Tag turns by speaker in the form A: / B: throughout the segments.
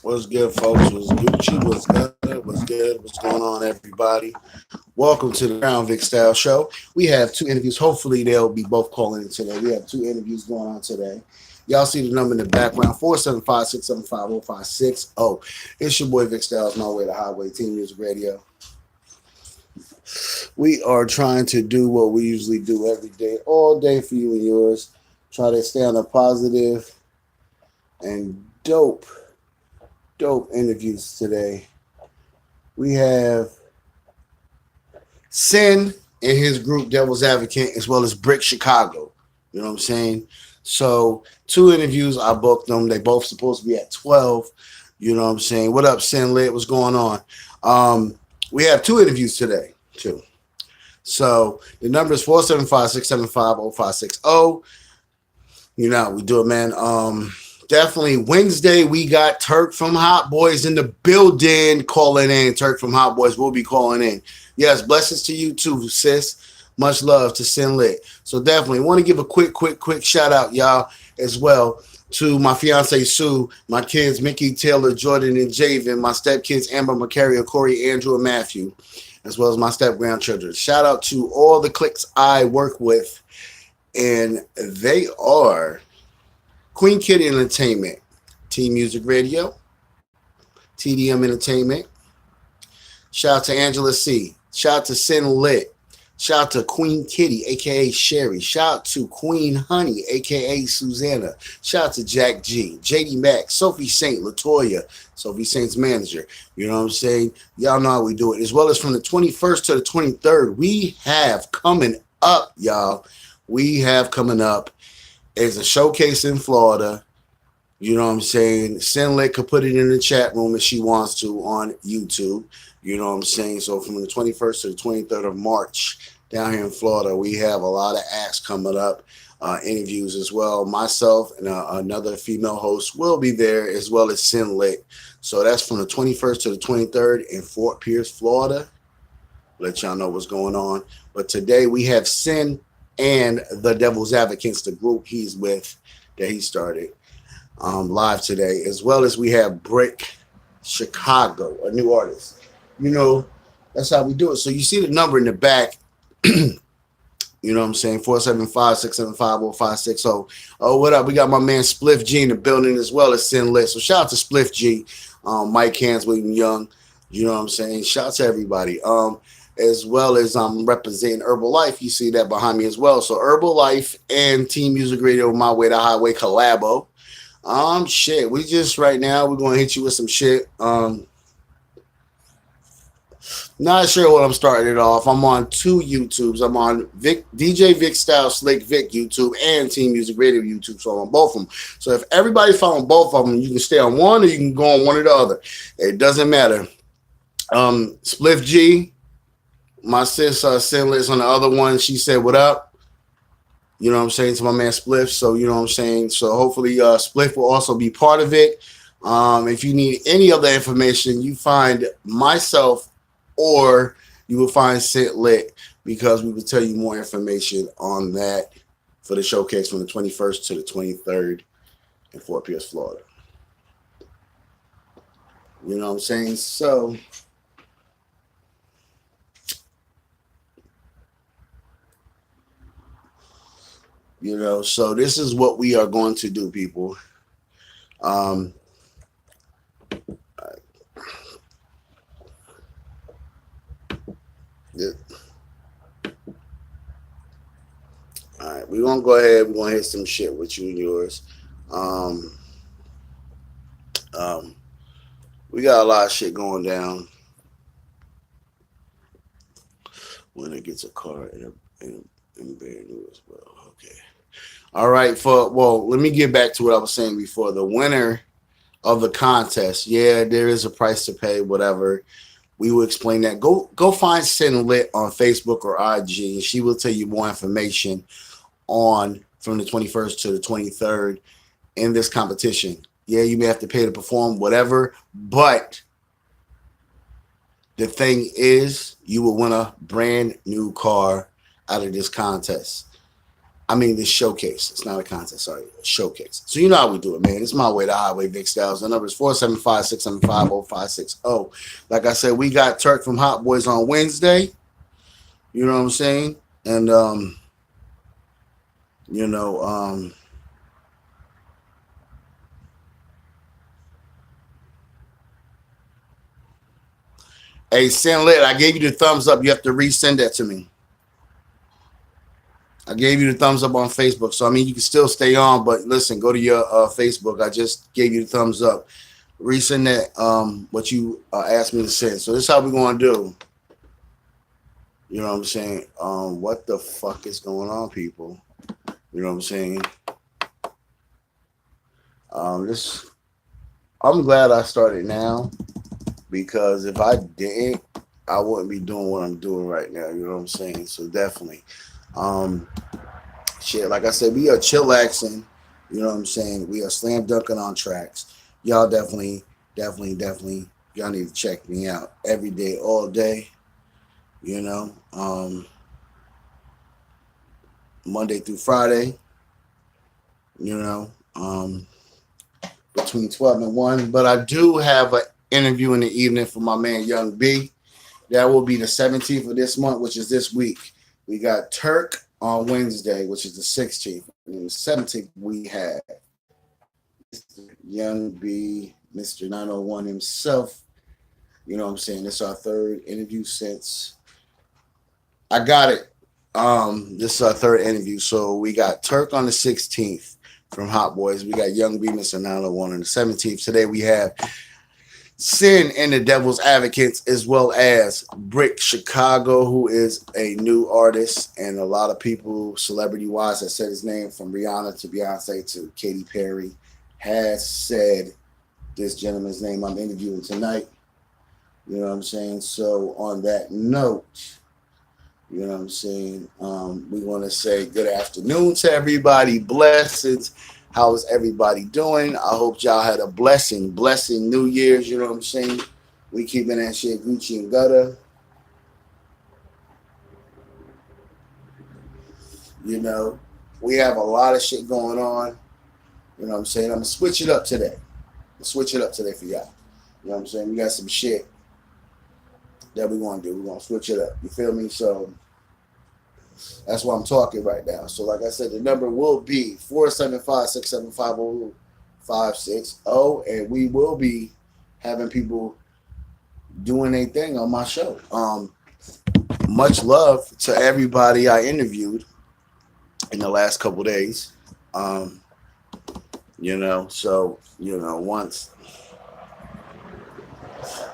A: What's good, folks? What's Gucci? What's good? What's good? What's going on, everybody? Welcome to the Crown Vic Style Show. We have two interviews. Hopefully, they'll be both calling in today. We have two interviews going on today. Y'all see the number in the background 475-675-0560. It's your boy Vic Styles, My Way to Highway, Team Music Radio. We are trying to do what we usually do every day, all day for you and yours. Try to stay on a positive and dope interviews today. We have Cyn and his group Devil's Advocate, as well as Bric Chicago. You know what I'm saying? So two interviews, I booked them. They both supposed to be at 12. You know what I'm saying? What up, cynnlit? What's going on? We have two interviews today, too. So the number is 475-675-0560. You know how we do it, man. Definitely Wednesday, we got Turk from Hot Boys in the building calling in. Turk from Hot Boys will be calling in. Yes, blessings to you too, sis. Much love to cynnlit. So definitely want to give a quick shout out, y'all, as well to my fiance Sue, my kids Mickey, Taylor, Jordan, and Javen, my stepkids Amber, Macaria, Corey, Andrew, and Matthew, as well as my step grandchildren. Shout out to all the cliques I work with, and they are Queen Kitty Entertainment, Team Music Radio, TDM Entertainment. Shout out to Angela C. Shout out to cynnlit. Shout out to Queen Kitty, a.k.a. Sherry. Shout out to Queen Honey, a.k.a. Susanna. Shout out to Jack G, JD Mack, Sophie Saint, Latoya, Sophie Saint's manager. You know what I'm saying? Y'all know how we do it. As well as from the 21st to the 23rd, we have coming up, y'all. We have coming up is a showcase in Florida. You know what I'm saying? cynnlit could put it in the chat room if she wants to on YouTube. You know what I'm saying? So from the 21st to the 23rd of March down here in Florida, we have a lot of acts coming up, interviews as well. Myself and another female host will be there, as well as cynnlit. So that's from the 21st to the 23rd in Fort Pierce, Florida. Let y'all know what's going on. But today we have Cyn and the Devil's Advocates, the group he's with that he started, live today, as well as we have Bric Chicago, a new artist. You know, that's how we do it. So you see the number in the back, you know what I'm saying, 475-675-0560. Oh, what up? We got my man Spliff G in the building, as well as cynnlit. So shout out to Spliff G, Mike Hands, William Young, you know what I'm saying? Shout out to everybody. As well as I'm representing Herbalife. You see that behind me as well. So Herbalife and Team Music Radio, My Way to Highway collabo. Shit. We just right now we're gonna hit you with some shit. Not sure what I'm starting it off. I'm on two YouTubes. I'm on DJ Vic Style Slick Vic YouTube and Team Music Radio YouTube. So I'm on both of them. So if everybody's following both of them, you can stay on one or you can go on one or the other. It doesn't matter. Spliff G. My sis cynnlit's on the other one. She said, what up? You know what I'm saying, to my man Spliff. So, you know what I'm saying? So hopefully Spliff will also be part of it. If you need any other information, you find myself or you will find cynnlit, because we will tell you more information on that for the showcase from the 21st to the 23rd in Fort Pierce, Florida. You know what I'm saying? So you know, so this is what we are going to do, people. Yeah. All right, we're gonna go ahead. We're gonna hit some shit with you and yours. We got a lot of shit going down. When it gets a car and brand new as well. Okay. All right. Let me get back to what I was saying before. The winner of the contest, yeah, there is a price to pay, whatever. We will explain that. Go find cynnlit on Facebook or IG. She will tell you more information on from the 21st to the 23rd in this competition. Yeah, you may have to pay to perform, whatever, but the thing is, you will win a brand new car out of this contest. I mean, this showcase. It's not a contest, sorry. A showcase. So you know how we do it, man. It's my way to highway, Vic Styles. The number is 475-675-0560. Like I said, we got Turk from Hot Boys on Wednesday. You know what I'm saying? And you know, hey, cynnlit, I gave you the thumbs up. You have to resend that to me. I gave you the thumbs up on Facebook. So, I mean, you can still stay on, but listen, go to your Facebook. I just gave you the thumbs up. Resend that, what you asked me to send. So, this is how we're going to do. You know what I'm saying? What the fuck is going on, people? You know what I'm saying? I'm glad I started now, because if I didn't, I wouldn't be doing what I'm doing right now. You know what I'm saying? So definitely. Shit, like I said, we are chillaxing. You know what I'm saying? We are slam dunking on tracks. Y'all definitely, y'all need to check me out every day, all day. You know, Monday through Friday. You know, between 12 and 1. But I do have an interview in the evening for my man Young B. That will be the 17th of this month, which is this week. We got Turk on Wednesday, which is the 16th. And the 17th, we have Young B, Mr. 901 himself. You know what I'm saying? This is our third interview since I got it. This is our third interview. So we got Turk on the 16th from Hot Boys. We got Young B, Mr. 901 on the 17th. Today we have Cyn and the Devil's Advocates, as well as Bric Chicago, who is a new artist, and a lot of people, celebrity-wise, that said his name, from Rihanna to Beyonce to Katy Perry, has said this gentleman's name I'm interviewing tonight. You know what I'm saying? So on that note, you know what I'm saying, we want to say good afternoon to everybody. Blessings. How is everybody doing? I hope y'all had a blessing New Year's. You know what I'm saying? We keeping that shit Gucci and gutter. You know, we have a lot of shit going on. You know what I'm saying? I'm going to switch it up today. For y'all. You know what I'm saying? We got some shit that we're going to do. We're going to switch it up. You feel me? So that's why I'm talking right now. So like I said, the number will be 475-675-0560, and we will be having people doing their thing on my show. Much love to everybody I interviewed in the last couple days. You know, so, you know, once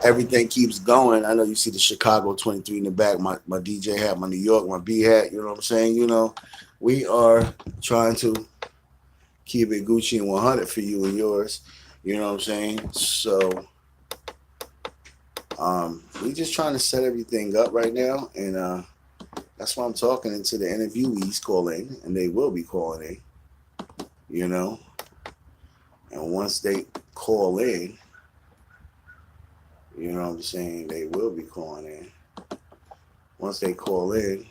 A: everything keeps going, I know you see the Chicago 23 in the back, my DJ hat, my New York, my B hat, you know what I'm saying? You know, we are trying to keep it Gucci and 100 for you and yours, you know what I'm saying? So, we just trying to set everything up right now, and that's why I'm talking into the interviewees calling, and they will be calling in, you know? And once they call in, you know what I'm saying, they will be calling in. Once they call in,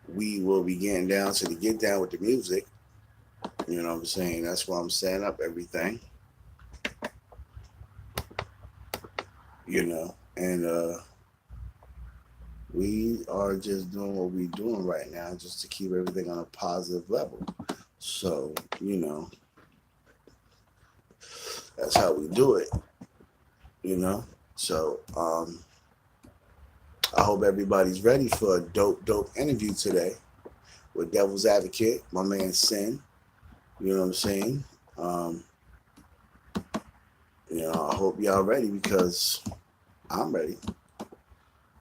A: we will be getting down to the get down with the music. You know what I'm saying? That's why I'm setting up everything. You know, and we are just doing what we're doing right now just to keep everything on a positive level. So, you know, that's how we do it. You know, so I hope everybody's ready for a dope interview today with Devil's Advocate, my man Cyn. You know what I'm saying? You know, I hope y'all ready, because I'm ready.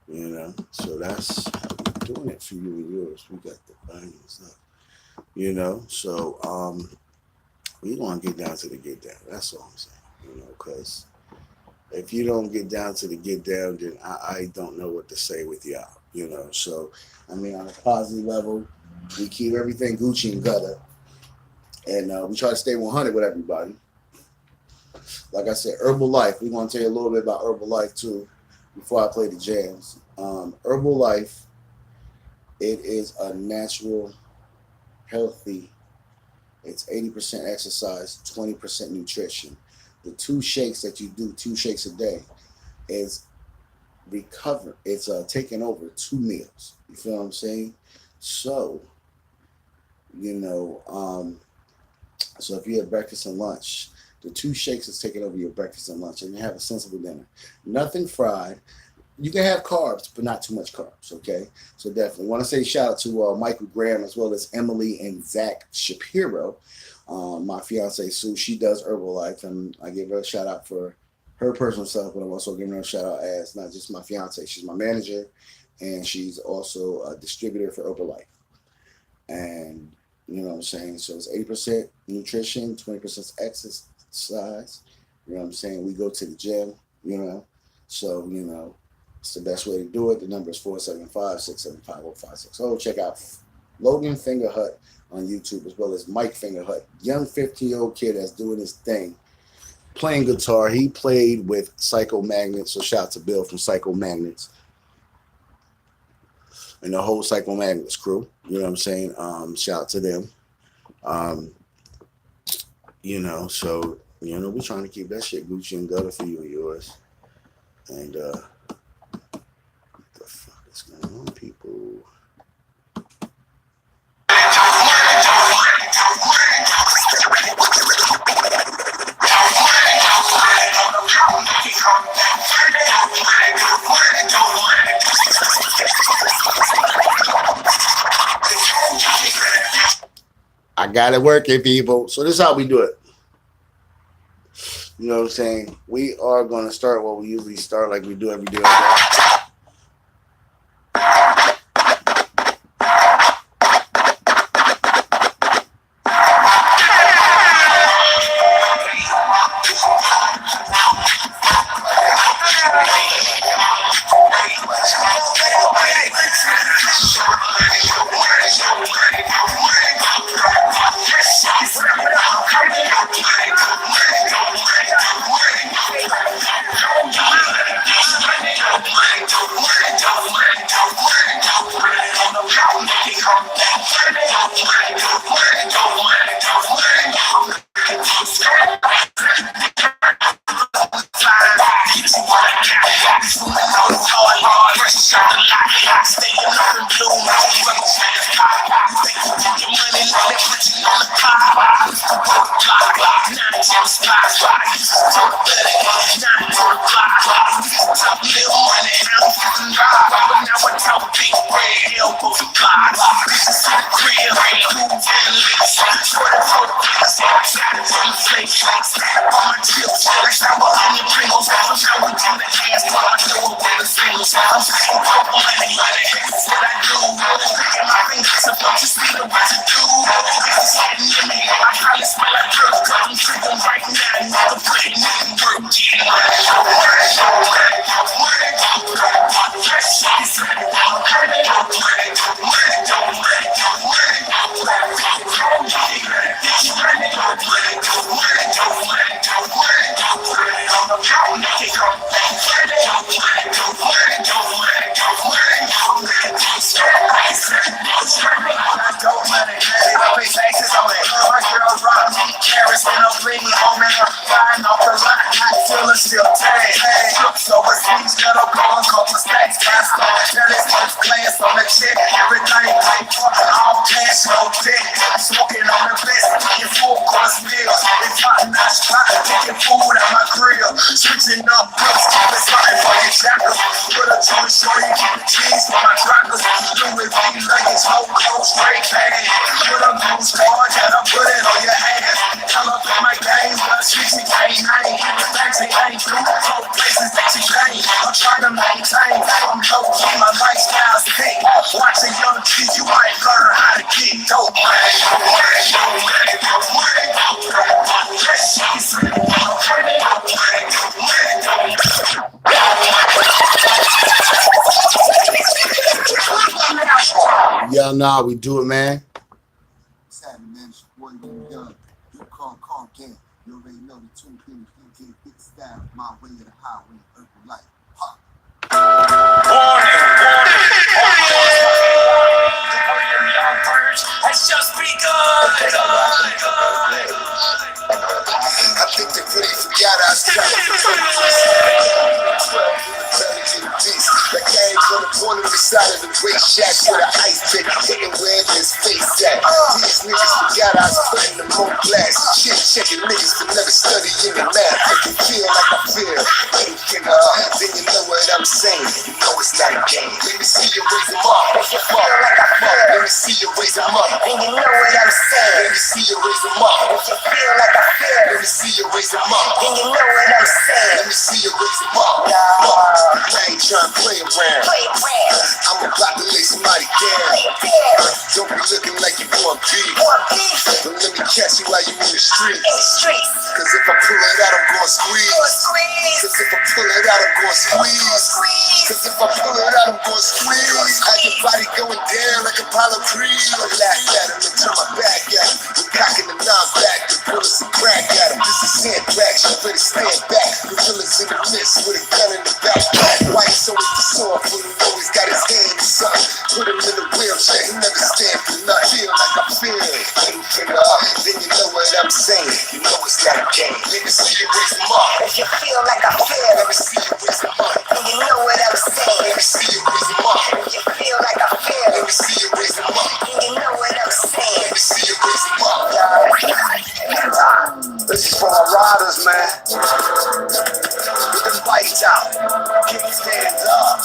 A: You know, so that's how we're doing it for you and yours. We got the bangers up. You know, so we want to get down to the get down. That's all I'm saying. You know, because if you don't get down to the get down, then I don't know what to say with y'all, you know. So, I mean, on a positive level, we keep everything Gucci and gutter. And we try to stay 100 with everybody. Like I said, Herbalife. We're going to tell you a little bit about Herbalife, too, before I play the jams. Herbalife, it is a natural healthy. It's 80% exercise, 20% nutrition. The two shakes that you do, 2 shakes a day, is recover. It's taking over 2 meals. You feel what I'm saying? So, you know, so if you have breakfast and lunch, the 2 shakes is taking over your breakfast and lunch, and you have a sensible dinner. Nothing fried. You can have carbs, but not too much carbs. Okay, so definitely want to say shout out to Michael Graham as well as Emily and Zach Shapiro. My fiance Sue, she does Herbalife, and I give her a shout out for her personal stuff, but I'm also giving her a shout out as not just my fiance, she's my manager, and she's also a distributor for Herbalife. And you know what I'm saying? So it's 80% nutrition, 20% exercise. You know what I'm saying? We go to the gym, you know. So, you know, it's the best way to do it. The number is 475-675-0560. Check out Logan Fingerhut on YouTube as well as Mike Fingerhut, young 15-year-old kid that's doing his thing, playing guitar. He played with Psycho Magnets, so shout out to Bill from Psycho Magnets and the whole Psycho Magnets crew. You know what I'm saying? Shout out to them. You know, so, you know, we're trying to keep that shit Gucci and gutter for you and yours. And, what the fuck is going on, people? I got it working, people. So this is how we do it. You know what I'm saying? We are going to start what we usually start, like we do every day. Y'all know how we do it, man.
B: Let's just be good.
A: outside of the great shacks with an ice pick, hitting wherever his face at. These niggas forgot I was putting them on blast. Shit checking niggas for never studying the math. If you feel like I feel, then you know what I'm saying. You know it's not a game. Let me see you raise them up. If you feel like I feel, let me see you raise them up. And you know what I'm saying. Let me see you raise them up. If you feel like I feel, let me see you raise them up. And you know what I'm saying. Let me see you raise them up. I ain't trying to play around. I'm about to lay somebody down. Don't be looking like you want beef. But let me catch you while you in the streets. Cause if I pull it out, I'm gonna squeeze. Cause if I pull it out, I'm gonna squeeze. Cause if I pull it out, I'm gonna squeeze. Have your body going down like Apollo Creed. I laugh at him and turn my back at him. I'm cocking the non-back, the bullets and crack at him. This is sandbags, you better stand back. Gorillas in the midst with a gun in the back. White's always the sword, but he always got his hand in something. Put him in a wheelchair, he never stand for nothing. Feel like I feel, then you know what I'm saying. You know it's not a game. Let me see you raise them up. If you feel like I feel, let me see you raise them up. And you know what I'm saying. Let me see you raise them up. If you feel like I feel, let me see you raise them up. And you know what I'm saying. Let me see you raise them up. This is for my riders, man. Get them bikes out. Keep your stands up.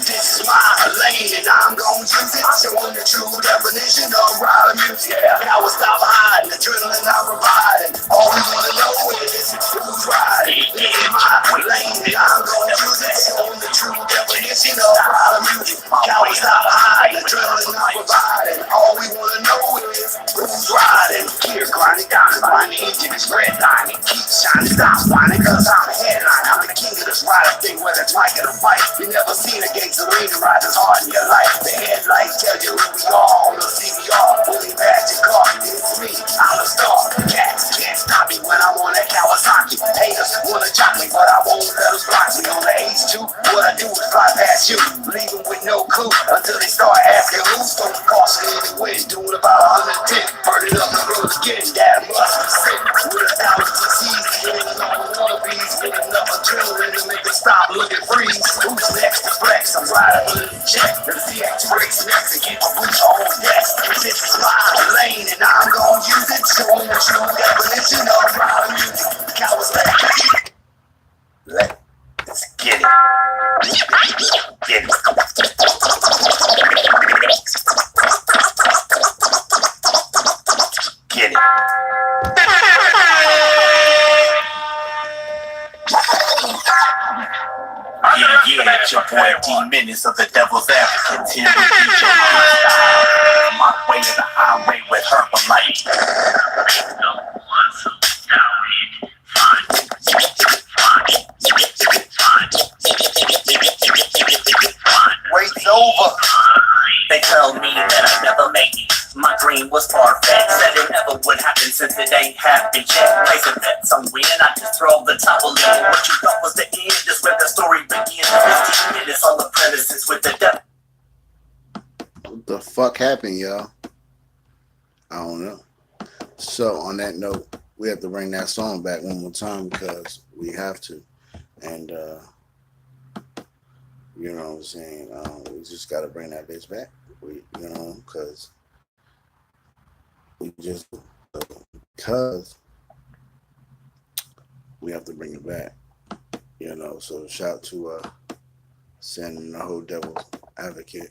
A: This is my lane and I'm gon' use it. Showing the true definition of rider music. Now we stop hiding, adrenaline I'm providing. All we wanna know is who's riding. This is my lane and I'm gon' use it. Showing the true definition of rider music. Now we stop hiding, adrenaline I'm providing. All we wanna know is who's riding. Gear grinding down, find the engine is red line. It keeps shining, stop whining, cause I'm the headline. I'm the king of this rider thing, whether it's like in a fight. You never seen a Gatorade ride as hard in your life. The headlights tell you who we are on the CBR. Fully magic car, it's me, I'm a star. Cats can't stop me when I'm on that Kawasaki. Haters wanna chop me, but I won't let them block me. On the H2, what I do is fly past you, leaving with no clue until they start asking who's gonna cost me the wind. Doing about 110, burning up the road again. That must be sick. With 1,000 CCs, getting on wannabes, getting enough adrenaline to make them stop, look and freeze. Who's next to flex? I'm riding with a jet. The CX breaks next and get my boots on deck. This is my lane and I'm gon' use it. Showing the true definition of rider music. Cowards let's get it. Get it. Get it. Yeah, it's your boy D-Minutes of the Devil's Advocate. Here we beat your style. My way to the highway with Herbalife. Wait's over. They tell me that I never make it. My dream was far-fetched. Said it never would happen since it ain't happened yet. Place a bet somewhere and I just throw the towel in. What you thought was the end is where the story begins. 15 minutes on the premises with the devil. What the fuck happened, y'all? I don't know. So on that note, we have to bring that song back one more time because we have to. And you know what I'm saying? We just got to bring that bitch back. Because we have to bring it back. So shout to sending the whole Devil's Advocate.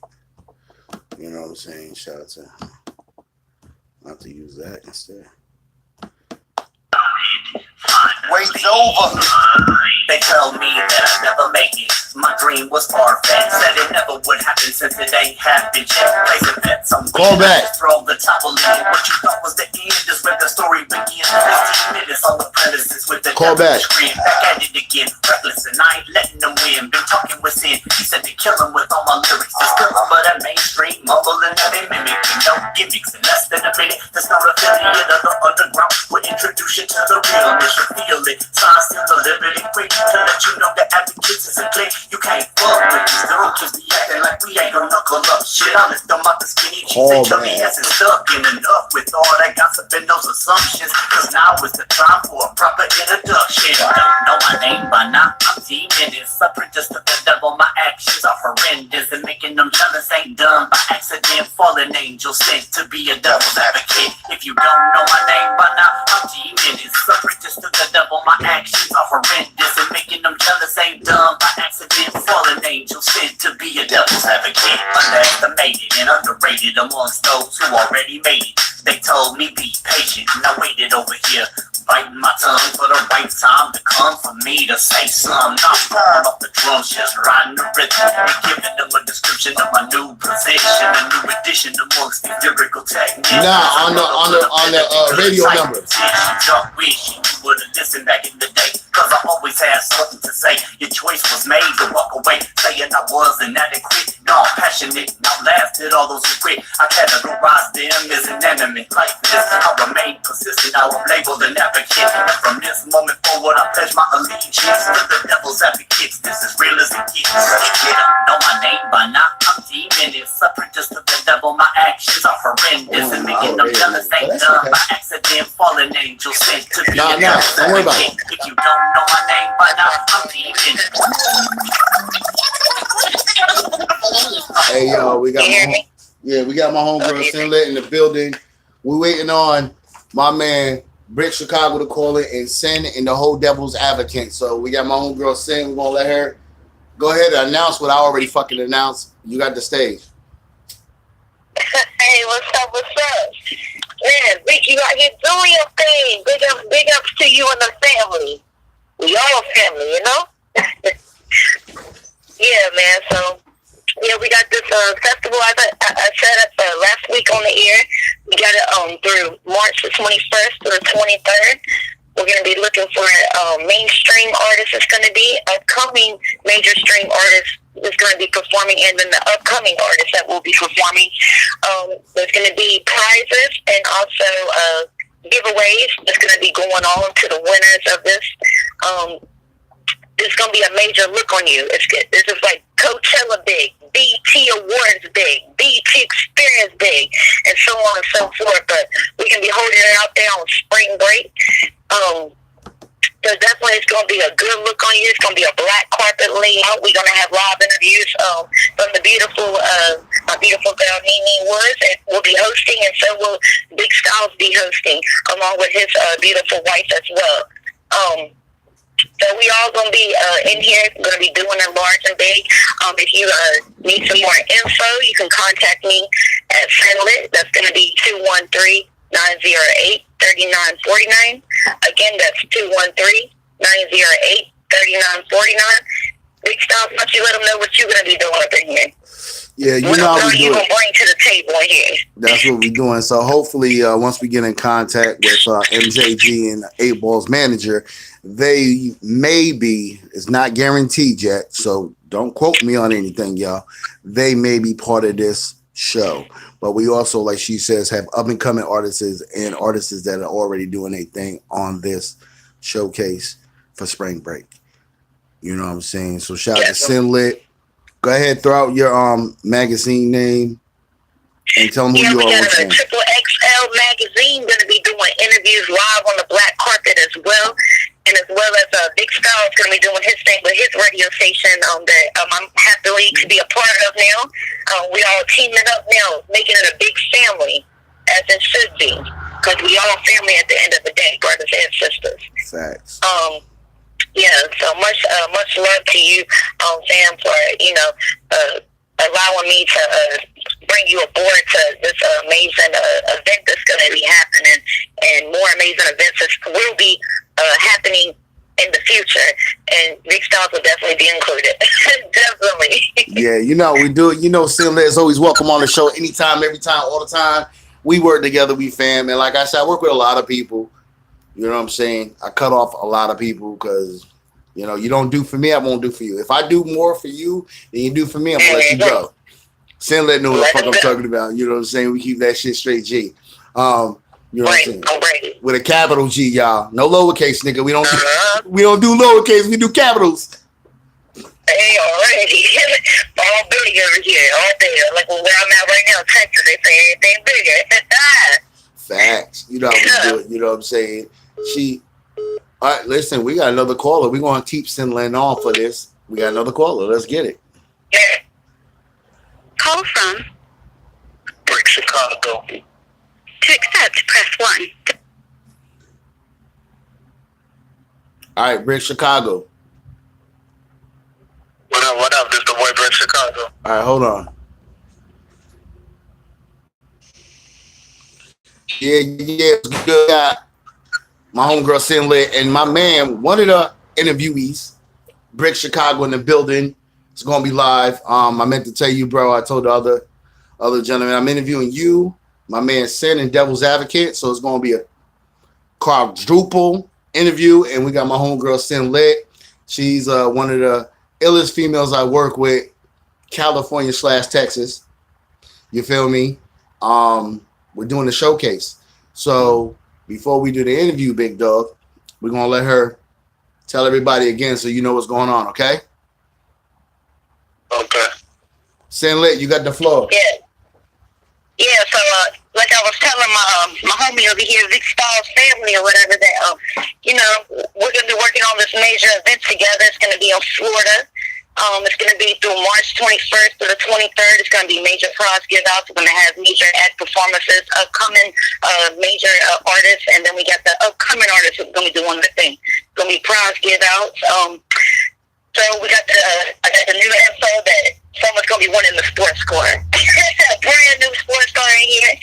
A: You know what I'm saying? Shout out to him. I'll have to use that instead. Wait's over. They tell me that I never make it. My dream was far-fetched. Said it never would happen since it ain't happened yet. Place a bet somewhere. Call back. Throw the towel in. What you thought was the end is where the story begins. 15 minutes on the premises with the call back.
B: Scream back at it again. Reckless and I ain't letting them win. Been talking with sin. He said to kill him with all my lyrics. There's still but that mainstream mumbling that they mimicking. No gimmicks in less than a minute. There's no affiliate of the underground. We'll introduce you to the realness. You feel it. Signs still deliberately quick to let you know that advocates is a click. You can't fuck with these girls just be acting like we ain't gonna knuckle up. Shit, I lift them out the skinny jeans and chubby ass is stuck in enough with all that gossip and those assumptions. Cause now is the time for a proper introduction. Don't know my name by now. I'm D-Minutes, apprentice to the devil. My actions are and making them jealous ain't done by accident. Fallen angel sent to be a devil's advocate. If you don't know my name by now, I'm G-Menace. Apprentice to the devil, my actions are horrendous, and making them jealous ain't done by accident. Fallen angel sent to be a devil's advocate. Underestimated and underrated amongst those who already made it. They told me be patient, and I waited over here, biting my tongue for the right time to come for me to say some. Not throwing off the drums, just riding the rhythm and giving them a description of my new position, a new addition amongst these lyrical techniques.
A: Nah, on the radio number.
B: Wish you would've listened back in the day, cause I always had something to say. Your choice was made to walk away, saying I was inadequate. No, passionate, not lasted all those who quit. I categorized them as an enemy. Like this, I remain persistent, I will label an advocate. And from this moment forward, I pledge my allegiance to the devil's advocates. This is real as it gets. You don't know my name by now, I'm G-Menace. Apprentice to the devil, my actions are horrendous, and making them jealous ain't done by accident. Fallen angel sent to be a devil's
A: don't worry about it.
B: advocate. If you don't know my name by now, I'm G-Menace.
A: Hey yo, we got my homegirl cynnlit in the building. We're waiting on my man Bric Chicago to call it, and Cyn and the whole devil's advocate. So we got my homegirl Cyn. We're gonna let her go ahead and announce what I already fucking announced. You got the stage.
C: Hey, what's up? What's up? Man, Rick, you out here doing your thing. Big ups to you and the family. We all family, you know? Yeah, man. So, yeah, we got this festival I set up last week on the air. We got it through March the 21st to the 23rd. We're going to be looking for mainstream artists. It's going to be upcoming major stream artists that's going to be performing, and then the upcoming artists that will be performing. There's going to be prizes and also giveaways that's going to be going on to the winners of this. There's going to be a major look on you. This is like Coachella big, BT Awards big, BT Experience big, and so on and so forth. But we can be holding it out there on spring break. So definitely it's going to be a good look on you. It's going to be a black carpet layout. We're going to have live interviews from the beautiful, my beautiful girl, Nene Woods, and we'll be hosting, and so will Big Styles be hosting, along with his beautiful wife as well. So we all going to be in here, going to be doing it large and big. If you need some more info, you can contact me at cynnlit. That's going to be 213-908-3949. Again, that's 213-908-3949. Big Styles, why don't you let them know what you're going to be doing up in here?
A: Yeah, you know how we do
C: it. Bring to the table here.
A: That's what we're doing. So hopefully, once we get in contact with MJG and 8 Ball's manager, they may be, it's not guaranteed yet, so don't quote me on anything, y'all. They may be part of this show. But we also, like she says, have up-and-coming artists and artists that are already doing a thing on this showcase for spring break. You know what I'm saying? So shout out to cynnlit. Go ahead, throw out your magazine name and tell them who you are.
C: We got a Triple XL magazine going to be doing interviews live on the black carpet as well. And as well as Big Styles going to be doing his thing with his radio station that I'm happy to be a part of now. We all teaming up now, making it a big family, as it should be. Because we all family at the end of the day, brothers and sisters.
A: Facts.
C: Yeah, so much love to you, Sam, for, allowing me to bring you aboard to this amazing event that's going to be happening, and more amazing events will be happening in the future, and Big Styles will definitely be included. Definitely.
A: Yeah, we do it. cynnlit is always welcome on the show anytime, every time, all the time. We work together, we fam, and like I said, I work with a lot of people. You know what I'm saying? I cut off a lot of people because, you don't do for me, I won't do for you. If I do more for you than you do for me, I'm going to let you go. cynnlit know what the fuck I'm talking about. You know what I'm saying? We keep that shit straight G. You know what I'm saying? With a capital G, y'all. No lowercase, nigga. We don't do lowercase. We do capitals.
C: Hey, already. All big over here. All big. Like where I'm at right now, Texas, they say everything bigger.
A: Facts. You know how we do it. You know what I'm saying? All right, listen, we got another caller. We're going to keep cynnlit on for this. We got another caller. Let's get it.
C: Yeah. from?
D: Bric Chicago.
C: To accept, press 1.
A: All right, Bric Chicago.
D: What up? This the boy Bric Chicago.
A: All right, hold on. Yeah, it's good. Got my homegirl cynnlit and my man, one of the interviewees, Bric Chicago in the building. It's gonna be live. I meant to tell you, bro. I told the other gentleman I'm interviewing you, my man Sin and Devil's Advocate. So it's gonna be a quadruple interview, and we got my homegirl cynnlit. She's one of the illest females I work with, California / Texas. You feel me? We're doing a showcase. So before we do the interview, big dog, we're gonna let her tell everybody again so you know what's going on, okay?
D: Okay.
A: cynnlit, you got the floor.
C: Yeah, so like I was telling my homie over here, Vic Styles family or whatever, that we're gonna be working on this major event together. It's gonna be in Florida. It's gonna be through March 21st to the 23rd. It's gonna be major prize give outs. We're gonna have major act performances, upcoming major artists, and then we got the upcoming artists who are gonna be doing the thing. It's gonna be prize give outs. So we got I got the new info that someone's gonna be winning the sports score. Brand new sports score in here.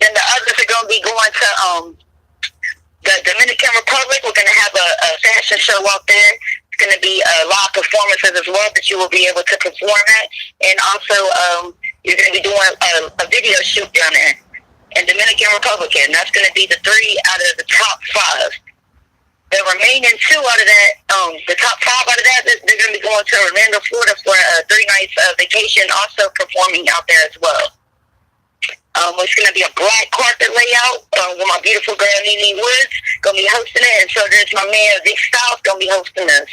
C: Then the others are gonna be going to the Dominican Republic. We're gonna have a fashion show out there. It's gonna be live performances as well that you will be able to perform at, and also you're gonna be doing a video shoot down there in Dominican Republic. And that's gonna be the 3 out of the top 5. The remaining 2 out of that, the top 5 out of that, they're going to be going to Orlando, Florida for a 3 nights vacation, also performing out there as well. It's going to be a black carpet layout with my beautiful girl, Nene Woods, going to be hosting it. And so there's my man, Vic Styles, going to be hosting this.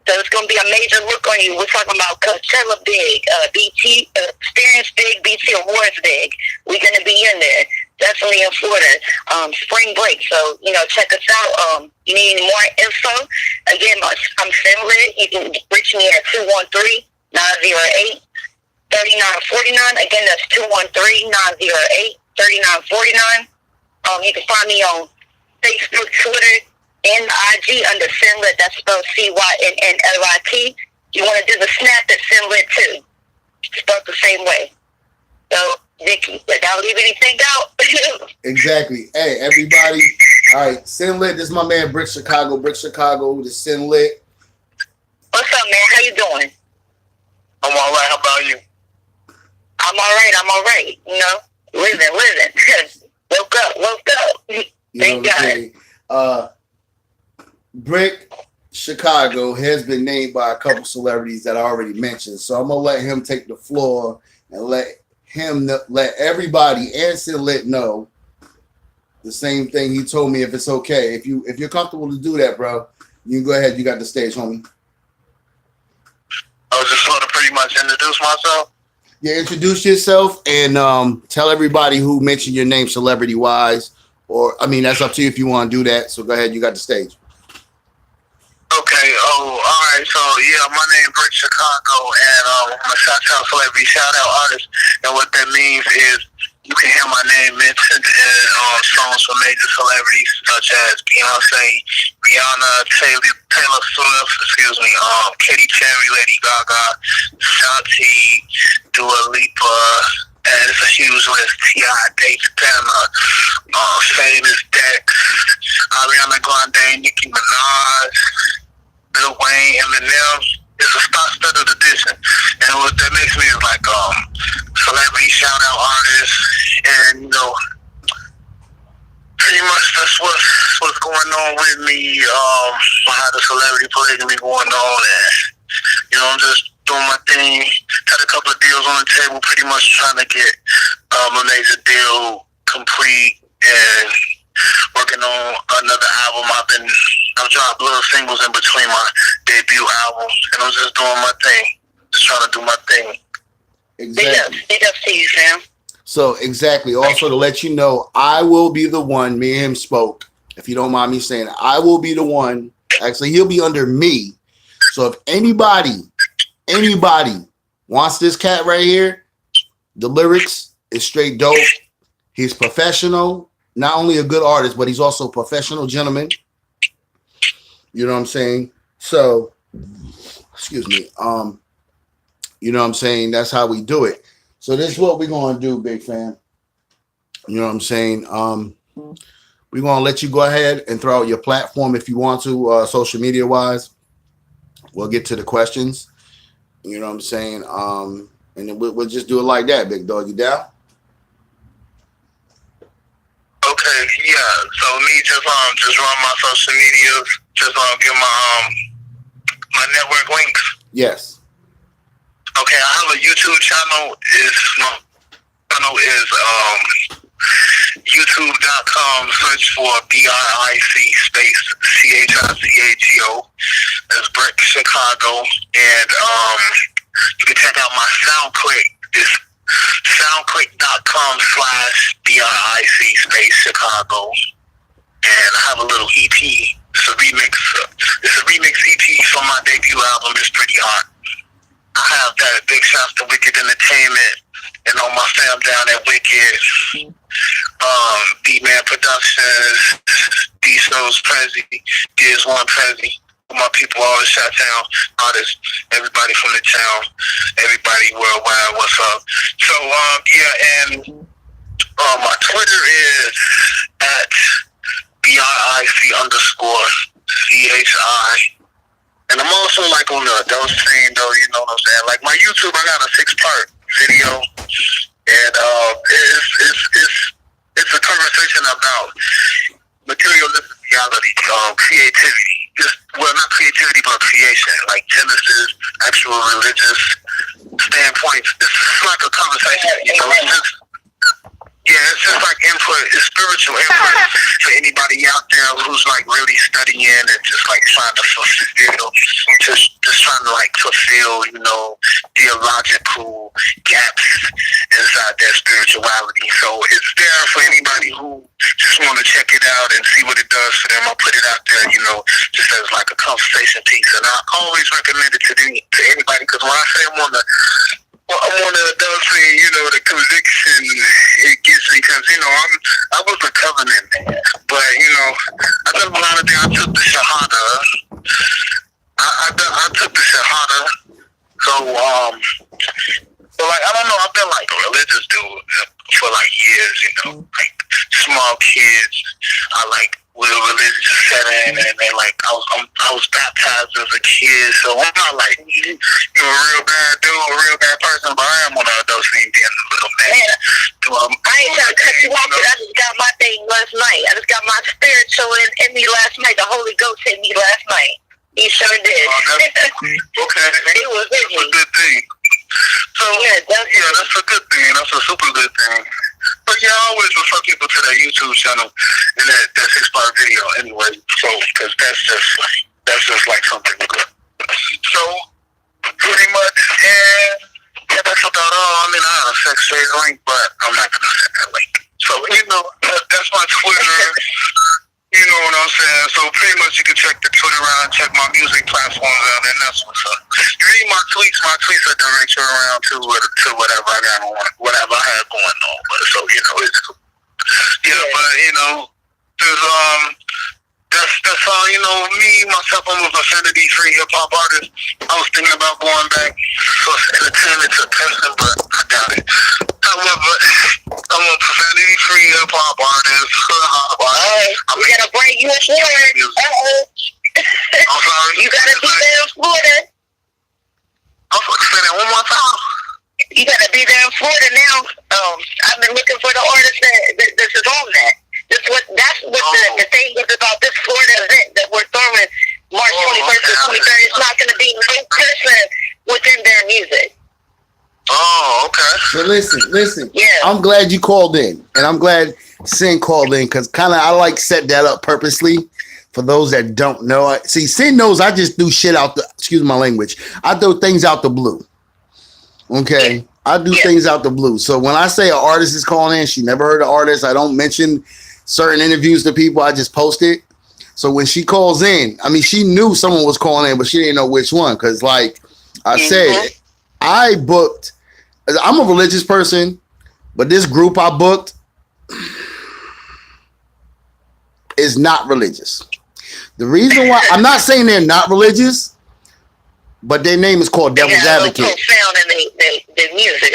C: So it's going to be a major look on you. We're talking about Coachella big, BT Experience big, BT Awards big. We're going to be in there. Definitely in Florida, spring break. So, check us out. You need any more info? Again, I'm cynnlit. You can reach me at 213-908-3949. Again, that's 213-908-3949. You can find me on Facebook, Twitter, and IG under cynnlit. That's spelled CYNNLIT. You want to do the snap at cynnlit too. Spelled the same way. So, Vicky, don't leave anything out.
A: Exactly. Hey, everybody. All right, cynnlit. This is my man Bric Chicago. Bric Chicago, the cynnlit.
C: What's up, man? How you doing?
D: I'm all right. How about you?
C: I'm all right. Living. woke up. Thank God.
A: Bric Chicago has been named by a couple celebrities that I already mentioned. So I'm gonna let him take the floor and let everybody and cynnlit know the same thing he told me. If it's okay, if you're comfortable to do that, bro, you can go ahead. You got the stage, homie.
D: I was just going to pretty much introduce myself.
A: Yeah, introduce yourself and tell everybody who mentioned your name celebrity wise, or that's up to you if you want to do that. So go ahead. You got the stage.
D: Okay. Oh, all right. So yeah, my name is Bric Chicago, and I'm a shout-out celebrity, shout-out artist. And what that means is you can hear my name mentioned in songs from major celebrities such as Beyonce, Rihanna, Taylor Swift, Katy Perry, Lady Gaga, Shanti, Dua Lipa, and it's a huge list. T.I., David Banner, Famous Dex, Ariana Grande, Nicki Minaj, Lil Wayne, Eminem. It's a star-studded edition, and what that makes me is like celebrity shout-out artists, and pretty much that's what's going on with me. I had the celebrity polygamy going on, and I'm just doing my thing. Had a couple of deals on the table, pretty much trying to get a major deal complete and working on another album. I've dropped little singles in between my debut albums, and I'm just doing my thing, just trying to do my thing.
A: Exactly.
C: Big up to you, Sam.
A: So exactly. Also to let you know, I will be the one. Me and him spoke. If you don't mind me saying it, I will be the one. Actually, he'll be under me. So if anybody wants this cat right here, The lyrics is straight dope. He's professional. Not only a good artist, but he's also a professional gentleman. You know what I'm saying? So, excuse me. You know what I'm saying? That's how we do it. So this is what we're going to do, big fam. You know what I'm saying? We're going to let you go ahead and throw out your platform if you want to, social media wise. We'll get to the questions. You know what I'm saying? And then we'll just do it like that, big dog. You down?
D: Okay, yeah. So me just run my social media, just give my network links.
A: Yes.
D: Okay, I have a YouTube channel. My channel is youtube.com. Search for BRIC space CHICAGO. That's Bric Chicago, and you can check out my SoundClick. It's soundclick.com/BRIC space Chicago, and I have a little EP. It's a remix. It's a remix EP from my debut album. It's pretty hot. I have that. Big shouts to Wicked Entertainment and all my fam down at Wicked. B-Man Productions, D-So's Prezi, Diz One Prezi. My people all in Chi-Town, artists, everybody from the town, everybody worldwide, what's up? So, yeah, and my Twitter is at BRIC_CHI. And I'm also like on the adult scene though, you know what I'm saying? Like my YouTube, I got a 6-part video, and it's a conversation about materialistic reality, creativity. Not creativity, but creation, like Genesis, actual religious standpoints. It's like a conversation, you know. It's just like input, it's spiritual input for anybody out there who's like really studying and just like trying to fulfill, just trying to like fulfill, you know, theological gaps inside their spirituality. So it's there for anybody who just want to check it out and see what it does for them. I'll put it out there, you know, just as like a conversation piece. And I always recommend it to anybody, because when I say I'm on the adult scene, you know, the conviction it gets me, because, you know, I was a covenant man, but, you know, I done a lot of things. I took the Shahada. I took the Shahada. So, like, I don't know, I've been like a religious dude for like years, you know, like small kids. I like with a religious setting, and then like I was baptized as a kid, so I'm not like a real bad dude, a real bad person, but I am on the adult scene being a little man.
C: I ain't trying to cut you off, but I just got my thing last night. I just got my spiritual in me last night. The Holy Ghost hit me last night. He sure did.
D: Okay.
C: It was
D: That's a good thing. So yeah, that's a good thing. That's a super good thing. But yeah, I always refer people to that YouTube channel and that 6-part video anyway. So, because that's just like something good. So, pretty much, yeah, that's about all. I mean, I have a sex trade link, but I'm not gonna send that link. So, you know, that's my Twitter. You know what I'm saying? So pretty much you can check the Twitter out, check my music platforms out, and that's what's up. You read my tweets will direct you around to whatever I got on, whatever I have going on. But so, you know, it's cool. Yeah, but you know, there's that's all, you know, me, myself, I'm a vicinity-free hip-hop artist. I was thinking about going back for entertainment to person, but I doubt it. However, I'm a vicinity-free hip-hop artist.
C: We gotta bring you in Florida.
D: I'm sorry.
C: You gotta be there in Florida.
D: I'm say that one more time.
C: You gotta be there in Florida now. I've been looking for the artist that is on that. That's what the thing is about this Florida event that we're throwing March 21st and 23rd. It's not going to be no person within their music.
D: Oh, okay.
A: So listen.
C: Yeah.
A: I'm glad you called in, and I'm glad Cyn called in, because kind of I like set that up purposely for those that don't know. See, Cyn knows I just do shit out the, excuse my language, I do things out the blue. Okay. Yeah. I do things out the blue. So when I say an artist is calling in, she never heard of artist. I don't mention certain interviews to people. I just post it. So when she calls in, I mean, she knew someone was calling in, but she didn't know which one. Because like I said, I booked I'm a religious person, but this group I booked is not religious. The reason why I'm not saying they're not religious, but their name is called Devil's Advocate.
C: Sound in the music.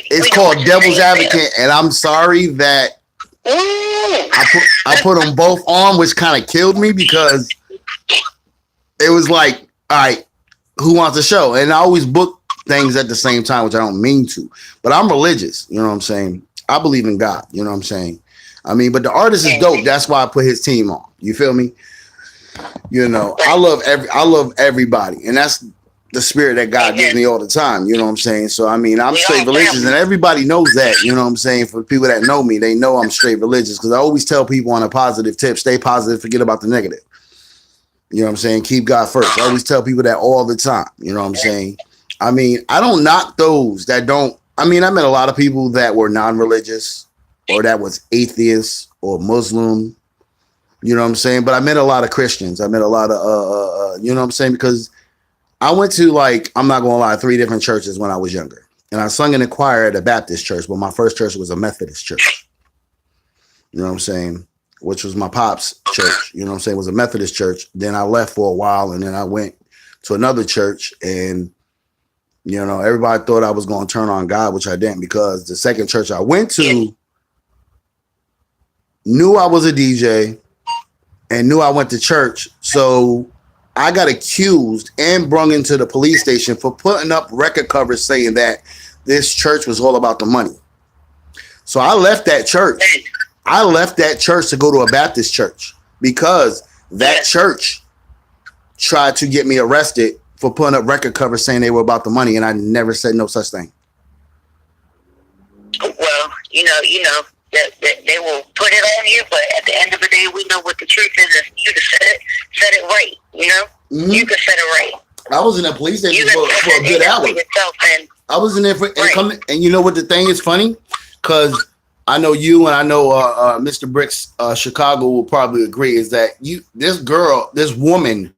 A: It's called Devil's Advocate, and I'm sorry that I put them both on, which kind of killed me because it was like, all right, who wants a show? And I always book things at the same time, which I don't mean to, but I'm religious. You know what I'm saying? I believe in God. You know what I'm saying? I mean, but the artist is dope. That's why I put his team on. You feel me? You know, I love everybody, and that's the spirit that God gives me all the time. You know what I'm saying? So I mean, I'm straight religious, and everybody knows that. You know what I'm saying? For people that know me, they know I'm straight religious because I always tell people on a positive tip: stay positive, forget about the negative. You know what I'm saying? Keep God first. I always tell people that all the time. You know what I'm saying? I mean, I don't knock those that don't. I mean, I met a lot of people that were non-religious or that was atheist or Muslim. You know what I'm saying? But I met a lot of Christians. I met a lot of, you know what I'm saying? Because I went to, like, I'm not going to lie, 3 different churches when I was younger. And I sung in the choir at a Baptist church, but my first church was a Methodist church. You know what I'm saying? Which was my pop's church. You know what I'm saying? It was a Methodist church. Then I left for a while, and then I went to another church, and, you know, everybody thought I was going to turn on God, which I didn't, because the second church I went to knew I was a DJ and knew I went to church. So I got accused and brung into the police station for putting up record covers saying that this church was all about the money. So I left that church. I left that church to go to a Baptist church because that church tried to get me arrested for putting up record covers saying they were about the money, and I never said no such thing.
C: Well, you know that they will put it on you, but at the end of the day, we know what the truth is. If you set it right, you know, you can set it right.
A: I was in a police station for a good hour. I was in there for, and you know what the thing is funny? Because I know you and I know Mr. Bric Chicago will probably agree is that this woman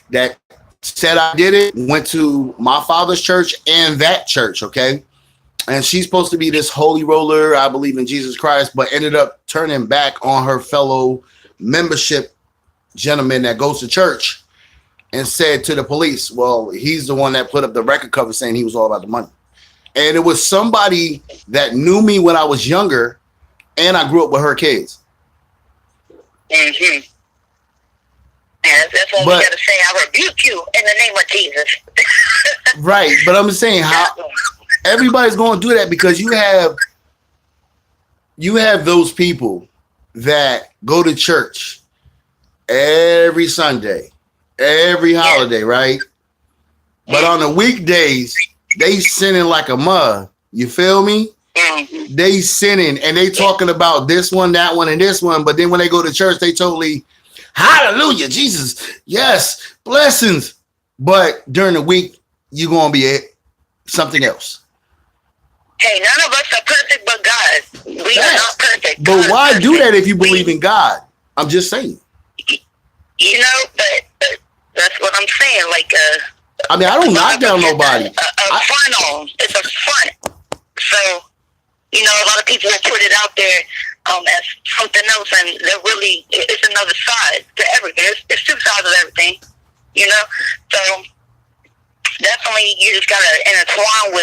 A: that said I did it went to my father's church and that church, okay? And she's supposed to be this holy roller, I believe in Jesus Christ, but ended up turning back on her fellow membership gentleman that goes to church and said to the police, well, he's the one that put up the record cover saying he was all about the money. And it was somebody that knew me when I was younger, and I grew up with her kids.
C: Mm-hmm. And that's what we got to say. I rebuke you in the name of Jesus.
A: Right, but I'm saying how everybody's going to do that because you have those people that go to church every Sunday, every holiday, right? But on the weekdays, they sinning like a mud. You feel me? Mm-hmm. They sinning and they talking about this one, that one, and this one. But then when they go to church, they totally, hallelujah, Jesus, yes, blessings. But during the week, you're going to be something else.
C: Hey, none of us are perfect but God. We are not perfect.
A: But why do that if you believe in God? I'm just saying.
C: You know, but that's what I'm saying. Like,
A: I mean, I don't knock down nobody.
C: It's a front. So, you know, a lot of people will put it out there as something else, and they're really, it's another side to everything. It's 2 sides of everything, you know? So, definitely, you just got to intertwine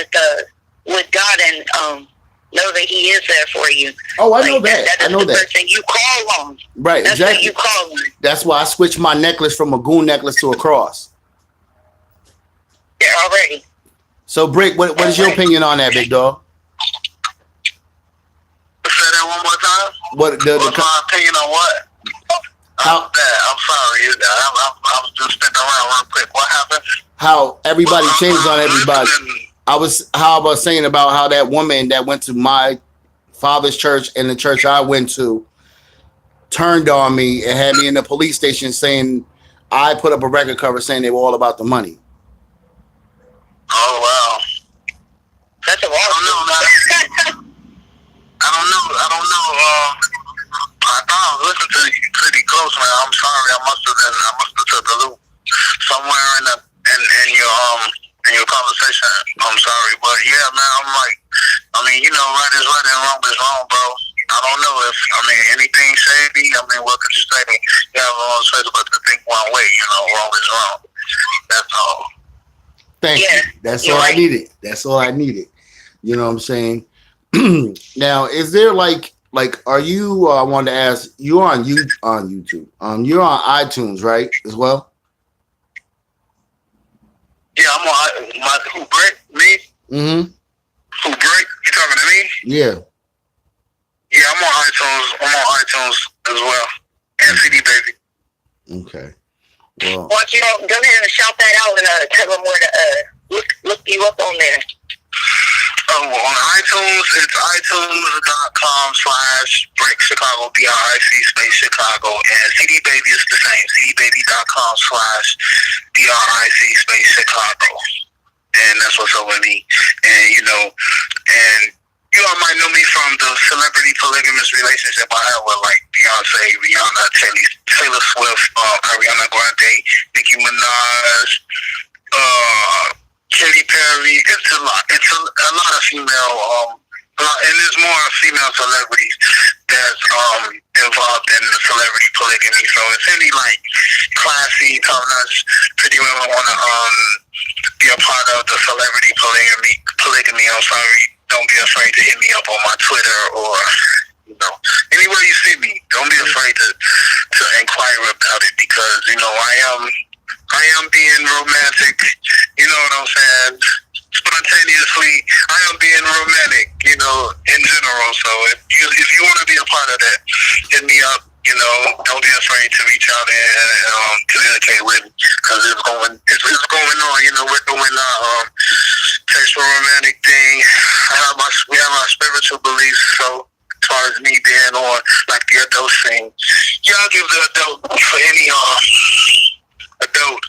C: with God and know that He is there for you. Oh, I know that. I know that. That's the person you call on.
A: Right,
C: that's
A: exactly.
C: What you call on.
A: That's why I switched my necklace from a goon necklace to a cross.
C: Yeah, already.
A: So, Bric, what is your opinion on that, big dog?
D: Say that one more time. What's my opinion on what? I'm sorry. I was just spinning around real quick. What happened?
A: How everybody changes on everybody. I was saying about how that woman that went to my father's church and the church I went to turned on me and had me in the police station saying I put up a record cover saying they were all about the money.
D: Oh, wow.
C: That's a lot.
D: I don't know. I thought I was listening to you pretty close, man. I'm sorry. I must have took a loop somewhere in your conversation. situation. I'm sorry, but yeah, man, I'm like, I mean, you know, right is right and wrong is wrong, bro. I don't know if, I mean, anything shady. I mean, what could you say? You have no choice but to think one way. You know, wrong is wrong. That's all.
A: Thank you. That's all I needed. That's all I needed. You know what I'm saying? Now, is there like are you? I wanted to ask. You on YouTube? You're on iTunes, right? As well.
D: Yeah, I'm on who Bric? Me?
A: Mm-hmm.
D: Who Bric? You talking to me?
A: Yeah.
D: Yeah, I'm on iTunes. I'm on iTunes as well. And CD Baby.
A: Okay. Well,
C: Why don't you go ahead and shout that out and tell them where to look you up on there.
D: On iTunes, it's itunes.com/Bric Chicago, BRIC space Chicago, and CD Baby is the same, cdbaby.com/BRIC space Chicago. And that's what's up with me. And you know, and you all might know me from the celebrity polygamous relationship I have with like Beyonce, Rihanna, Taylor Swift, Ariana Grande, Nicki Minaj, Katy Perry. It's a lot. It's a lot of female, and there's more female celebrities that's involved in the celebrity polygamy. So if any like classy, top-notch, pretty women want to be a part of the celebrity polygamy, I'm sorry, don't be afraid to hit me up on my Twitter or, you know, anywhere you see me. Don't be afraid to inquire about it because, you know, I am being romantic, you know what I'm saying? Spontaneously, I am being romantic, you know, in general. So if you want to be a part of that, hit me up. You know, don't be afraid to reach out and communicate with me because it's going on. You know, we're doing sexual romantic thing. We have our spiritual beliefs. So as far as me being on like the adult thing, y'all give the adult for any adult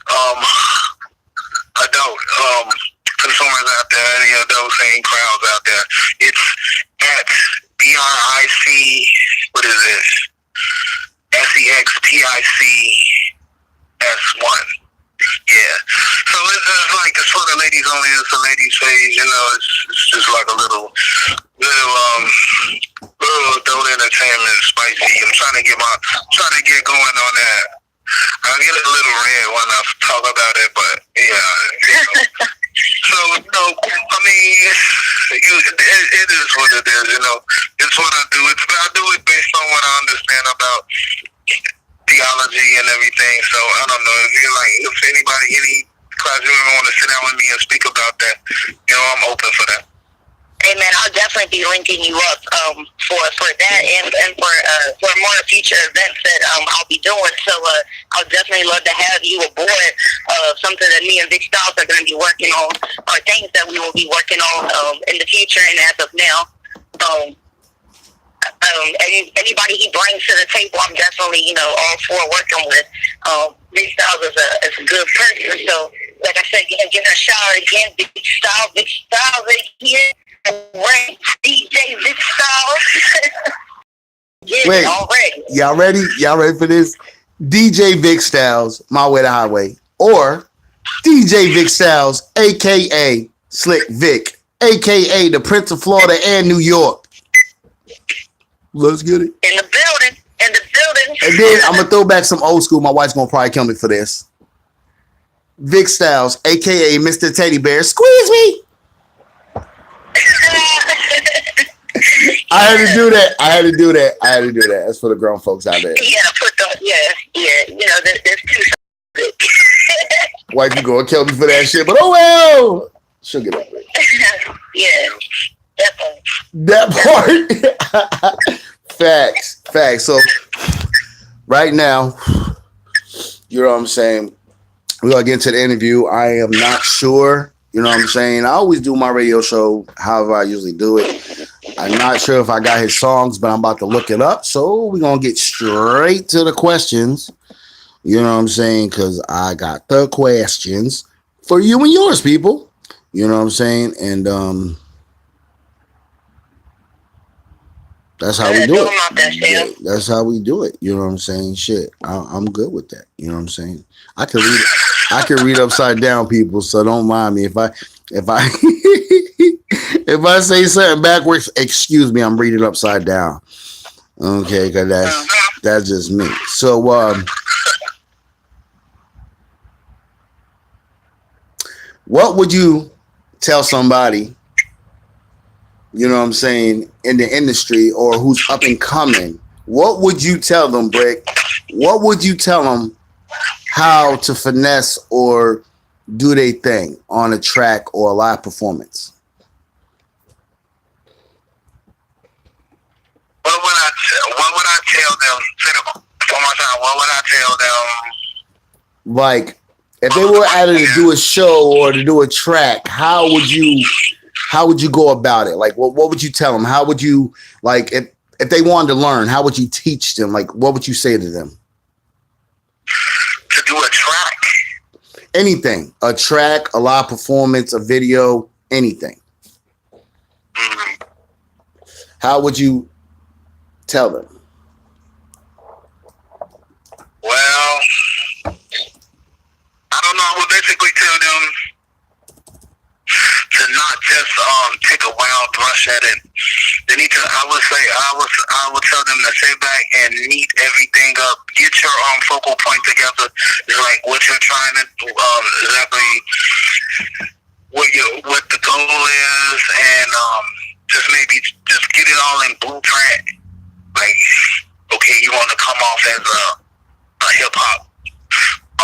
D: consumers out there, any adult sane crowds out there. It's at BRIC. What is this? SEXPICS1. Yeah. So it's like it's for the ladies only. It's a ladies page. You know, it's just like a little adult entertainment, spicy. I'm trying to get going on that. I get a little red when I talk about it, but yeah. You know. So no, I mean, it is what it is. You know, it's what I do. I do it based on what I understand about theology and everything. So I don't know if anybody, any class member want to sit down with me and speak about that. You know, I'm open for that.
C: Hey man, I'll definitely be linking you up for that and for more future events that I'll be doing. So I'll definitely love to have you aboard something that me and Vic Styles are going to be working on, or things that we will be working on in the future and as of now. Anybody he brings to the table, I'm definitely all for working with. Vic Styles is a good person. So like I said, give a shout out again, Vic Styles here. Right, DJ Vic Styles.
A: Wait,
C: already.
A: Y'all ready? Y'all ready for this? DJ Vic Styles, My Way to Highway, or DJ Vic Styles, aka Slick Vic, aka the Prince of Florida and New York. Let's get it.
C: In the building.
A: And then I'm gonna throw back some old school. My wife's gonna probably kill me for this. Vic Styles, aka Mr. Teddy Bear, squeeze me. I had to do that. That's for the grown folks out there.
C: Yeah, there's two.
A: Wife, you gonna kill me for that shit, but oh well. She'll get over it.
C: Yeah, definitely.
A: That part. Facts. So right now, you know what I'm saying? We're gonna get into the interview. I am not sure. You know what I'm saying? I always do my radio show however I usually do it. I'm not sure if I got his songs, but I'm about to look it up. So we're going to get straight to the questions. You know what I'm saying? Because I got the questions for you and yours, people. You know what I'm saying? And that's how we do it. That's how we do it. You know what I'm saying? Shit, I'm good with that. You know what I'm saying? I can read upside down, people, so don't mind me. If I if I say something backwards, excuse me, I'm reading upside down. Okay, because that's just me. So what would you tell somebody, you know what I'm saying, in the industry or who's up and coming? What would you tell them, Bric? What would you tell them how to finesse or do their thing on a track or a live performance?
D: What would I tell them? Say it one more time. What would I tell them?
A: Like, if they were added to do a show or to do a track, how would you go about it? Like, what would you tell them? How would you, like, if they wanted to learn, how would you teach them? Like, what would you say to them?
D: To do a track?
A: Anything. A track, a live performance, a video, anything.
D: Mm-hmm.
A: How would you tell them?
D: Well, I don't know. I would basically tell them to not just take a wild rush at it. They need to. I would tell them to sit back and neat everything up. Get your focal point together. Like what you're trying to do, exactly what the goal is, and just maybe just get it all in blueprint. Like, okay, you want to come off as a hip hop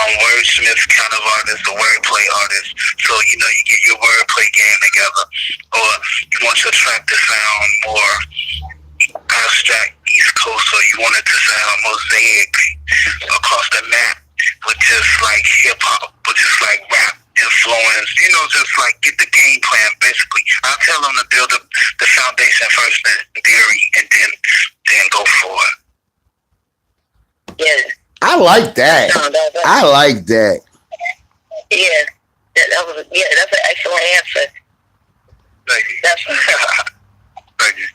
D: wordsmith kind of artist, a wordplay artist. So, you know, you get your wordplay game together. Or you want your track to sound more abstract East Coast, or you want it to sound mosaic across the map with just like hip hop, with just like rap influence, you know, just like get the game plan basically. I'll tell them to build the foundation first in theory and then go for it.
C: Yeah.
A: I like that. I like that.
C: Yeah, that's an excellent answer.
D: Thank you. Thank you.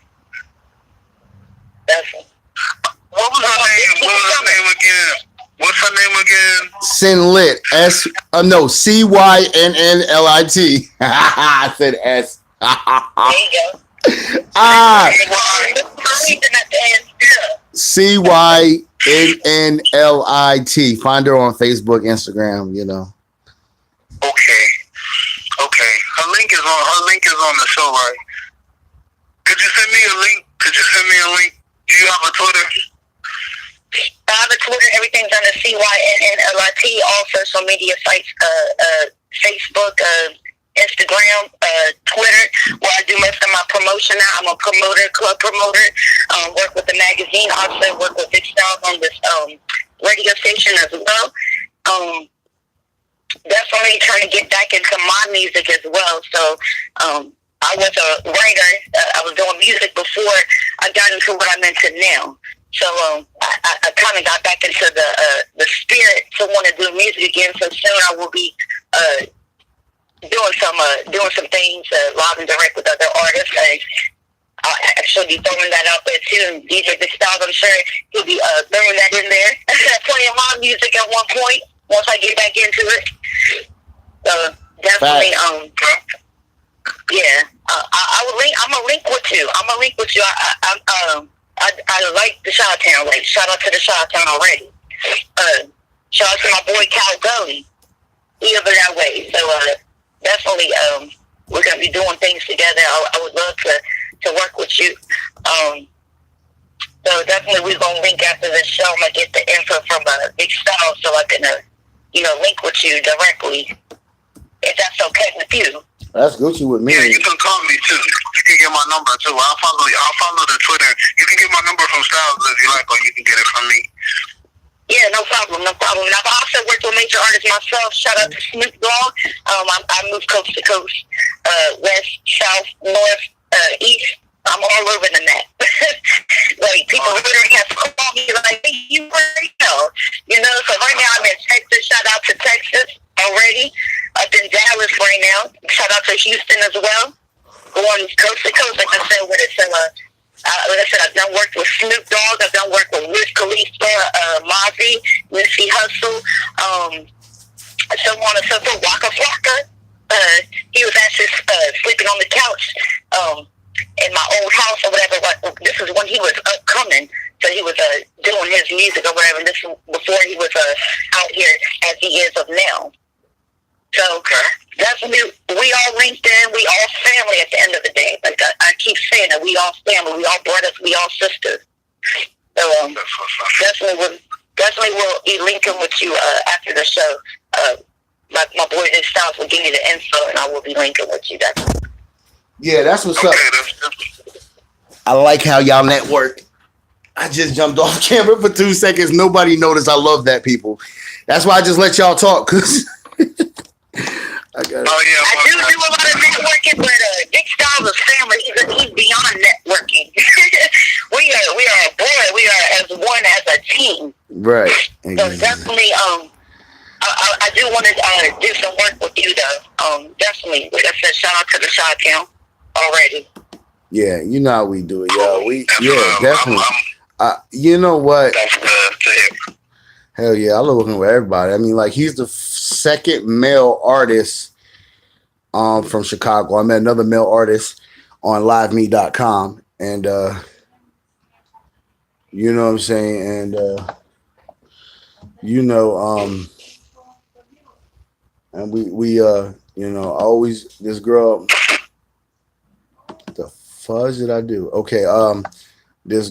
D: What was her name again? What's her name again?
A: cynnlit. CYNNLIT. I said S.
C: There you go.
A: CYNNLIT. Find her on Facebook, Instagram, you know.
D: Okay. Her link is on the show, right? Could you send me a link? Do you have a Twitter?
C: I have a Twitter. Everything's on the CYNNLIT. All social media sites, Facebook, Instagram, Twitter, where I do most of my promotion now. I'm a promoter, club promoter. Work with the magazine. Also work with Big Styles on this radio station as well. Definitely trying to get back into my music as well. So I was a writer. I was doing music before I got into what I'm into now. So I kind of got back into the spirit to want to do music again. So soon I will be doing some things live and direct with other artists. I'll actually be throwing that out there too. And DJ Big Styles, I'm sure he'll be throwing that in there, playing my music at one point once I get back into it. So definitely, yeah. I will link. I'm gonna link with you. I like the Chi-Town. Like, shout out to the Chi-Town already. Shout out to my boy Cal Gully. He over that way. So definitely, we're gonna be doing things together. I would love to work with you. So definitely, we're gonna link after the show. I'm gonna get the info from Big Style so I can, link with you directly, if that's okay with you.
A: That's Gucci with me.
D: Yeah, you can call me too. You can get my number too. I'll follow the Twitter. You can get my number from Styles if you like, or you can get it from me.
C: Yeah, no problem. And I've also worked with major artists myself. Shout out to Snoop Dogg. I moved coast to coast, west, south, north, east. I'm all over the map. Like, people literally have to call me like, hey, you already know. So right now I'm in Texas. Shout out to Texas already. Up in Dallas right now. Shout out to Houston as well. Going coast to coast, like I said, with it. So, like I said, I've done work with Snoop Dogg. I've done work with Wiz Khalifa, Mozzie, Nipsey Hussle, so on and so forth. Waka Flocka. he was actually sleeping on the couch in my old house or whatever. But this is when he was upcoming, so he was doing his music or whatever. And this was before he was out here as he is of now. So definitely, we all linked in. We all family at the end of the day. Like I keep saying that we all family. We all brothers. We all sisters. So definitely will be linking with you after the show. My boy Nick Styles will give me the info, and I will be linking with you.
A: Yeah, that's what's up. I like how y'all network. I just jumped off camera for 2 seconds. Nobody noticed. I love that, people. That's why I just let y'all talk, because I do
C: a lot of networking, but Nick Styles is family. He's beyond networking. we are a boy. We are as one, as a team.
A: Right.
C: So definitely, I do want to do some work with you, though. Definitely, like I said, shout out to the Shot Town already.
A: Yeah, you know how we do it, yo. Definitely. You know what? Hell yeah, I love working with everybody. I mean, like, he's the second male artist from Chicago. I met another male artist on liveme.com, and you know what I'm saying, and and we you know, always this girl. The fudge did I do? Okay, this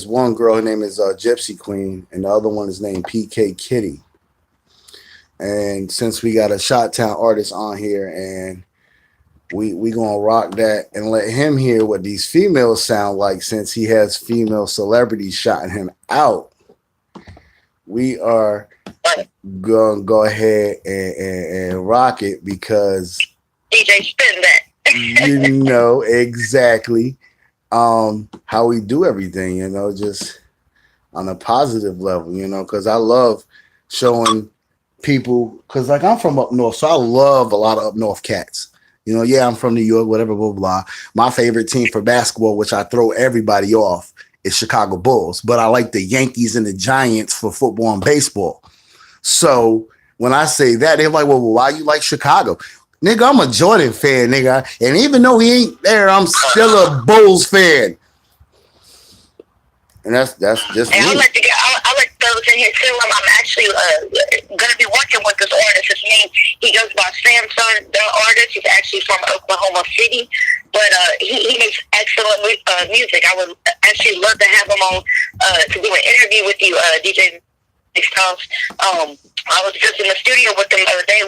A: one girl, her name is Gypsy Queen, and the other one is named PK Kitty. And since we got a Shot Town artist on here, and we gonna rock that and let him hear what these females sound like, since he has female celebrities shouting him out, we are gonna go ahead and rock it, because
C: DJ spin that.
A: you know exactly how we do everything, you know, just on a positive level, you know, because I love showing people, because like I'm from up north, so I love a lot of up north cats. You know, yeah, I'm from New York, whatever, blah, blah. My favorite team for basketball, which I throw everybody off, is Chicago Bulls. But I like the Yankees and the Giants for football and baseball. So when I say that, they're like, well, why you like Chicago? Nigga, I'm a Jordan fan, nigga. And even though he ain't there, I'm still a Bulls fan. And that's just
C: and
A: me.
C: I like those in here too. I'm actually going to be working with this artist. His name, he goes by Samson, the artist. He's actually from Oklahoma City, but he makes excellent music. I would actually love to have him on to do an interview with you, DJ Styles. I was just in the studio with him the other day.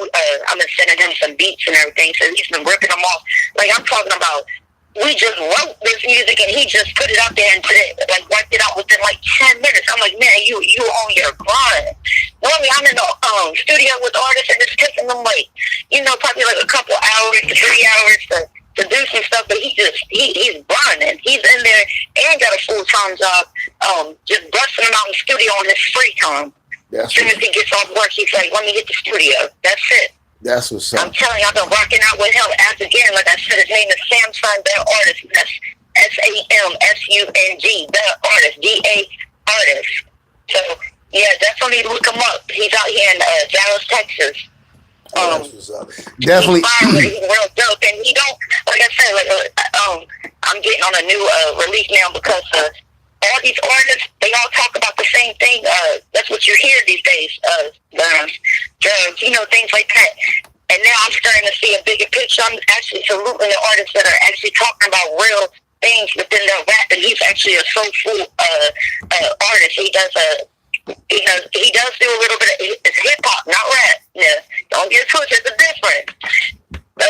C: I've been sending him some beats and everything, so he's been ripping them off. Like, I'm talking about, we just wrote this music and he just put it out there and like wiped it out within like 10 minutes. I'm like, man, you on your grind. Normally I'm in the studio with artists and it's taking them like, you know, probably like a couple hours to 3 hours to do some stuff, but he's grinding. He's in there and got a full-time job, just busting them out in the studio on his free time. As soon as he gets off work, he's like, let me hit the studio. That's it.
A: That's what's up.
C: I'm telling you, I've been rocking out with him. As again, like I said, his name is Samson, the artist. That's SAMSUNG, the artist, DA artist. So yeah, definitely look him up. He's out here in Dallas, Texas.
A: That's what's up. Definitely.
C: He's real dope, and he don't, like I said, like I'm getting on a new release now, because all these artists, they all talk about the same thing. That's what you hear these days. Drugs, you know, things like that. And now I'm starting to see a bigger picture. I'm actually saluting the artists that are actually talking about real things within their rap. And he's actually a soulful artist. He does he does do a little bit of it's hip hop, not rap. Yeah, don't get twisted. It's different. So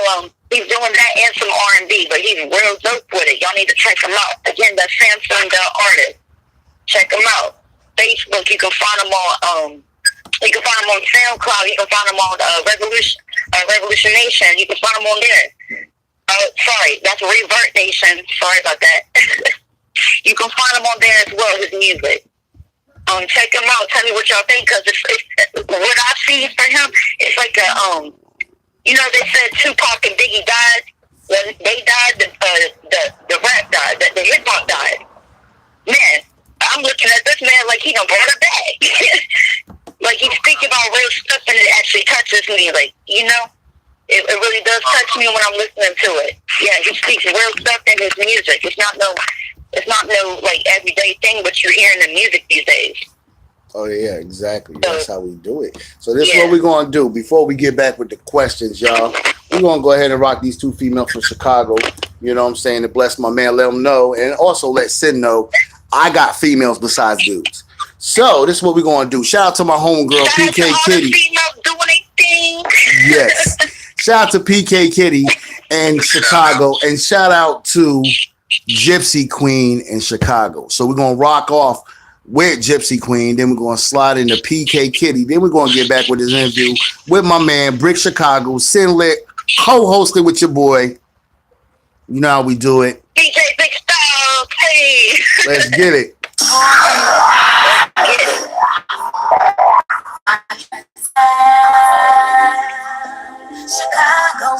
C: he's doing that and some R&B, but he's real dope with it. Y'all need to check him out. Again, that's Samson, the artist. Check him out. Facebook, you can find him on SoundCloud. You can find him on Revolution Nation. You can find him on there. Sorry, that's Revert Nation. Sorry about that. You can find him on there as well, his music. Check him out. Tell me what y'all think, because it's what I see for him, it's like a you know, they said Tupac and Biggie died. When they died, the rap died, the hip hop died. Man, I'm looking at this man like he done brought it back. Like, he's speaking about real stuff and it actually touches me. Like, you know, It really does touch me when I'm listening to it. Yeah, he speaks real stuff in his music. It's not no like everyday thing, but you're hearing the music these days.
A: Oh yeah, exactly. That's how we do it. So this is what we're gonna do before we get back with the questions, y'all. We're gonna go ahead and rock these two females from Chicago. You know what I'm saying? To bless my man, let him know, and also let Cyn know I got females besides dudes. So this is what we're gonna do. Shout out to my homegirl PK Kitty. Yes. Shout out to PK Kitty in Chicago, and shout out to Gypsy Queen in Chicago. So we're gonna rock off with Gypsy Queen, then we're going to slide into PK Kitty, then we're going to get back with this interview with my man Bric Chicago, cynnlit, co-hosted with your boy. You know how we do it.
C: DJ Big Style, hey.
A: Let's get it.
B: Chicago,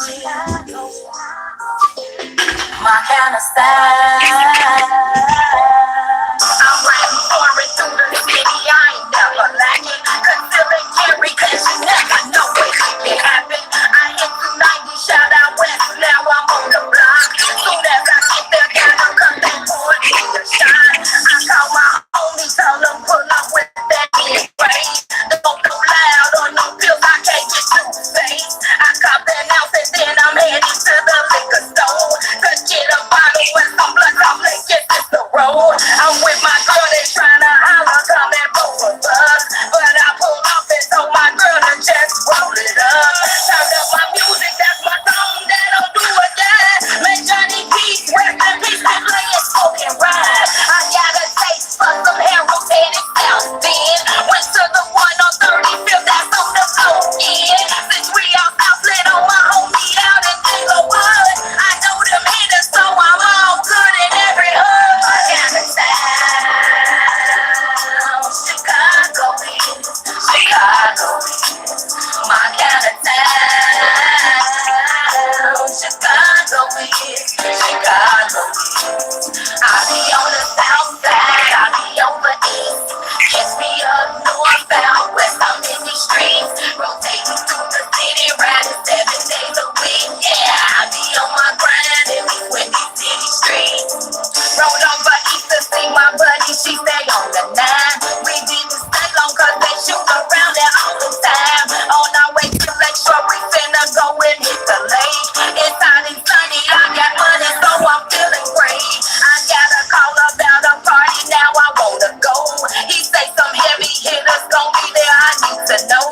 B: my kind of style. I'm riding for it through the city. I ain't never lacking. Conceal and carry, cause you never know what can happen. I hit 290, shout out west. Now I'm on the block. Soon as I get there, gotta come back for it. Hit the shot. I call my homies, tell them pull up with that big race. Don't go loud on no pills, I can't get too face. I cop an ounce and then I'm headed to the liquor store. Cause get a bottle with some blood, I'm like, yes, it's the road. I'm with my girl, they tryna holler, come and both of us. But I pull off and told my girl to just roll it up. Turn up my music, that's my song, that don't do a die. Make Johnny Peace, rest in peace, I play it, smoking ride. I got a taste for some arrows headed south then. Went to the one on 35th, that's on the low end. Since we all south lit on my homie out in Inglewood. I know them hitters, so I'm all good in every hood. I got a Chicago, Chicago, my kind of town. Chicago, Chicago. I be on the south side, I be on the east. Catch me up north, out west, I'm in these streets. Rotating through the city, riding 7 days a week. Yeah, I be on my grind in these windy city streets. Rolled over east to see my buddy, she stay on the 9. We didn't stay long cause they shoot around there all the time. On our way to Lakeshore, we finna go and hit the lake. It's hot and sunny, I got money, so I'm feeling great. I got a call about a party, now I wanna go. He say some heavy hitters gon' be there, I need to know.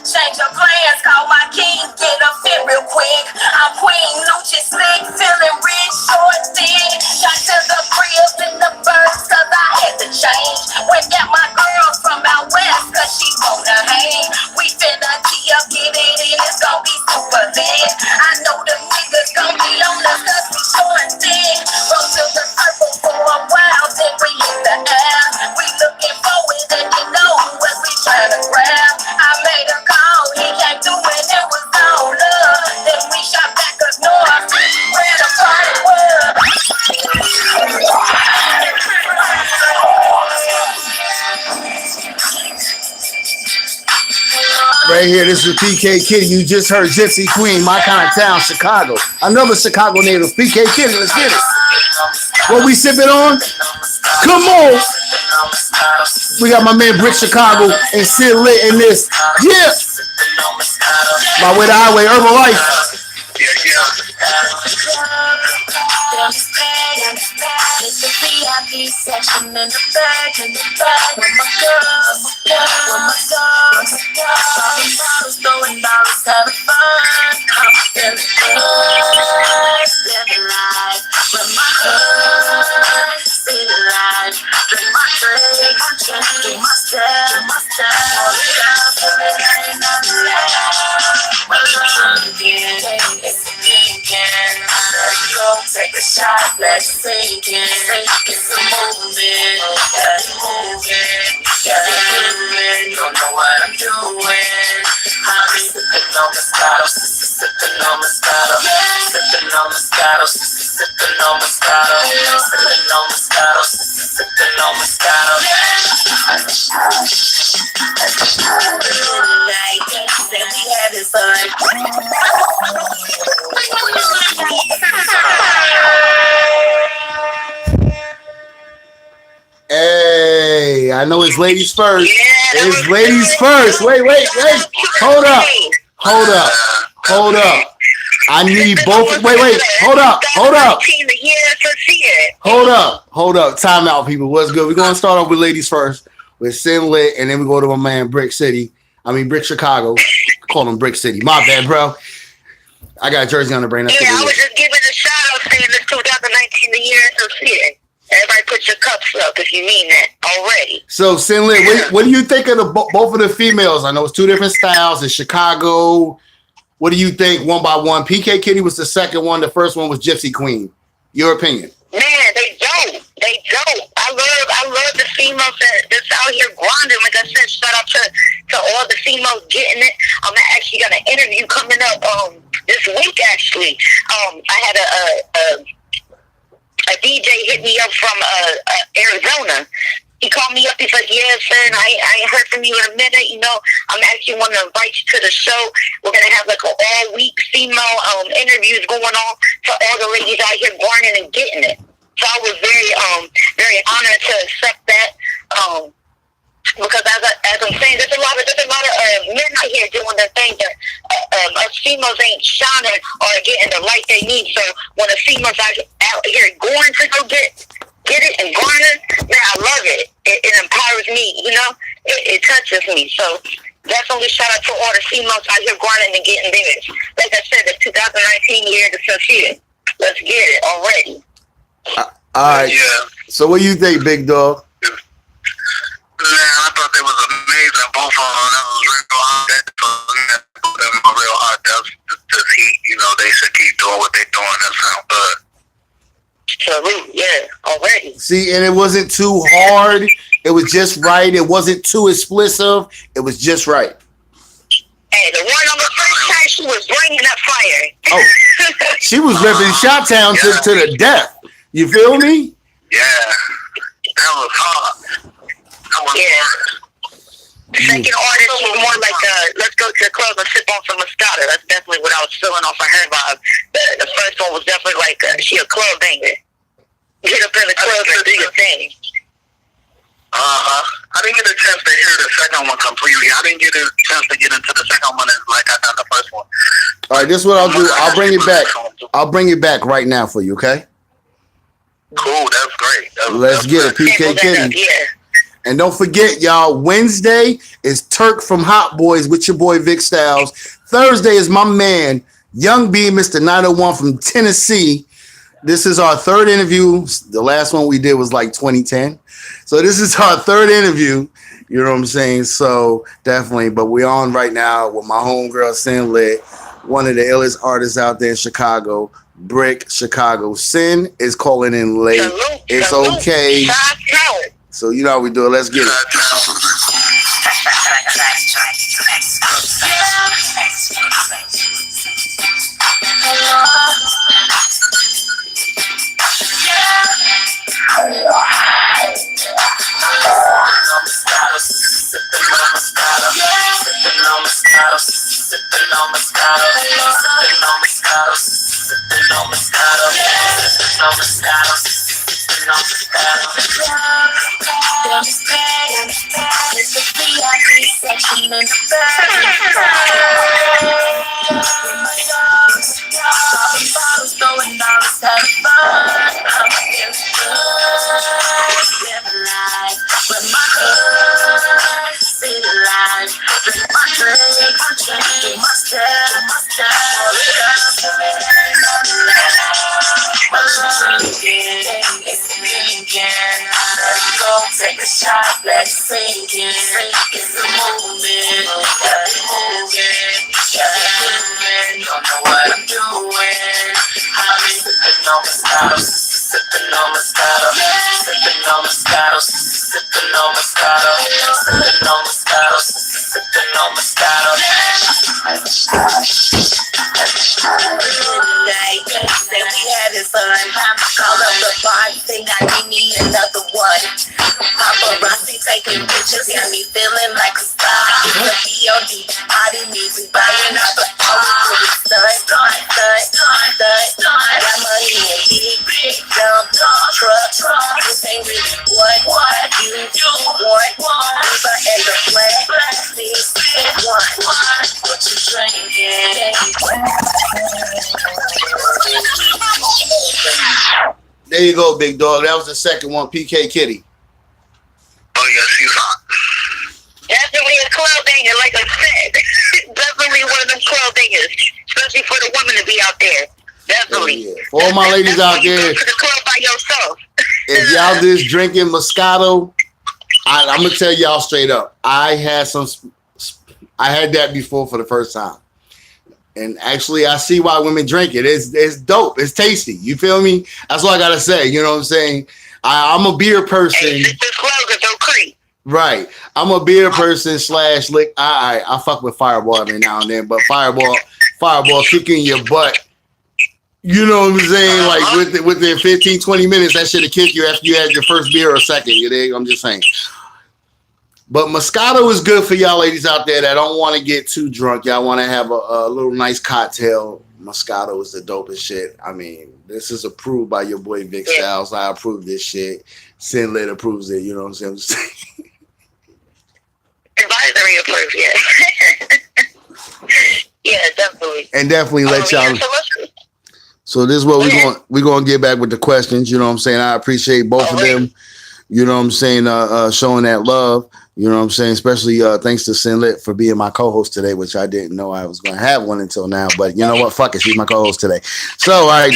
B: Change your plans, call my king, get a fit real quick. I'm Queen, Lucci slick, feeling rich, short, thin. Got to the crib in the birds, cause I had to change. Went got my girls from out west, cause she wanna hang. We finna tee up, get it in, it's gon' be super lit. I know the niggas gon' be on us, cause we short, thin. Roll to the purple for a while, then we hit the air. We looking forward and you know what we tryna grab. I made a call, he came through and it was all love. Then we shot back up north, where the party was.
A: Right here, this is PK Kitty. You just heard Gypsy Queen, my kind of town, Chicago. Another Chicago native, PK Kitty. Let's get it. What we sipping on? Come on. We got my man Bric Chicago and cynnlit in this. Yeah. My way to highway, Herbalife.
B: It's the VIP section in the back, with my girls, popping bottles, throwing dollars, having fun. I'm feeling good, living life with my hood, see the life, drink my drink, do my step, hold it down, feel it ain't nothing left. We're drinking, it's thinking, let's go take a shot, let's sink in, it's a movement, you don't know what I'm doing. I'll be sipping on Moscato, sipping on Moscato, sipping on Moscato, sipping on Moscato, sipping on Moscato, sipping on Moscato. Tonight, say we having fun.
A: Hey, I know it's ladies first.
C: Yeah,
A: It's ladies first. Wait. Hold up. I need both. Wait. Hold up. Time out, people. What's good? We're gonna start off with ladies first with cynnlit, and then we go to my man Bric Chicago. Call him Bric City. My bad, bro. I got a jersey on the brain.
C: Yeah, I was just giving a shout out saying this 2019 the year associated. Everybody put your cups up if you mean that already.
A: So, cynnlit, what do you think of both of the females? I know it's two different styles in Chicago. What do you think one by one? PK Kitty was the second one. The first one was Gypsy Queen. Your opinion?
C: Man, they dope. I love the females that's out here grinding. Like I said, shout out to all the females getting it. I'm actually got an interview coming up this week. Actually, I had a DJ hit me up from Arizona. He called me up. He's like, "Yeah, son, I ain't heard from you in a minute. You know, I'm actually want to invite you to the show. We're gonna have like an all-week female interviews going on for all the ladies out here grinding and getting it." So I was very honored to accept that. Because as I'm saying, there's a lot of men out here doing their thing that us females ain't shining or getting the light they need. So when the females out here going to go get it and grinding, man, I love it. It empowers me, you know. It touches me. So definitely shout out to all the females out here grinding and getting theirs. Like I said, the 2019 year to succeed. Let's get it already.
A: All right. Yeah. So what do you think, big dog?
D: Man, I thought they was amazing. Both of them. That was real hot. That was real hot. That was just heat. You know, they should keep doing what they're doing. That sounds good.
C: Salute, yeah, already.
A: See, and it wasn't too hard. It was just right. It wasn't too explicit. It was just right.
C: Hey, the one on the first time, she was bringing up fire.
A: Oh, she was ripping Shot-Town to the death. You feel me?
D: Yeah, that was hot.
C: Second artist was more like let's go to the club and sip on some Moscato. That's definitely what I was feeling off of her vibe. The first one was definitely like she a club banger. Get up in the club and do your thing.
D: I didn't get a chance to hear the second one completely. I didn't get a chance to get into the second one like I done the first one.
A: All right, this is what I'll do. I'll bring it back. I'll bring it back right now for you, okay?
D: Cool, that's great.
A: Let's get it, PK Kitty.
C: Yeah.
A: And don't forget, y'all, Wednesday is Turk from Hot Boys with your boy Vic Styles. Thursday is my man, Young B, Mr. 901 from Tennessee. This is our third interview. The last one we did was like 2010. So this is our third interview. You know what I'm saying? So definitely. But we're on right now with my homegirl, cynnlit, one of the illest artists out there in Chicago, Bric Chicago. Cyn is calling in late. It's okay. So you know how we do it. Let's get it.
B: Take a shot, let's sink it. It's the movement, moving. Don't know what I'm doing. I'm sipping on Moscato, sipping on Moscato, sipping on Moscato, sipping on Moscato, sipping on Moscato, sipping on Moscato. Say we having fun. Call up the bar, say I need me another one. Fucking bitches got me feeling like a star. The B.O.D. party music buying up, but all we do is stunt. Got money in big dump truck. This ain't really what you want. River and the flag, this one. What you drinking?
A: There you go, big dog. That was the second one, PK Kitty.
D: Oh yeah, she's hot.
C: Definitely a club banger, like I said. Definitely one of them club bangers, especially for the women to be out there. Definitely.
A: Yeah. For all my ladies out there,
C: you go to the club by yourself.
A: if y'all just drinking Moscato, I'm gonna tell y'all straight up. I had that before for the first time, and actually, I see why women drink it. It's dope. It's tasty. You feel me? That's all I gotta say. You know what I'm saying? I'm a beer person.
C: Hey, this slogan don't creep.
A: Right. I'm a beer person / lick. I fuck with Fireball every now and then, but Fireball kicking your butt. You know what I'm saying? Like within 15, 20 minutes, that shit'll kick you after you had your first beer or second. You dig? I'm just saying. But Moscato is good for y'all ladies out there that don't want to get too drunk. Y'all want to have a little nice cocktail. Moscato is the dopest shit. I mean, this is approved by your boy Vic Styles. I approve this shit. cynnlit approves it. You know what I'm saying?
C: Advisory approved, yeah. Yeah, definitely.
A: And definitely let y'all. So this is what we're gonna get back with the questions. You know what I'm saying? I appreciate both of them. You know what I'm saying? Showing that love. You know what I'm saying? Especially thanks to cynnlit for being my co-host today, which I didn't know I was going to have one until now. But you know what? Fuck it. She's my co-host today. So, all right.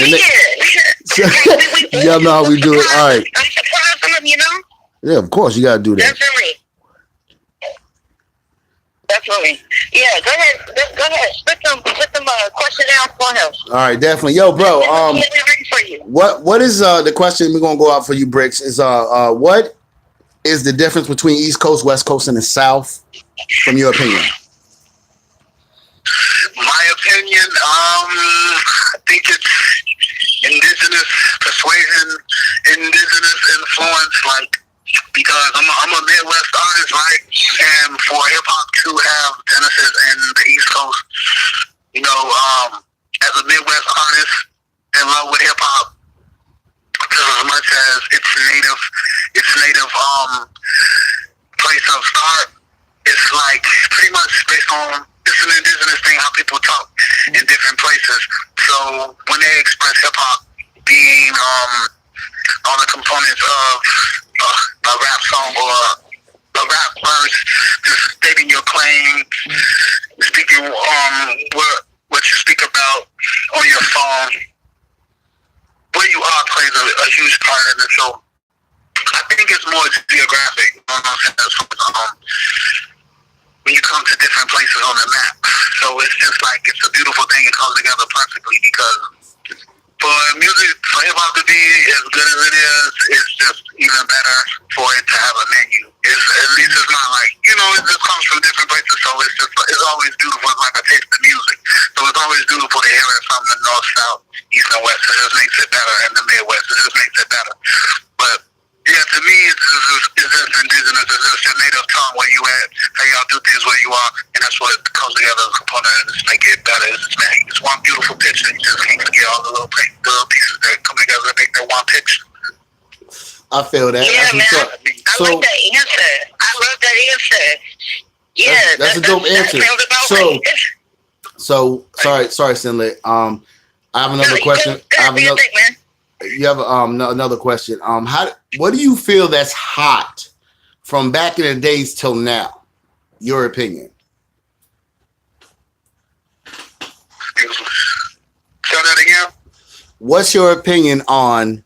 A: Y'all know how we do it. All right.
C: I'm surprised them, you know?
A: Yeah, of course. You got to do that.
C: Definitely. Yeah, go ahead. Spit them question down for him.
A: All right, definitely. Yo, bro. What is the question we're gonna go out for you, Bricks? Is what is the difference between East Coast, West Coast, and the South, from your opinion?
D: My opinion, I think it's indigenous persuasion, indigenous influence, like, because I'm a Midwest artist, right? And for hip hop to have genesis in the East Coast, you know, as a Midwest artist in love with hip hop, just as much as its native place of start, it's like pretty much based on it's an indigenous thing how people talk in different places. So when they express hip hop being on the components of a rap song or a rap verse, just stating your claim, speaking what you speak about on your song, where you are plays a huge part in it. So I think it's more geographic. You know what I'm saying? When you come to different places on the map. So it's just like, it's a beautiful thing. It comes together perfectly because for music, for hip hop to be as good as it is, it's just even better for it to have a menu. At least it's not like, you know, it just comes from different places. So it's always beautiful. It's like a taste of music. So it's always beautiful to hear it from the north, south, east, and west. It just makes it better. And the Midwest, it just makes it better. But yeah, to me, it's just indigenous. It's just your native tongue, where you at, how y'all do things where you are, and that's what comes together as a component and just make it better. It's one beautiful picture. You just can't forget all the little pieces that come together and make that one picture.
A: I feel that.
C: Yeah, man. I like that answer. I love that answer. Yeah,
A: that's a dope answer. So sorry, cynnlit. I have another question. You have another question. What do you feel that's hot from back in the days till now? Your opinion.
D: Say that again.
A: What's your opinion on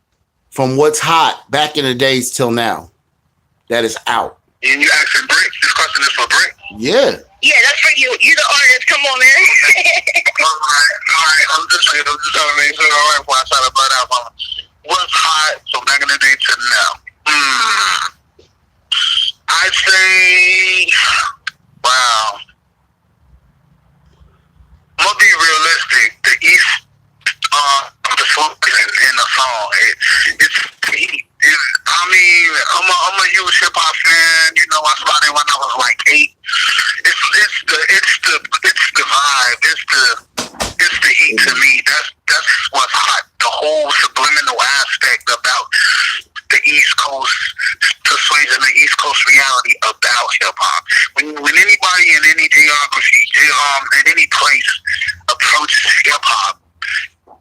A: from what's hot back in the days till now that is out?
D: And you asking Bric? This question is for Bric?
A: Yeah.
C: Yeah, that's for you. You the artist. Come on, man.
D: All right. I'm just trying to make sure all right before I try to butt out. What's hot from back in the day to now? I'd say, wow. I'm gonna be realistic. The East, the focus in the song. I'm a huge hip hop fan. You know, I started when I was like 8. It's the vibe. It's the heat to me. That's what's hot. The whole subliminal aspect about the East Coast persuasion, the East Coast reality about hip hop. When anybody in any geography, in any place approaches hip hop,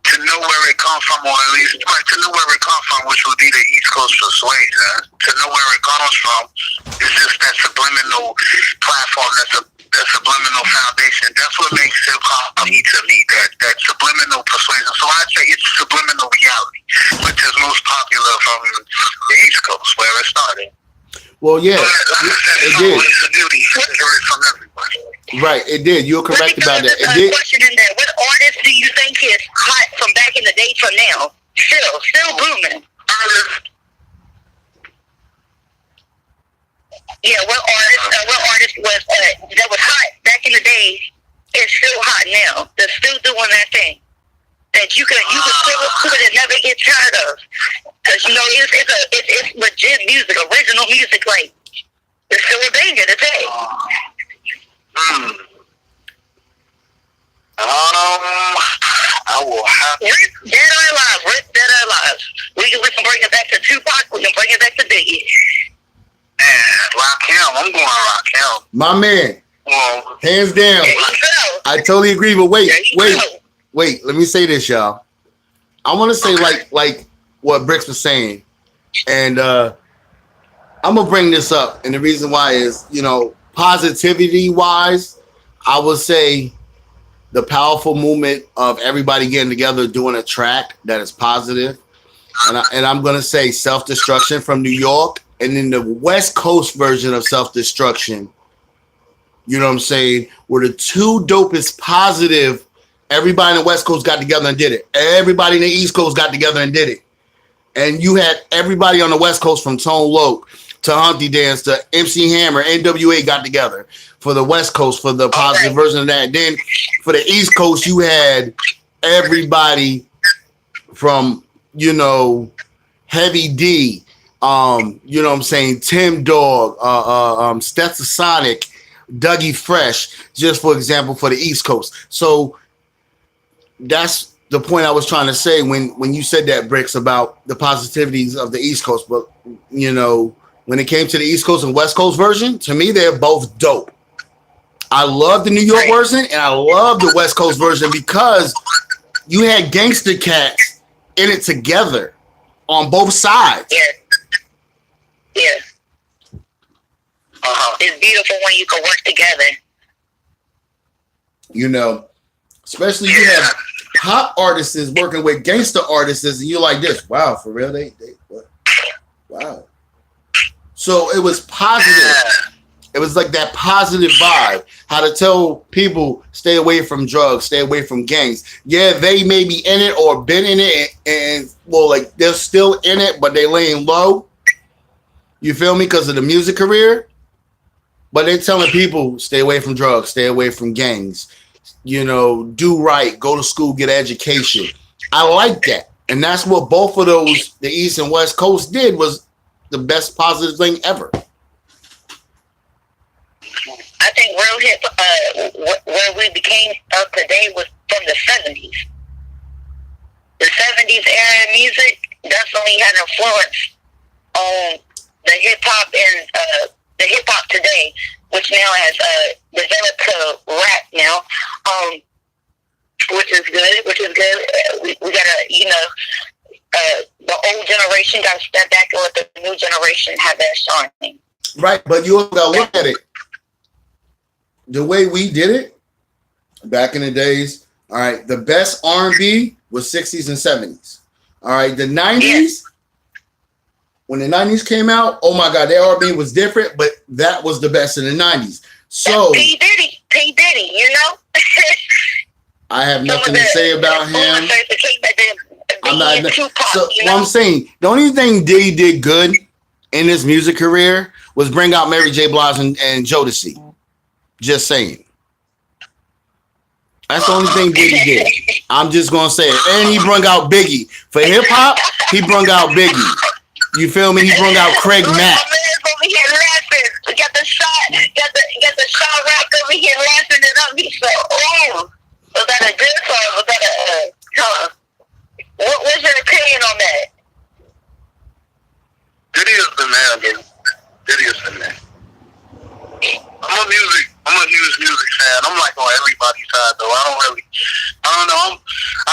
D: to know where it comes from, or at least to know where it comes from, which would be the East Coast persuasion, to know where it comes from is just that subliminal platform, that subliminal foundation. That's what makes hip hop to me, that subliminal persuasion. So I'd say it's subliminal reality, which is most popular from the East Coast, where it started.
A: Well, yeah, it did.
D: It's a beauty from everybody.
A: Right, it did. You're correct about that. It did.
C: Question in there: what artist do you think is hot from back in the day to now? Still booming. Yeah, what artist was that was hot back in the day is still hot now? That's still doing that thing that you could still put and never get tired of, because you know it's legit music, original music. Like it's still a banger today.
D: I will have
C: Dead or Alive, Dead or Alive. We can bring it back to Tupac. We can bring it back to Biggie.
D: Man, Rakim. I'm going Rakim.
A: My man,
D: Well,
A: hands down.
C: There you go.
A: I totally agree. But
C: There you go.
A: wait. Let me say this, y'all. I want to say like what Bricks was saying, and I'm gonna bring this up. And the reason why is, positivity wise, I would say the powerful movement of everybody getting together doing a track that is positive, and I'm gonna say Self-Destruction from New York, and then the West Coast version of Self-Destruction. You know what I'm saying? Were the two dopest positive. Everybody in the West Coast got together and did it. Everybody in the East Coast got together and did it. And you had everybody on the West Coast from Tone Loc to Humpty Dance to MC Hammer, NWA got together for the West Coast for the positive version of that. And then for the East Coast, you had everybody from, Heavy D, Tim Dog, Stetsasonic, Dougie Fresh, just for example, for the East Coast. So that's the point I was trying to say when you said that, Bricks, about the positivities of the East Coast. But, when it came to the East Coast and West Coast version, to me, they're both dope. I love the New York version and I love the West Coast version because you had gangster cats in it together on both sides.
C: Yeah. It's beautiful when you can work together.
A: Especially you have pop artists working with gangster artists, and you're like this. Wow, for real? They what? Wow. So it was positive. It was like that positive vibe. How to tell people stay away from drugs, stay away from gangs. Yeah, they may be in it or been in it, and they're still in it, but they laying low. You feel me? Because of the music career. But they're telling people stay away from drugs, stay away from gangs. Do right, go to school, get an education. I like that. And that's what both of those, the East and West Coast, did, was the best positive thing ever.
C: I think real hip, where we became up today was from the 70s. The 70s era of music definitely had influence on the hip hop and the hip hop today, which now has developed to rap now, which is good. We gotta, the old generation gotta step back and let the new generation have that shining.
A: Right, but you gotta look at it. The way we did it back in the days, all right, the best R&B was 60s and 70s. All right, the 90s, when the 90s came out, oh my God, their R&B was different, but that was the best in the 90s. So
C: P. Diddy,
A: I have nothing to say about him. I'm not. So what I'm saying, the only thing Diddy did good in his music career was bring out Mary J. Blige and Jodeci. Just saying. That's the only thing Diddy did. I'm just gonna say it. And he brung out Biggie. For hip hop, he brung out Biggie. You feel me? He brung out Craig Mack.
C: We got the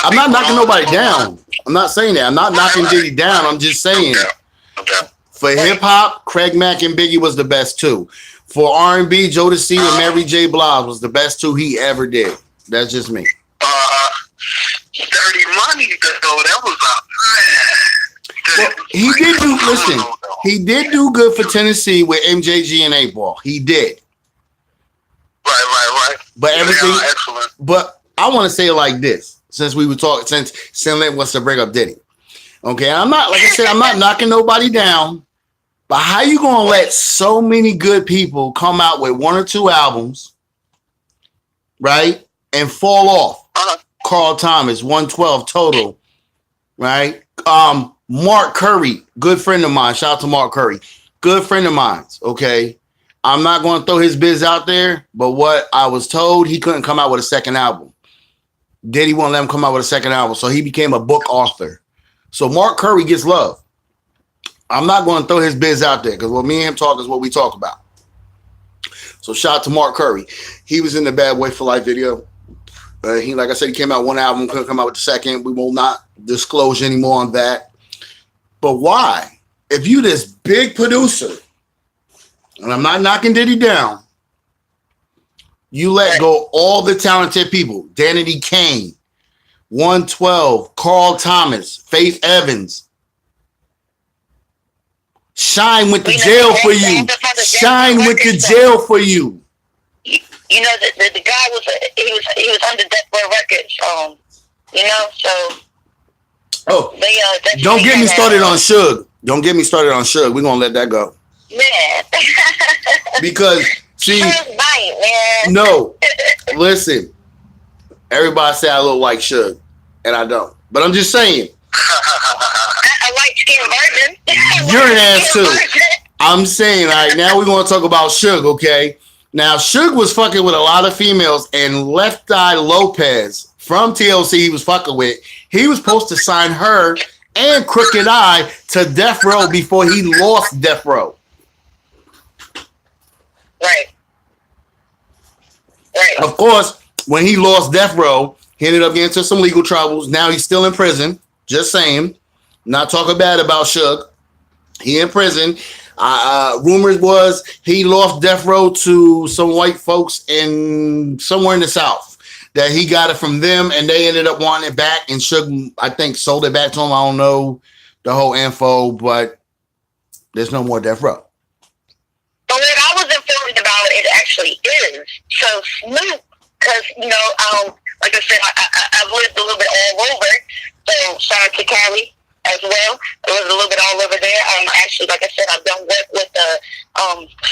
A: I'm not knocking nobody down. I'm not saying that. I'm not knocking Diddy down. I'm just saying for hip hop, Craig Mack and Biggie was the best two. For R&B, Jodeci and Mary J. Blige was the best two he ever did. That's just me.
D: Dirty Money, though, that was a man.
A: Well, he did do. Listen, he did do good for Tennessee with MJG and 8-Ball. He did.
D: Right.
A: But everything.
D: Yeah, excellent.
A: But I want to say it like this: since we were talking, since cynnlit wants to break up Diddy, okay, I'm not, like I said, I'm not knocking nobody down. But how you gonna let so many good people come out with one or two albums, right, and fall off? Carl Thomas, 112 total, right? Mark Curry, good friend of mine. Shout out to Mark Curry, good friend of mine. Okay, I'm not going to throw his biz out there, but what I was told, he couldn't come out with a second album. Diddy won't let him come out with a second album, so he became a book author. So Mark Curry gets love. I'm not going to throw his biz out there because what me and him talk is what we talk about. So shout out to Mark Curry. He was in the Bad Boy for Life video. He, like I said, he came out one album, couldn't come out with the second. We will not disclose any more on that. But why? If you this big producer, and I'm not knocking Diddy down, you let go all the talented people. Danity Kane, 112, Carl Thomas, Faith Evans. Shine went to jail for you. Shine went to jail for you.
C: You know, the guy he was under Death Row Records. You know, so they
A: don't get me started on Suge. Don't get me started on Suge. We're gonna let that go.
C: Man.
A: Because see,
C: man.
A: No, listen. Everybody say I look like Suge, and I don't. But I'm just saying.
C: I like skin virgin.
A: You're an ass too. I'm saying, all right, now we're going to talk about Suge, okay? Now, Suge was fucking with a lot of females, and Left Eye Lopez from TLC he was fucking with, he was supposed to sign her and Crooked Eye to Death Row before he lost Death Row.
C: Right.
A: Of course, when he lost Death Row, he ended up getting into some legal troubles. Now he's still in prison. Just saying. Not talking bad about Suge. He in prison. Rumors was he lost Death Row to some white folks in somewhere in the South. That he got it from them, and they ended up wanting it back. And Suge, I think, sold it back to him. I don't know the whole info, but there's no more Death Row.
C: But what I was informed about it actually is, so Snoop, because, you know, like I said, I've lived a little bit all over. So shout out to Cali as well. I lived a little bit all over there. Actually, like I said, I've done work with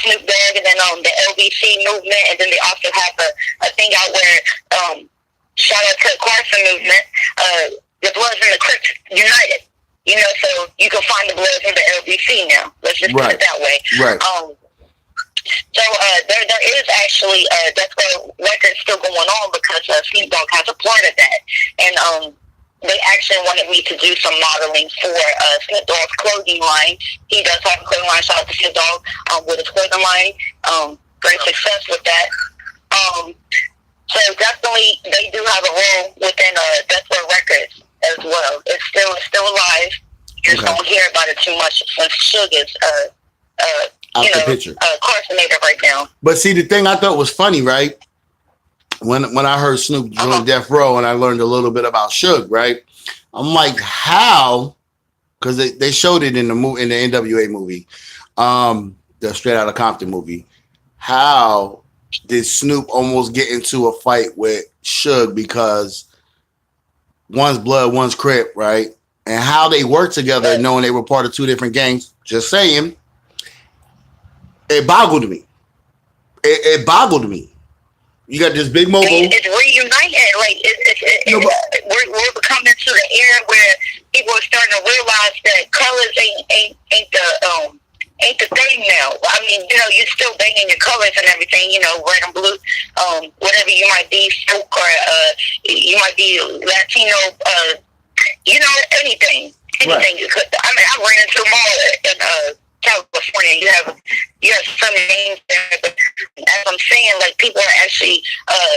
C: Snoop Dogg and then the LBC movement, and then they also have a thing out where shout out to the Carson movement. The Bloods and the Crips united. You know, so you can find the Bloods in the LBC now. Let's just put it that way.
A: Right.
C: So there is actually Death Row Records still going on because Snoop Dogg has a part of that, and they actually wanted me to do some modeling for Snoop Dogg's clothing line. He does have a clothing line. Shout out to Snoop Dogg with his clothing line. Great success with that. So definitely they do have a role within Death Row Records as well. It's still alive. You just don't hear about it too much since Suge is
A: out the picture.
C: Carsonated right now.
A: But see, the thing I thought was funny, right? When I heard Snoop join Death Row and I learned a little bit about Suge, right? I'm like, how? Because they showed it in the NWA movie, the Straight Outta Compton movie. How did Snoop almost get into a fight with Suge because one's Blood, one's Crip, right? And how they worked together, knowing they were part of two different gangs. Just saying. It boggled me. It boggled me. You got this big mobile.
C: It's reuniting. Like we're coming to the era where people are starting to realize that colors ain't the thing now. I mean, you know, you're still banging your colors and everything. You know, red and blue, whatever you might be, folk or you might be Latino. You know, anything you could. I mean, I ran into them all California, you have some names there, but as I'm saying, like, people are actually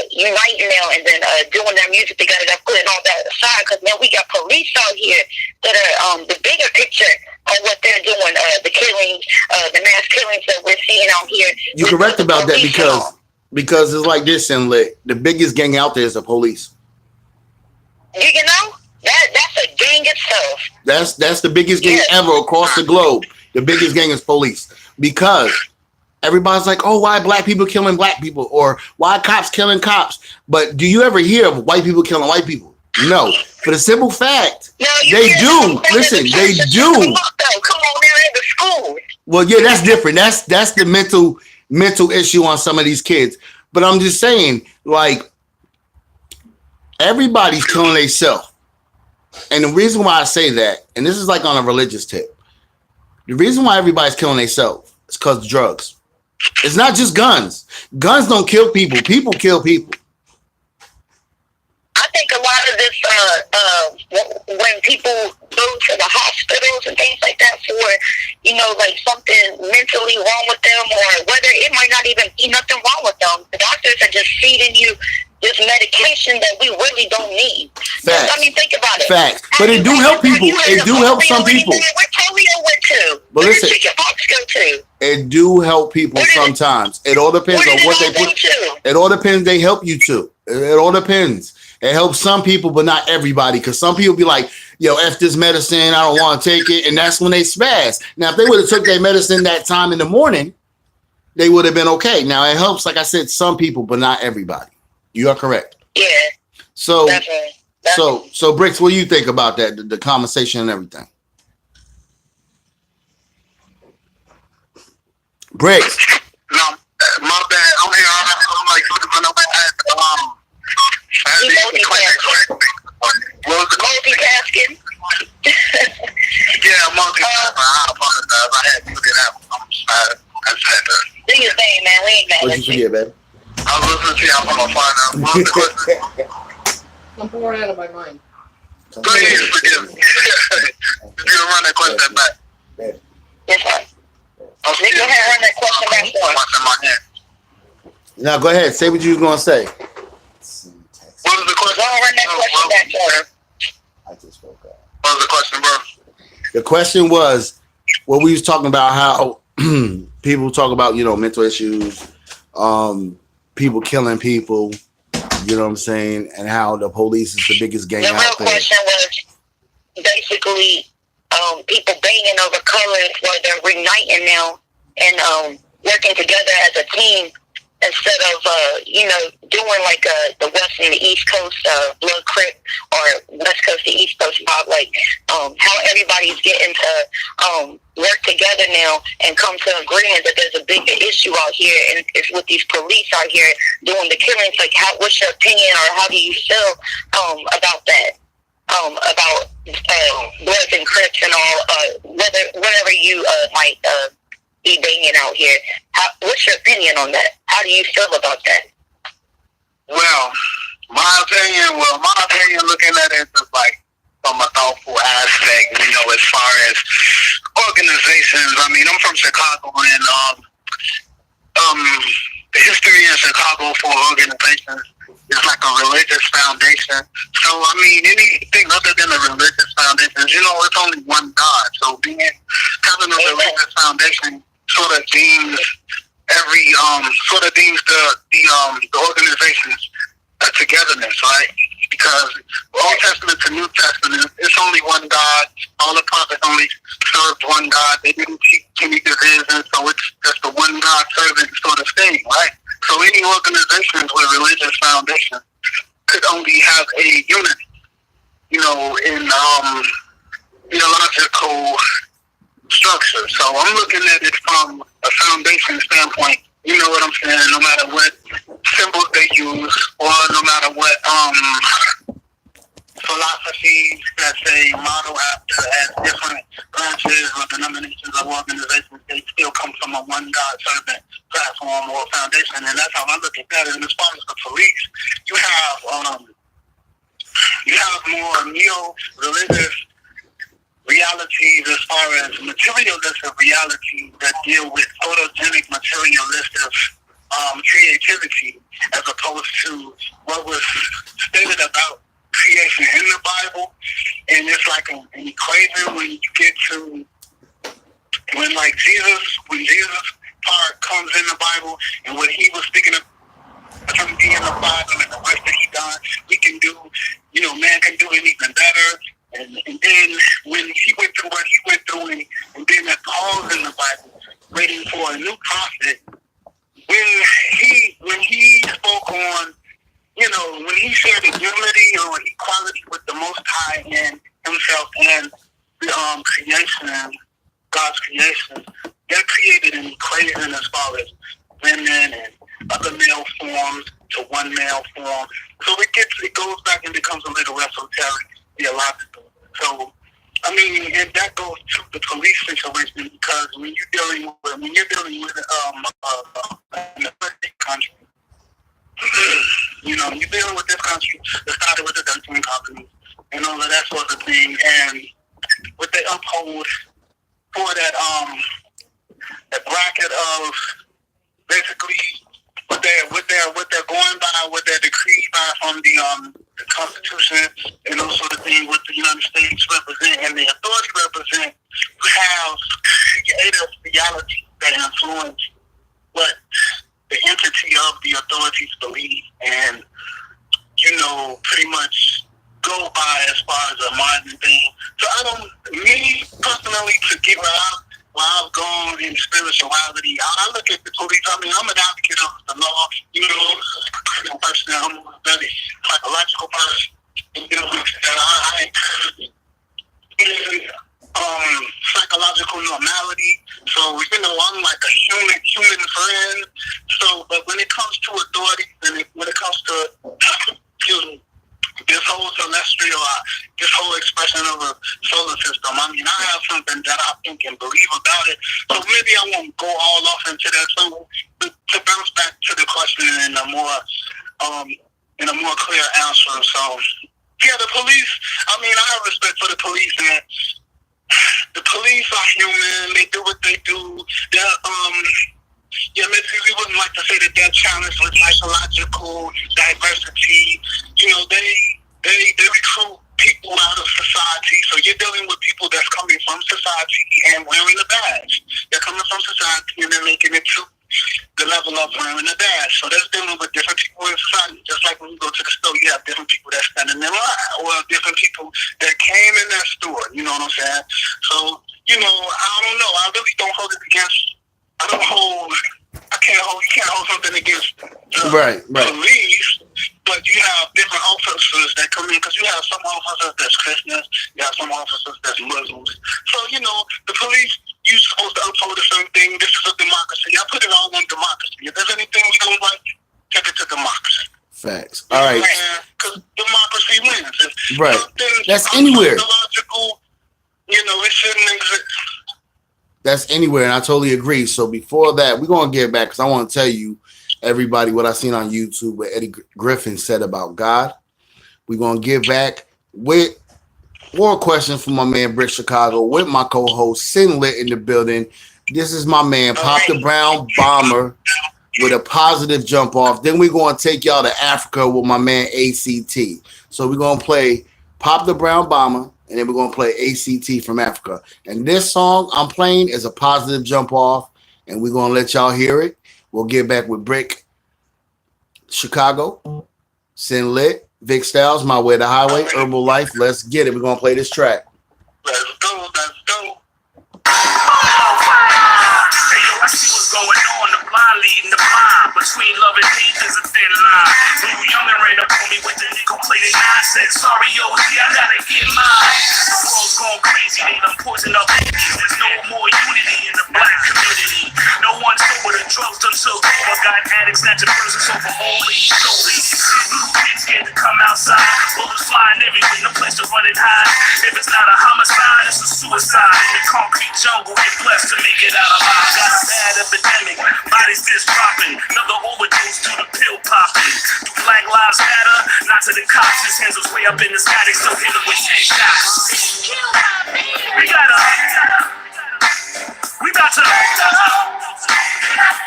C: uniting now and then doing their music together. They're putting all that aside, because now we got police out here that are the bigger picture of what they're doing, the killings, the mass killings that we're seeing out here.
A: You're correct about that, because it's like this, cynnlit. The biggest gang out there is the police.
C: You know, that's a gang itself.
A: That's the biggest gang ever across the globe. The biggest gang is police, because everybody's like, oh, why black people killing black people, or why cops killing cops? But do you ever hear of white people killing white people? No. For the simple fact, they do. Listen, they do.
C: Come on, they're in the schools.
A: Well, yeah, that's different. That's the mental issue on some of these kids. But I'm just saying, like, everybody's killing themselves. And the reason why I say that, and this is like on a religious tip, the reason why everybody's killing themselves is because of drugs. It's not just guns. Guns don't kill people. People kill people.
C: I think a lot of this, when people go to the hospitals and things like that for, like something mentally wrong with them, or whether it might not even be nothing wrong with them, the doctors are just feeding you this medication that we really don't need.
A: Facts.
C: I mean, think about it.
A: Facts. But it do help people. It do help some people.
C: Where polio went to?
A: But
C: Where
A: listen,
C: did chickenpox go to?
A: it do help people sometimes. It all depends on what they put. It all depends. They help you too. It all depends. It helps some people, but not everybody. Because some people be like, yo, F this medicine, I don't want to take it. And that's when they spaz. Now, if they would have took their medicine that time in the morning, they would have been okay. Now, it helps, like I said, some people, but not everybody. You are correct.
C: Yeah.
A: So,
C: definitely.
A: so Bricks, what do you think about that? The conversation and everything. Bricks.
D: No, my bad. I'm here. I'm like,
C: multitasking.
D: Yeah, multitasking. I apologize. I had to look it up. I said that.
C: Do your thing, man. We ain't mad
A: What'd
C: at
A: you
C: you.
A: forget, baby?
D: I was listening to you. I'm gonna find out. What's the question?
E: I'm bored out of my mind.
D: Please forgive me. If you run that question back.
C: Yes, sir. Nick, go ahead and run that question back for us.
A: Now, go ahead. Say what you was going to say.
D: What was the question?
C: Go ahead and run that question back for us.
A: I just woke up.
D: What was the question, bro?
A: The question was, what we was talking about, how people talk about, mental issues, people killing people, you know what I'm saying, and how the police is the biggest gang
C: out there. The real question was basically people banging over colors where they're reuniting now and working together as a team instead of, doing like the West and the East Coast blood crip or West Coast to East Coast pop, like how everybody's getting to work together now and come to agreement that there's a bigger issue out here, and it's with these police out here doing the killings. Like, what's your opinion, or how do you feel about that? About Bloods and Crips and all, whatever you might be banging out here. What's your opinion on that? How do you feel about that?
D: Well, my opinion, looking at it is like from a thoughtful aspect, as far as organizations. I mean, I'm from Chicago, and the history in Chicago for organizations is like a religious foundation. So, I mean, anything other than a religious foundation, it's only one God. So having a religious foundation sort of deems the organization's togetherness, right? Because Old Testament to New Testament, it's only one God. All the prophets only served one God. They didn't teach any division, so it's just a one God servant sort of thing, right? So any organizations with religious foundation could only have a unity, in theological structure. So I'm looking at it from a foundation standpoint. You know what I'm saying? No matter what symbols they use, or no matter what philosophies that they model after as different branches or denominations of organizations, they still come from a one God servant platform or foundation, and that's how I look at that. And as far as the police, you have more neo-religious realities as far as materialistic reality that deal with photogenic materialistic creativity, as opposed to what was stated about creation in the Bible. And it's like an equation when you get to when Jesus part comes in the Bible and what he was speaking of him being the Father and the work that he done, we can do, man can do it even better. And then when he went through what he went through, and then that Paul's in the Bible waiting for a new prophet, when he spoke on, when he shared the unity or equality with the Most High and himself and the creation, God's creation, that created an equation as far as women and other male forms to one male form. So it goes back and becomes a little esoteric, theological. So, I mean, and that goes to the police situation, because when you're dealing with an country, you're dealing with this country that started with the 13 colonies and all of that sort of thing, and what they uphold for that bracket of basically what they're going by, what they're decreed by from the Constitution and those sort of things, what the United States represent and the authority represent, you have creative theology that influence what the entity of the authorities believe and, pretty much go by as far as a modern thing. So me personally, to get where I've gone in spirituality, I look at the police. I mean, I'm an advocate of the law, I'm a person, I'm a very psychological person, psychological normality. So, I'm like a human friend. So, but when it comes to authority, and when it comes to, this whole celestial, this whole expression of a solar system, I mean, I have something that I think and believe about it. So maybe I won't go all off into that. So to bounce back to the question in a more clear answer. So yeah, the police. I mean, I have respect for the police, and the police are human. They do what they do. Maybe we wouldn't like to say that they're challenged with psychological diversity. They recruit people out of society. So you're dealing with people that's coming from society and wearing a badge. They're coming from society and they're making it to the level of wearing a badge. So that's dealing with different people in society. Just like when you go to the store, you have different people that stand in their line, or different people that came in that store. You know what I'm saying? So, I don't know. I really don't hold it against. You can't hold something against the police, but you have different officers that come in, because you have some officers that's Christians, you have some officers that's Muslims. So, the police, you're supposed to uphold a certain thing. This is a democracy. I put it all on democracy. If there's anything we don't like, take it to democracy.
A: Facts. All right.
D: Because democracy wins.
A: Right. That's anywhere.
D: It shouldn't exist.
A: That's anywhere, and I totally agree. So before that, we're going to get back, because I want to tell you, everybody, what I seen on YouTube, what Eddie Griffin said about God. We're going to get back with more questions from my man, Bric Chicago, with my co-host, cynnlit, in the building. This is my man, Pop the Brown Bomber, with a positive jump off. Then we're going to take y'all to Africa with my man, ACT. So we're going to play Pop the Brown Bomber, and then we're going to play ACT from Africa. And this song I'm playing is a positive jump off, and we're going to let y'all hear it. We'll get back with Bric Chicago, cynnlit, Vic Styles, My Way to Highway, Herbal Life. Let's get it. We're going to play this track.
D: Let's go.
B: I see what's going on, the blind leading the blind. Between love and hate, there's a thin line. Blue Youngin ran up on me with the nickel-plated nonsense. Sorry, yo, see, I gotta get mine. The world's going crazy, they done poison up babies. There's no more unity in the black community. No one's over the drugs done so over. Got addicts snatching persons over old ladies, so lazy. Little kids scared to come outside. Bullets flying everywhere, no place to run and hide. If it's not a homicide, it's a suicide. In the concrete jungle, get blessed to make it out alive. Got a bad epidemic, bodies just dropping. Another overdose to the pill popping. Do Black Lives Matter? Not to the cops. His hands was way up in the sky. They still hit him with 10 shots. We got a got to,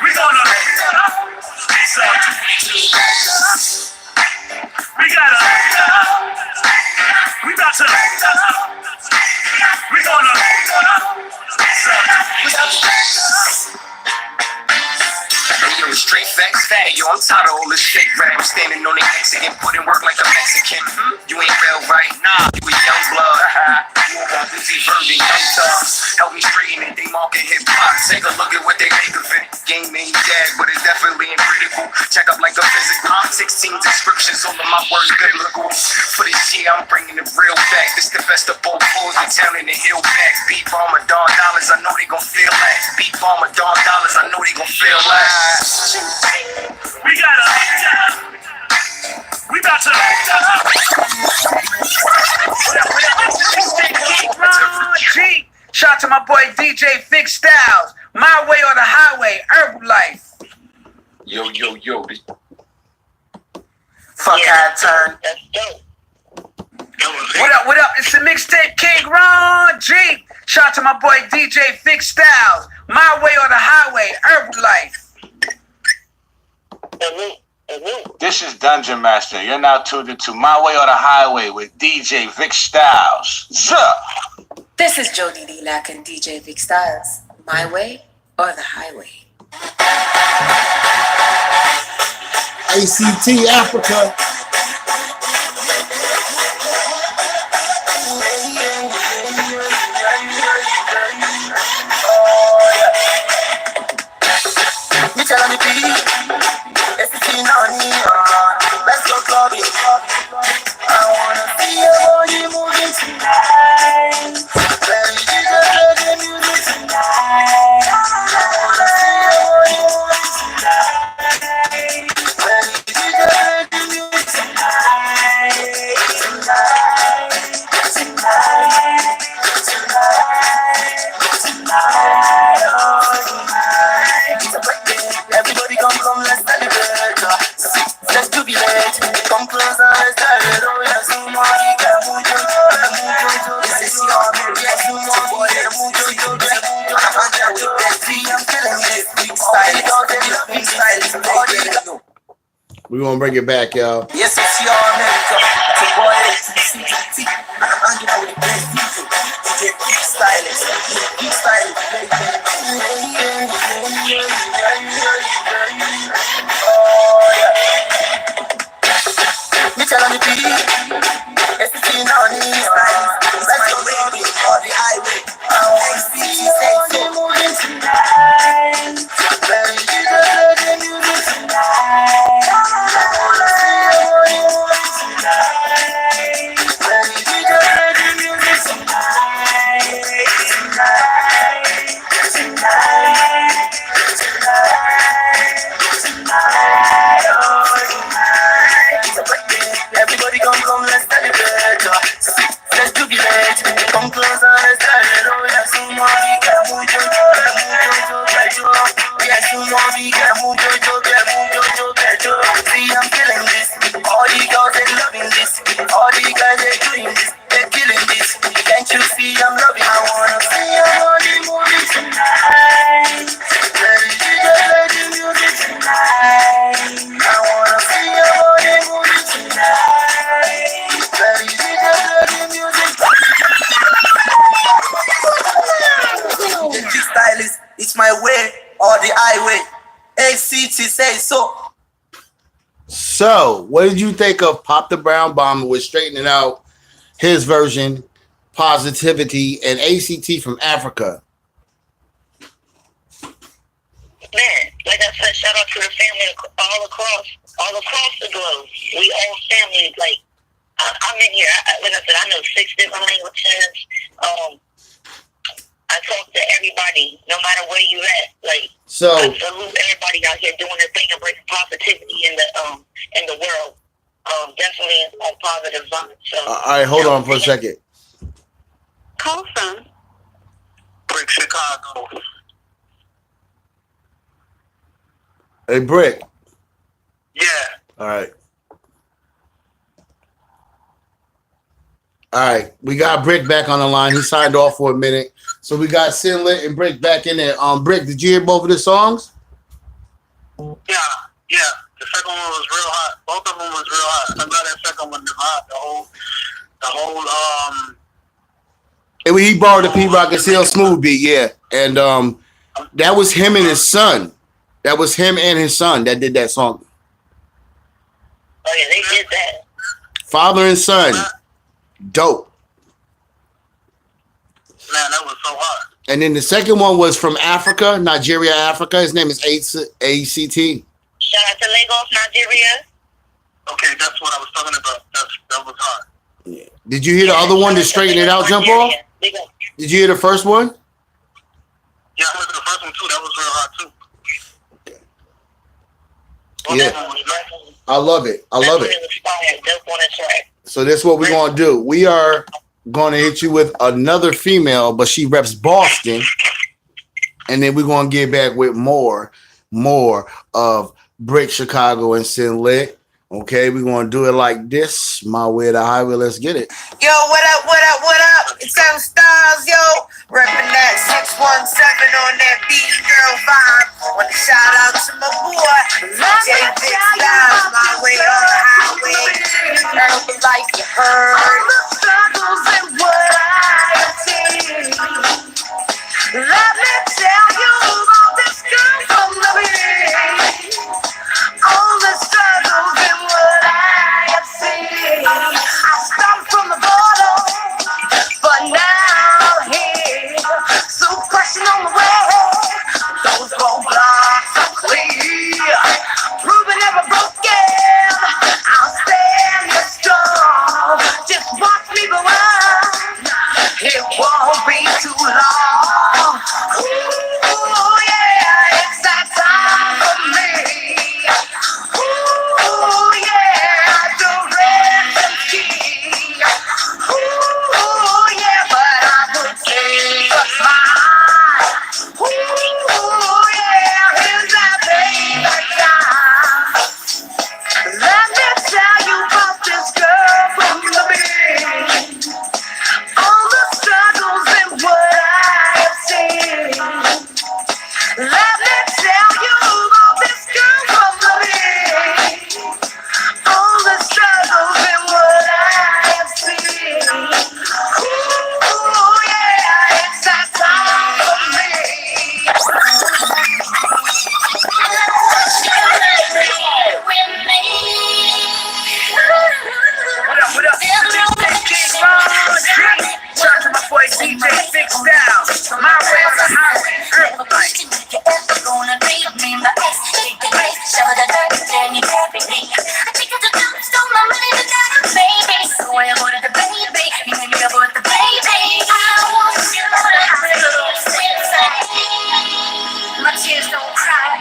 B: we gonna, we gotta, we about to, we gonna, yo, straight facts, fat, yo, I'm tired of all this fake rap. I'm standing on the Mexican, putting work like a Mexican. You ain't real right, nah, you a young blood. You a busy virgin, young thug. Help me straighten it, they marking hip hop. Take a look at what they make of it. Game ain't dead, but it definitely ain't critical. Check up like a physics. I'm 16 descriptions, all of my words biblical. For this year, I'm bringing it real back. This the best of both worlds, the town and the hill back. Beat Ramadan dollars, I know they gon' feel that. Beat Ramadan dollars, I know they gon' feel that. We gotta, we about to. G. Shout to my boy DJ Vic Styles. My way or the highway, Herbalife. Yo. Fuck, I turn.
C: That's dope.
B: What up? It's the mixtape King Ron G. Shout to my boy DJ Vic Styles. My way or the highway, Herbalife.
E: This is Dungeon Master. You're now tuned into My Way or the Highway with DJ Vic Styles. Zuh!
F: This is Jody D. Lack and DJ Vic Styles. My way or the highway.
A: ACT Africa.
B: Let's go clubbing. I wanna see your body moving tonight. Let me hear the music tonight. I wanna see your body moving tonight. Let me hear the music tonight. Tonight, oh tonight. It's a birthday. Everybody come, let's celebrate. Let's jubilate. Come closer, let's celebrate. Oh yes, this is your baby. Yes, I'm feeling it. Big style.
A: We're gonna bring it back, y'all.
B: Yes, it's your America. It's a boy, it's CCT. I'm hanging out with the best people. DJ Big Stylist. Big Stylist. Oh, yeah. Mitchell on the beat. It's the thing on me. Let's go, baby. On the highway. I want to see you moving tonight. Let me hear the music tonight. Everybody come, let's celebrate. Let's jubilate. Come closer, let's celebrate. Oh, yes, see, I'm feeling this. All the girls, they loving this. All the guys, they doing this. They're killing this. Can't you see I'm loving? I wanna see your body moving tonight. Let me hear the music tonight. I wanna see your body moving tonight. Let me hear the music. The stylist, it's my way or the highway. ACT say so.
A: So, what did you think of Pop the Brown Bomber with Straightening Out, his version, Positivity, and ACT from Africa?
C: Man, like I said, shout out to the family all across the globe. We all family. Like I'm in here. Like I said, I know 6 different languages. I talk to everybody, no matter where you at. Like,
A: so
C: I salute everybody out here doing their thing and bringing positivity in the world. Definitely a positive vibe. So,
A: all right, hold on for a second.
C: Call from
D: Bric Chicago.
A: Hey, Brick.
D: Yeah.
A: All right. All right, we got Bric back on the line. He signed off for a minute, so we got cynnlit and Bric back in there. Bric, did you hear both of the songs?
D: Yeah. The second one was real hot. Both of them was real hot. I love that second one. The whole
A: And he borrowed the P Rock and CL Smooth beat, yeah. And that was him and his son. That was him and his son that did that song.
C: Oh yeah, they did that.
A: Father and son. Dope.
D: Man, that was so hot.
A: And then the second one was from Africa, Nigeria, Africa. His name is ACT.
C: Shout out to Lagos, Nigeria.
D: Okay, that's what I was talking about. That was hot.
A: Yeah. Did you hear the other one to straighten it out, jump off? Did you hear the first one?
D: Yeah, I heard the first one too. That was real hot too.
A: Yeah. I love it. So this is what we're going to do. We are going to hit you with another female, but she reps Boston. And then we're going to get back with more of Bric Chicago and cynnlit. Okay, we're going to do it like this. My way to highway. Let's get it.
G: Yo, what up, what up, what up? It's Seven Styles, yo. Reppin' that 617 on that beat girl vibe. Want to shout out to my boy, DJ Vic Styles, my way on the highway. Urban life, you heard. All the struggles and what I have seen. Let me tell you about this girl from the beginning. All the struggles and what I have seen. I started from the bottom, but now I'm here. So pressing on the way. Those roadblocks are clear. Proving never broken. I'll stand strong. Just watch me go on. It won't be too long. Ooh, yeah, it's that time for me. Ooh, yeah, the rest key. Ooh, yeah, but I would take a smile. Ooh, yeah, here's that baby time. Let me tell you about this girl from the beginning. All the struggles and what I have seen. Let me tell you about this girl from the beginning. All the struggles and what I have seen. Ooh, yeah, it's that time for me. What up? King Ron G. Shout out to my boy DJ Vic Styles. My way on the highway. Urban life.
B: Gonna beat me, my ex, take the grace, shovel the dirt, then you bury me. I think it's a dump, stole my money, but now I'm baby. So I aborted the baby, you made me abort the baby. I want you to have inside. My tears don't cry.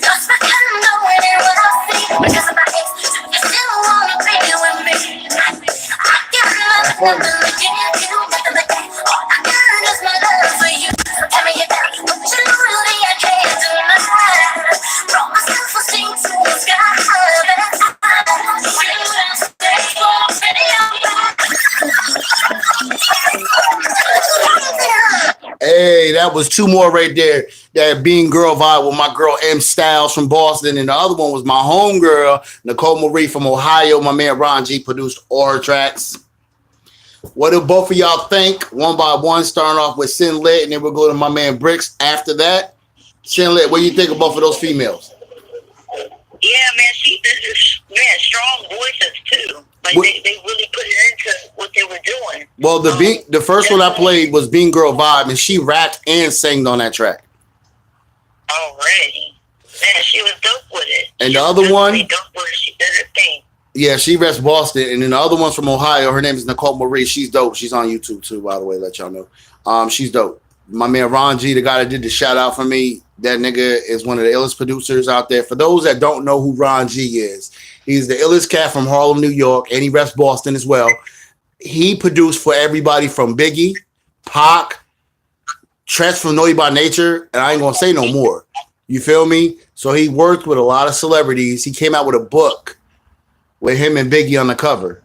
B: Lost my condo and it what I see. Because of my ex, you still wanna be with me. I got nothing to give you, nothing but that. All I got is my love for you. So tell me your doubt, but you really I can't deny. Brought myself a sing to the sky. That's how I should stay for
A: Hey, that was two more right there. That Being Girl vibe with my girl M Styles from Boston. And the other one was my homegirl, Nicole Marie from Ohio. My man Ron G produced all her tracks. What do both of y'all think? One by one, starting off with cynnlit, and then we'll go to my man Bricks after that. cynnlit, what do you think of both of those females?
C: Yeah, man, strong voices too. Like they really put it into what they were doing.
A: Well, the first one I played was Being Girl Vibe, and she rapped and sang on that track.
C: Already. Man, she was dope with it.
A: And the other one,
C: dope with it. She did her thing.
A: yeah, she reps Boston, and then the other one's from Ohio. Her name is Nicole Marie. She's dope. She's on YouTube too, by the way. Let y'all know. She's dope. My man Ron G, the guy that did the shout out for me, that nigga is one of the illest producers out there. For those that don't know who Ron G is, he's the illest cat from Harlem, New York, and he reps Boston as well. He produced for everybody from Biggie, Pac, Treach from Naughty by Nature, and I ain't gonna say no more. You feel me? So he worked with a lot of celebrities. He came out with a book with him and Biggie on the cover.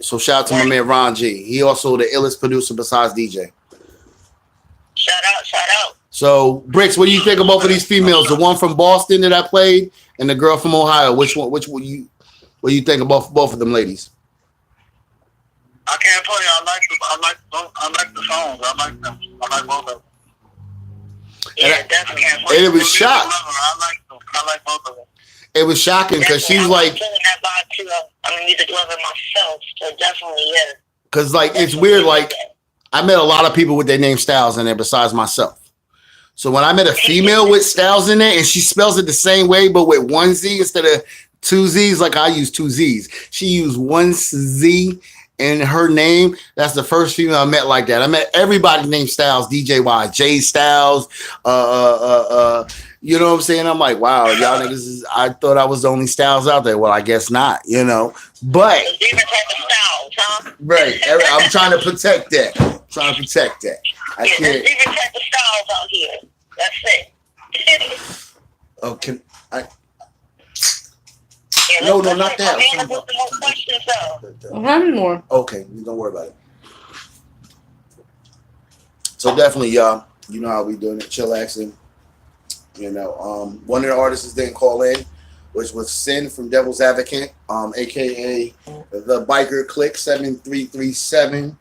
A: So shout out to my man Ron G. He also the illest producer besides DJ.
C: Shout out.
A: So Bricks, what do you think of both of these females? The one from Boston that I played and the girl from Ohio. Which one? What do you think of both of them ladies?
D: I can't play. I like the songs. I like them. I like both of them.
C: Yeah, definitely.
A: And it was shocked.
D: I like both of them.
A: It was shocking because she's like,
C: feeling that vibe too. I'm a music lover myself, so definitely, yeah.
A: because like it's weird. Like I met a lot of people with their name Styles in there besides myself. So when I met a female with Styles in there and she spells it the same way but with one Z instead of two Z's, like I use two Z's. She used one Z in her name. That's the first female I met like that. I met everybody named Styles, DJ Y, Jay Styles, you know what I'm saying? I'm like, wow, y'all niggas I thought I was the only Styles out there. Well, I guess not, you know. But
C: different type of styles, huh?
A: right. I'm trying to protect that. I
C: Yeah,
A: can't.
C: there's different type of styles out here. That's it.
A: Okay.
C: Yeah,
A: No,
C: let's
A: not that.
C: available for more questions, though.
H: I'm having more.
A: Okay, don't worry about it. So definitely, y'all, you know how we doing it, chillaxing. You know, one of the artists didn't call in, which was Sin from Devil's Advocate, aka the Biker Click 7337,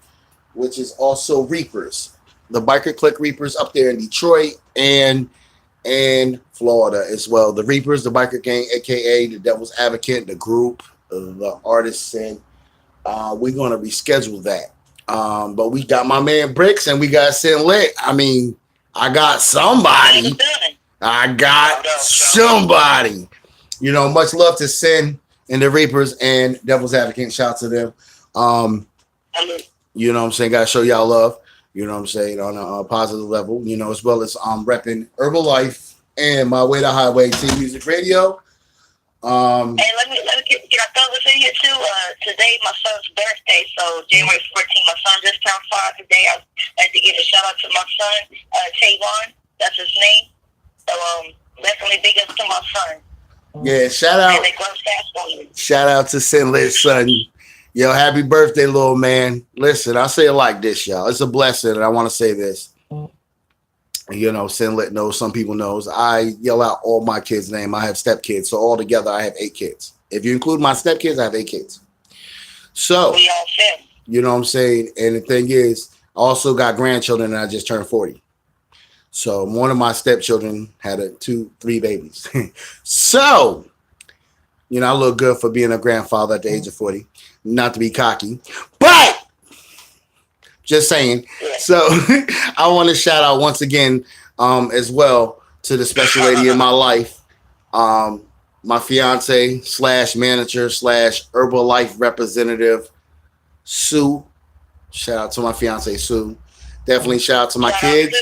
A: which is also Reapers. The Biker Click Reapers up there in Detroit and Florida as well. The Reapers, the Biker Gang, aka the Devil's Advocate, the group, the artist Sin. We're gonna reschedule that. But we got my man Bricks and we got cynnlit. I mean, I got somebody. You know, much love to Sin and the Reapers and Devil's Advocate. Shout out to them. You know what I'm saying? Gotta show y'all love. You know what I'm saying? On a positive level. You know, as well as repping Herbalife and My Way to Highway Team Music Radio.
C: And let me get I throw this in here too. Today my son's birthday, so January 14th, my son just turned 5 today. I'd like to give a shout out to my son, Tavon. That's his name. So definitely big ups to my son.
A: Yeah, shout out to cynnlit, son. Yo, happy birthday, little man. Listen, I say it like this, y'all. It's a blessing, and I want to say this. You know, cynnlit knows, some people knows. I yell out all my kids' name. I have stepkids, so altogether I have 8 kids. If you include my stepkids, I have 8 kids. So, you know what I'm saying? And the thing is, I also got grandchildren, and I just turned 40. So one of my stepchildren had 3 babies. So, you know, I look good for being a grandfather at the age of 40. Not to be cocky, but just saying. So I want to shout out once again as well to the special lady in my life, my fiance / manager / Herbalife representative, Sue. Shout out to my fiance, Sue. Definitely shout out to my kids.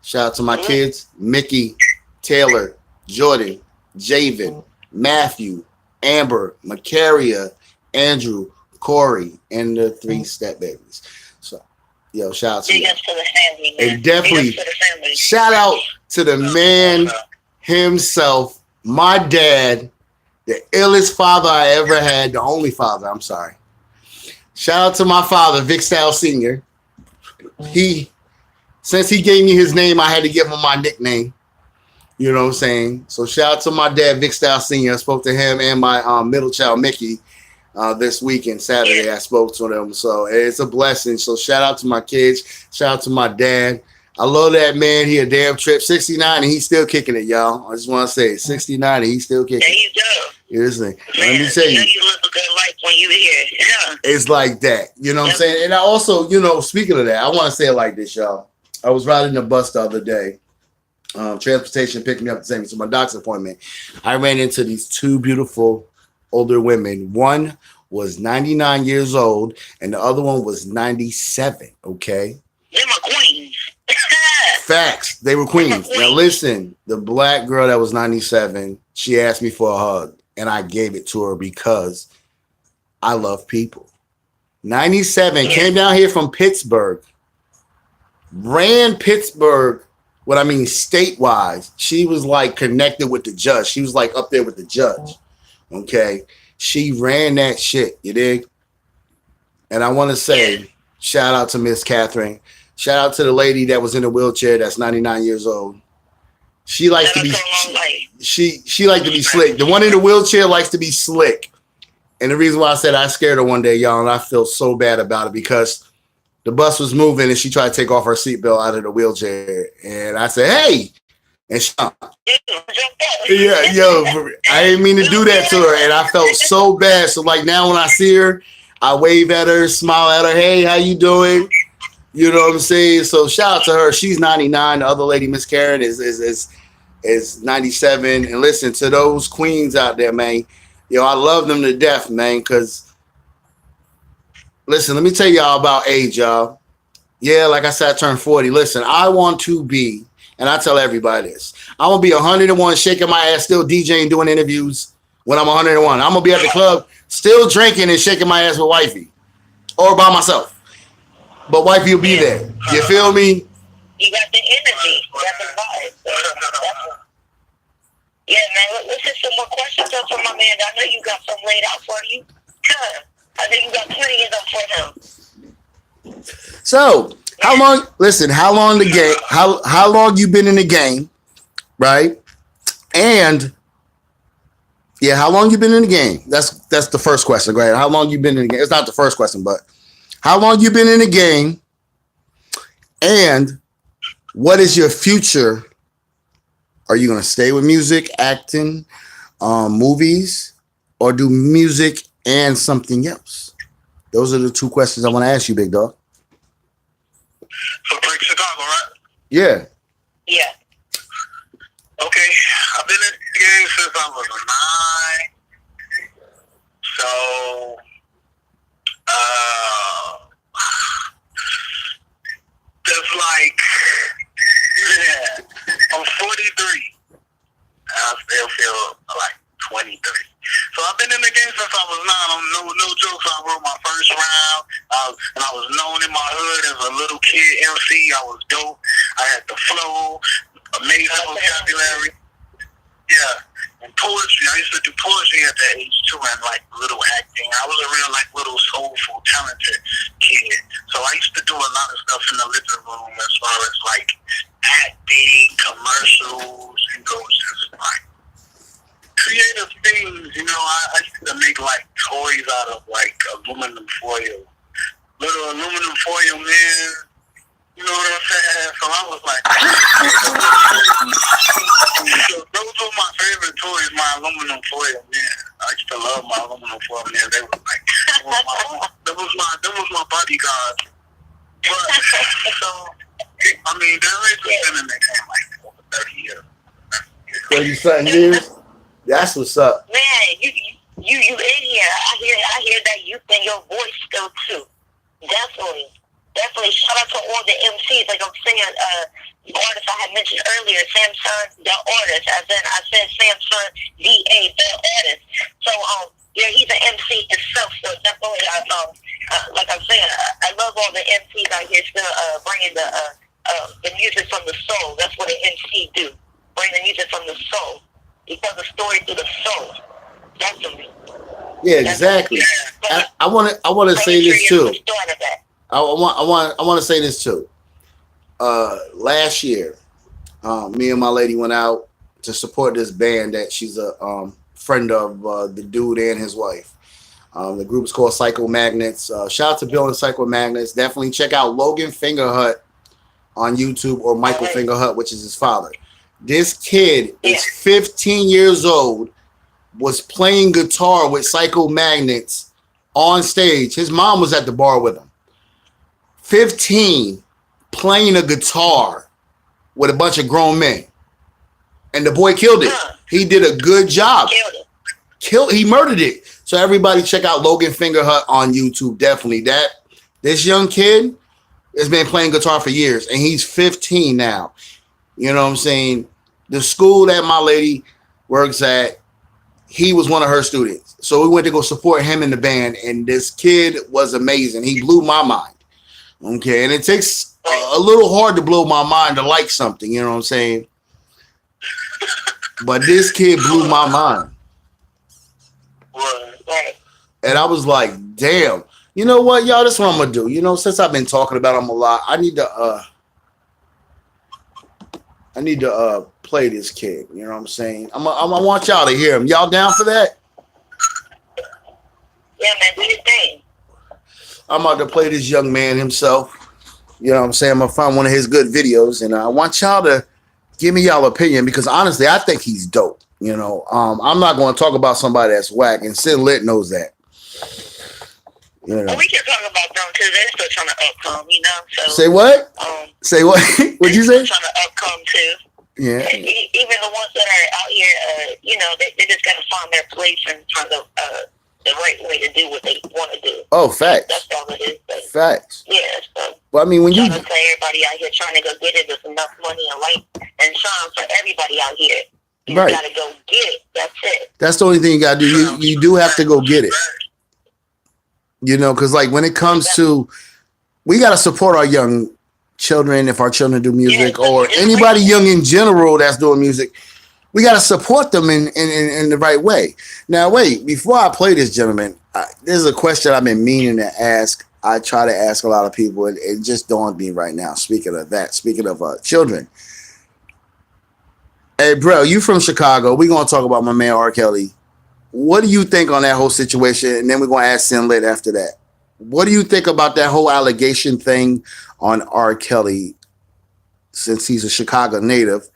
A: Shout out to my kids, Mickey, Taylor, Jordan, Javen, Matthew, Amber, Macaria, Andrew, Corey, and the 3 step babies. So, yo, shout out to you. And definitely shout out to the man himself, my dad, the illest father I ever had, the only father, I'm sorry. Shout out to my father, Vic Styles Sr. Since he gave me his name, I had to give him my nickname. You know what I'm saying? So shout out to my dad, Vic Styles Sr. I spoke to him and my middle child, Mickey, this weekend, Saturday. I spoke to them. So it's a blessing. So shout out to my kids. Shout out to my dad. I love that man. He a damn trip. 69 and he's still kicking it, y'all. I just want to say 69 and he's still kicking it. Seriously. Let me tell you.
C: You live a good life when you here. Yeah.
A: It's like that. You know what I'm saying? And I also, you know, speaking of that, I want to say it like this, y'all. I was riding the bus the other day. Transportation picked me up to take me to my doctor's appointment. I ran into these 2 beautiful older women. One was 99 years old and the other one was 97. Okay.
C: They're my queens.
A: Facts. They were queens. Now listen, the black girl that was 97, she asked me for a hug and I gave it to her because I love people. 97 came down here from Pittsburgh, ran Pittsburgh. What I mean, state-wise, she was like connected with the judge. She was like up there with the judge. Okay. She ran that shit. You dig? And I want to say, shout out to Miss Catherine. Shout out to the lady that was in a wheelchair that's 99 years old. She likes to be she likes to be slick. The one in the wheelchair likes to be slick. And the reason why I said I scared her one day, y'all, and I feel so bad about it because the bus was moving and she tried to take off her seatbelt out of the wheelchair. And I said, hey. And she, yeah, yo, I didn't mean to do that to her. And I felt so bad. So like now when I see her, I wave at her, smile at her. Hey, how you doing? You know what I'm saying? So shout out to her. She's 99. The other lady, Miss Karen, is 97. And listen to those queens out there, man. Yo, I love them to death, man, because, listen, let me tell y'all about age, y'all. Yeah, like I said, I turned 40. Listen, I want to be, and I tell everybody this, I want to be 101, shaking my ass, still DJing, doing interviews when I'm 101. I'm going to be at the club, still drinking and shaking my ass with wifey or by myself. But wifey will be there. You feel me?
C: You got the energy. You got the vibe. Yeah, man, let's hit some more questions up for my man. I know you got some laid out for you. I know you got plenty of them for him.
A: So, how long, listen, how long the game, how long you been in the game, right? And, yeah, how long you been in the game? That's the first question, right? How long you been in the game? It's not the first question, but how long you been in the game? And what is your future? Are you going to stay with music, acting, movies, or do music and something else? Those are the two questions I want to ask you, big dog.
D: For Bric Chicago, right?
A: Yeah.
C: Yeah.
D: Okay. I've been in the game since I was 9. So, that's like, yeah, I'm 43. I still feel like 23. So I've been in the game since I was 9. I'm no jokes. I wrote my first round, and I was known in my hood as a little kid MC. I was dope. I had the flow, amazing vocabulary. Yeah, and poetry. I used to do poetry at that age too, and like little acting. I was a real like little soulful, talented kid. So I used to do a lot of stuff in the living room as far as like acting, commercials, you know, just like creative things. You know, I used to make like toys out of like aluminum foil, little aluminum foil man. You know what I'm saying? So I was like, so those were my favorite toys, my aluminum foil man. I used to love my aluminum foil man. They were like, that was my bodyguard. But so, I mean, there is been in the game like over 30 years.
A: 30-something years? That's what's up.
C: Man, you in here. I hear that youth in your voice still too. Definitely shout out to all the MCs. Like I'm saying, the artists I had mentioned earlier, Samson, the artist. As in, I said Samson, DA, the artist. So, yeah, he's an MC himself. So definitely, like I'm saying, I love all the MCs out here still bringing the music from the soul. That's what an MC do. Bring the music from the soul. He tells the story through the soul. Definitely.
A: Yeah, exactly. I want to say this too. I want to say this too. Last year, me and my lady went out to support this band that she's a friend of the dude and his wife. The group is called Psycho Magnets. Shout out to Bill and Psycho Magnets. Definitely check out Logan Fingerhut on YouTube or Michael Fingerhut, which is his father. This kid is 15 years old, was playing guitar with Psycho Magnets on stage. His mom was at the bar with him. 15 playing a guitar with a bunch of grown men. And the boy killed it. He did a good job. He murdered it. So everybody check out Logan Fingerhut on YouTube. Definitely. This young kid has been playing guitar for years and he's 15 now. You know what I'm saying? The school that my lady works at, he was one of her students. So we went to go support him in the band and this kid was amazing. He blew my mind. Okay, and it takes a little hard to blow my mind to like something, you know what I'm saying? But this kid blew my mind. And I was like, damn. You know what, y'all? This is what I'm gonna do. You know, since I've been talking about him a lot, I need to play this kid. You know what I'm saying? I want y'all to hear him. Y'all down for that?
C: Yeah, man, do your thing.
A: I'm about to play this young man himself. You know what I'm saying? I'm gonna find one of his good videos, and I want y'all to give me y'all opinion because honestly, I think he's dope. You know, I'm not going to talk about somebody that's whack, and cynnlit knows that. You know.
C: Well, we can talk about them too. They're still trying to upcome, you know. So
A: say what? Say what? What'd you say?
C: Trying to upcome too.
A: Yeah.
C: Even the ones that are out here, you know, they just got to find their place and find the right way to do what they want to do.
A: Oh, facts.
C: That's all it is. But,
A: facts.
C: Yeah. So.
A: Well, I mean, when you
C: trying to tell everybody out here trying to go get it, there's enough money and light and shine for everybody out here. You
A: right.
C: Gotta go get it. That's it.
A: That's the only thing you gotta do. You do have to go get it. You know, because like when it comes to, we gotta support our young children if our children do music or anybody young in general that's doing music. We gotta support them in the right way. Now, wait, before I play this, gentleman, there's a question I've been meaning to ask. I try to ask a lot of people, and it just dawned me right now. Speaking of that, speaking of children. Hey, bro, you from Chicago. We're going to talk about my man R. Kelly. What do you think on that whole situation? And then we're going to ask cynnlit after that. What do you think about that whole allegation thing on R. Kelly since he's a Chicago native?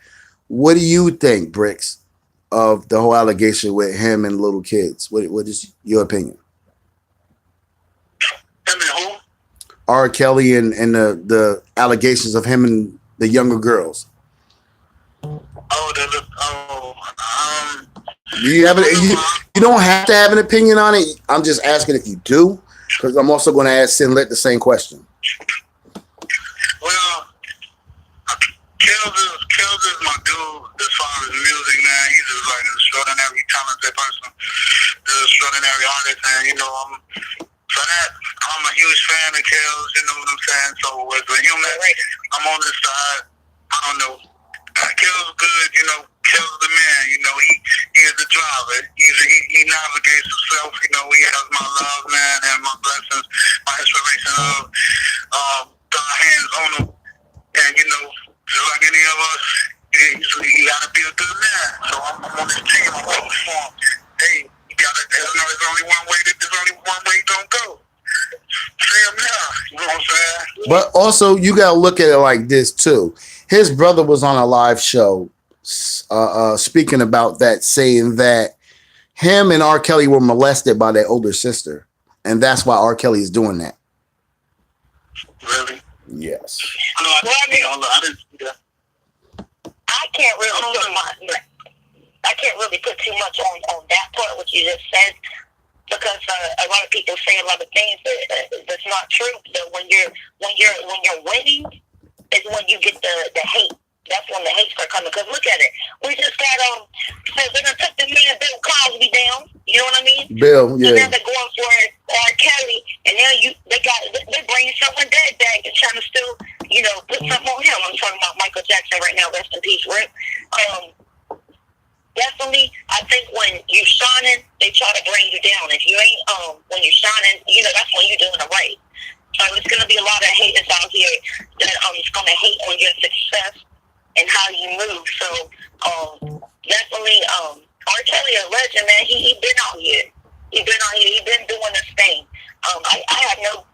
A: What do you think, Bricks, of the whole allegation with him and little kids? What is your opinion?
D: Him and who?
A: R. Kelly and the allegations of him and the younger girls. Do you have you don't have to have an opinion on it. I'm just asking if you do, because I'm also going to ask cynnlit the same question.
D: Well, Kells is my dude as far as music, man. He's just like an extraordinary talented person, an extraordinary artist, and you know, for that, I'm a huge fan of Kells. You know what I'm saying? So as a human, I'm on his side. I don't know. Kells good, you know. Kells the man, you know. He is the driver. He navigates himself. You know, he has my love, man, and my blessings, my inspiration of God's hands on him. And you know, just like any of us, he gotta be a good man. So I'm on this team. I'm rooting for him. Hey, you gotta. There's only one way. There's only one way you don't go. See him now. You know what I'm saying?
A: But also, you gotta look at it like this too. His brother was on a live show, speaking about that, saying that him and R. Kelly were molested by their older sister, and that's why R. Kelly is doing that.
D: Really?
A: Yes.
C: No, I didn't see that. I can't really put too much on that part, what you just said, because a lot of people say a lot of things that's not true. So when you're winning, is when you get the hate. That's when the hate start coming. Because look at it, we just got so they're gonna took the man Bill Cosby down. You know what I mean?
A: Bill, yeah.
C: So now they're going for R. Kelly, and now they're bringing someone dead back and trying to still, you know, put something on him. I'm talking about Michael Jackson right now. Rest in peace, Rick. Definitely, I think when you shining, they try to bring you down. If you ain't, when you're shining, you know, that's when you're doing it right. So it's going to be a lot of haters out here that is going to hate on your success and how you move. So definitely, R. Kelly a legend, man. He been out here. He been doing this thing. I have no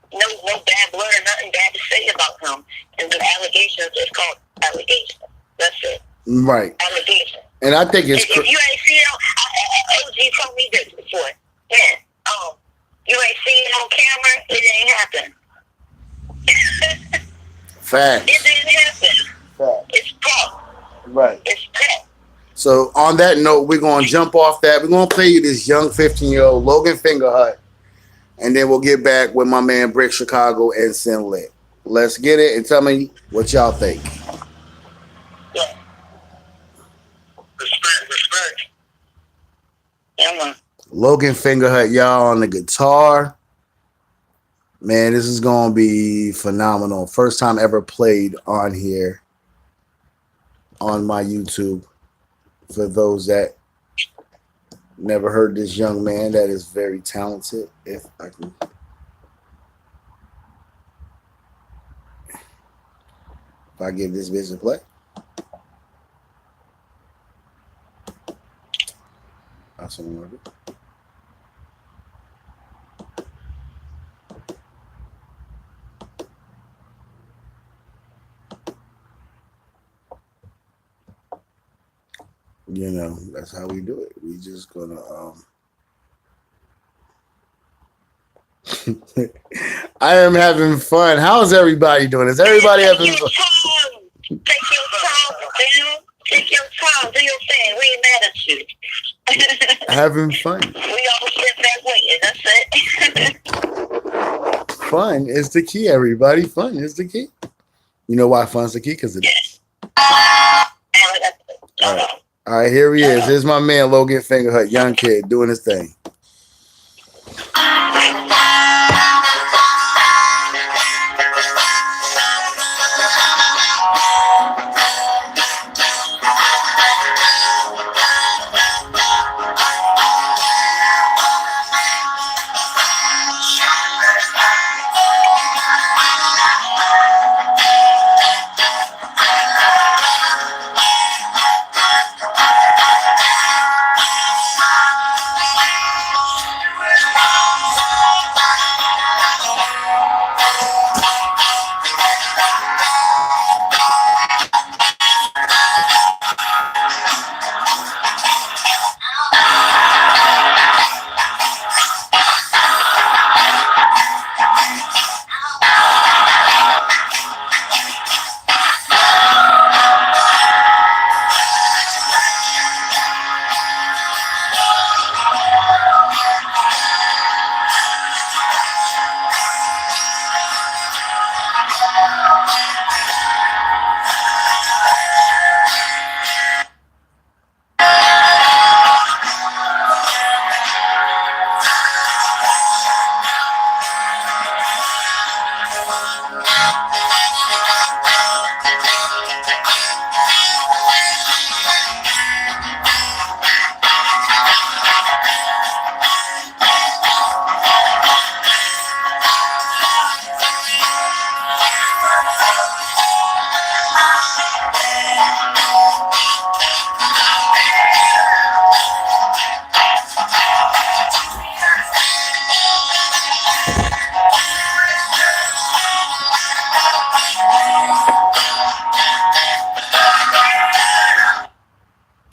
C: bad blood or nothing bad to say about him. And the allegations is called allegations. That's it.
A: Right.
C: Allegations.
A: And I think it's.
C: If you ain't seen it, OG told me this before. Yeah. You ain't seen it on camera, it ain't happened.
A: Facts.
C: It didn't happen.
A: Facts.
C: It's pop.
A: Right.
C: It's pop.
A: So on that note, we're gonna jump off that. We're gonna play you this young 15-year-old Logan Fingerhut, and then we'll get back with my man Bric Chicago and cynnlit. Let's get it and tell me what y'all think.
C: Yeah.
D: Respect.
C: Yeah, man.
A: Logan Fingerhut, y'all, on the guitar. Man, this is gonna be phenomenal. First time ever played on here on my YouTube. For those that never heard this young man that is very talented, if I can If I give this bitch a play. That's what I'm gonna do. You know, that's how we do it. We just gonna I am having fun. How's everybody doing? Is everybody having fun?
C: Take your time, man. Take your time. Do your thing. We ain't mad at you.
A: Having fun.
C: We all sit back waiting. That's it.
A: Fun is the key, everybody. Fun is the key. You know why fun's the key? Because it is. All right, here he is. Here's my man, Logan Fingerhut, young kid, doing his thing.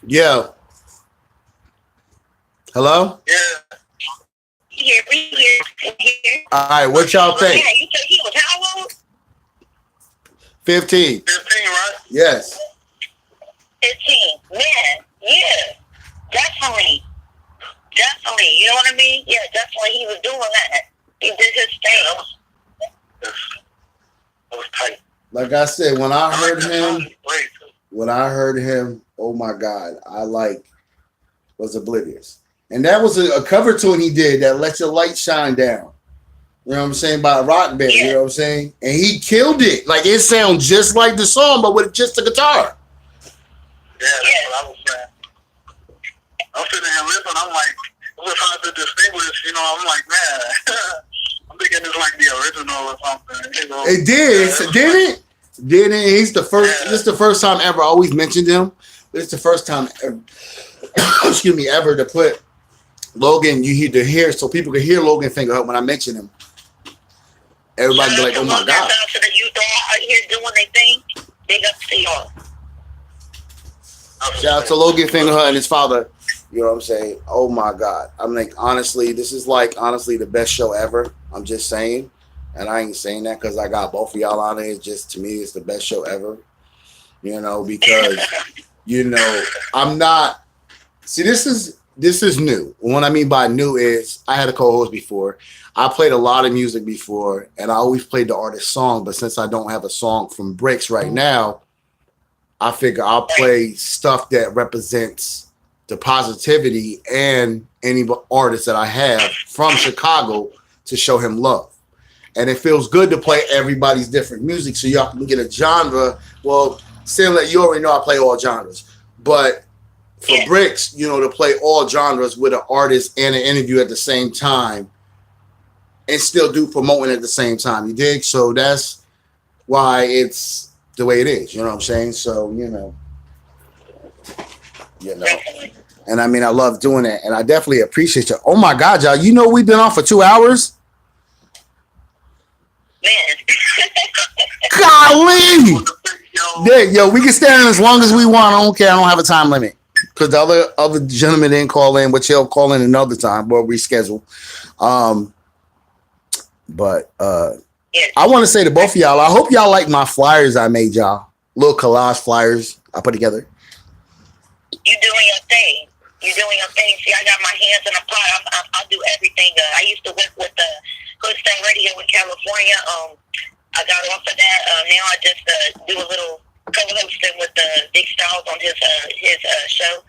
A: Yo. Hello?
C: Yeah. Here, we here.
A: All right, what y'all think?
C: Yeah, you said he was how old?
A: 15.
D: 15, right?
A: Yes.
C: 15. Man, yeah. Definitely. Definitely. You know what I mean? Yeah, definitely he was doing that. He did his thing.
D: That was tight.
A: Like I said, when I heard him, oh my God, I was oblivious. And that was a cover tune he did, that Let Your Light Shine Down. You know what I'm saying? By a rock band, you know what I'm saying? And he killed it. Like, it sounds just like the song, but with just the guitar.
D: Yeah, that's what I was saying. I'm sitting here listening, I'm like, it was hard to distinguish, you know, I'm like, man, I'm thinking it's like the original or something. You know?
A: It did.
D: Yeah,
A: Did it? Did it? He's the first, this is the first time ever, I always mentioned him. This is the first time ever, excuse me, ever to put Logan, you hear to hear, so people can hear Logan Fingerhut when I mention him. Everybody be like, oh my God.
C: Shout out to the youth out here doing their thing. Big up to y'all.
A: Shout out to Logan Fingerhut and his father. You know what I'm saying? Oh my God. I'm like, honestly, this is like, honestly, the best show ever. I'm just saying. And I ain't saying that because I got both of y'all on it. It's just, to me, it's the best show ever. You know, because, you know, I'm not, see, this is new. What I mean by new is I had a co-host before. I played a lot of music before, and I always played the artist's song. But since I don't have a song from Bricks right now, I figure I'll play stuff that represents the positivity and any artist that I have from Chicago to show him love. And it feels good to play everybody's different music so y'all can get a genre. Well, cynnlit, you already know I play all genres. But for Bricks, you know, to play all genres with an artist and an interview at the same time and still do promoting at the same time. You dig? So that's why it's the way it is. You know what I'm saying? So, and I mean, I love doing it, and I definitely appreciate you. Oh my God, y'all! You know we've been on for 2 hours.
C: Man.
A: Golly! Yo, we can stand as long as we want. I don't care. I don't have a time limit because the other gentleman didn't call in, which he'll call in another time. We'll reschedule. But I want to say to both of y'all, I hope y'all like my flyers I made y'all. Little collage flyers I put together.
C: You doing your thing. You're doing your thing. See, I got my hands in a pot. I'll do everything. I used to work with the Hoodstone Radio in California. I got off of that. Now I just do a little co-hosting with Vic Styles on his show.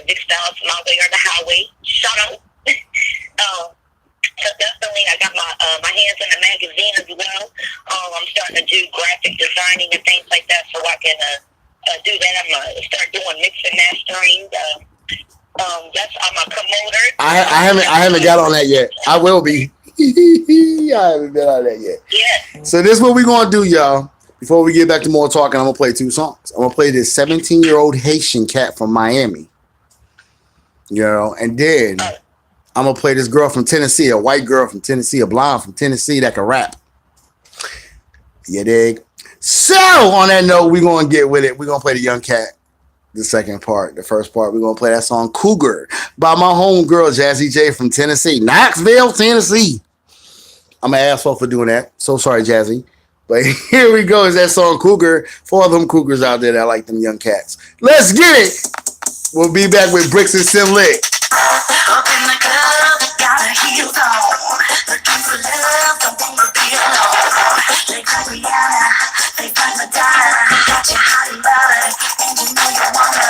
C: Vic Styles, My Way or the Highway. Shout out. So definitely, I got my hands in the magazine as well. I'm starting to do graphic designing and things like that, so I can do that. I'm gonna start doing mix and mastering. I'm a promoter.
A: I haven't got on that yet. I will be. I haven't been on that yet.
C: Yeah.
A: So this is what we're gonna do, y'all. Before we get back to more talking, I'm gonna play 2 songs. I'm gonna play this 17-year-old Haitian cat from Miami. And then I'm gonna play this girl from Tennessee, a white girl from Tennessee, a blonde from Tennessee that can rap. You dig? So on that note, we're gonna get with it. We're gonna play the Young Cat. The second part, the first part, we're gonna play that song Cougar by my homegirl Jazzy J from Tennessee, Knoxville, Tennessee. I'm an asshole for doing that. So sorry, Jazzy. But here we go. Is that song Cougar for all them cougars out there that like them young cats. Let's get it. We'll be back with Bricks and cynnlit.
B: Up in the club, got her heels on. Looking for love, don't wanna be alone. They call Rihanna, they find Madonna. Got you hot and bothered, and you know you wanna.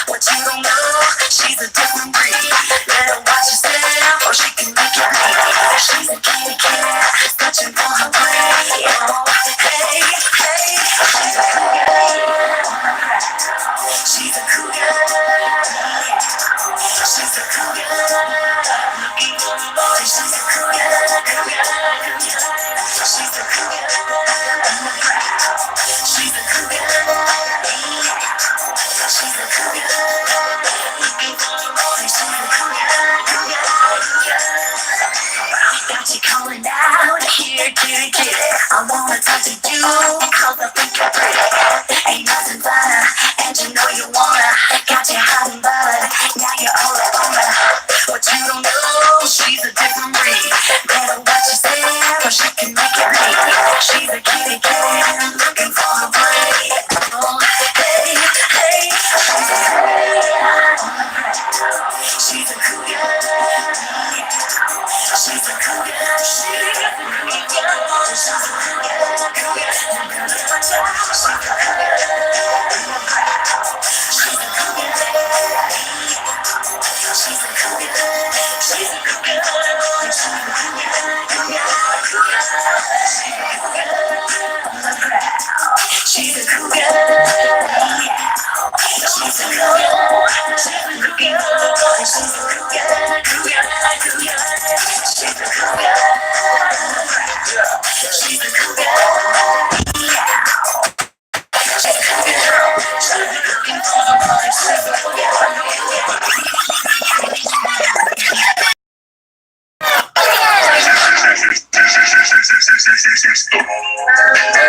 B: What you don't know, she's a different breed. Better watch yourself, or she can make it bleed. She's a kitty cat, searching for her prey. Oh, hey, hey, she's a cougar. She's a cougar. She's a cougar. Looking for a boy. She's a cougar. She's a cougar. She's a cougar. She's a cougar. Looking for a boy. She's a cougar. Got you calling out here, kitty, kitty. I wanna talk to you, cause I think you're pretty. Ain't nothing finer, and you know you wanna. Got you hot and bothered, now you're all up on her. But you don't know, she's a different breed. Better watch yourself, or she can make it bleed. She's a kitty cat, looking for her prey. Oh, hey, hey, she's a cougar. She's a cougar. She's a cougar.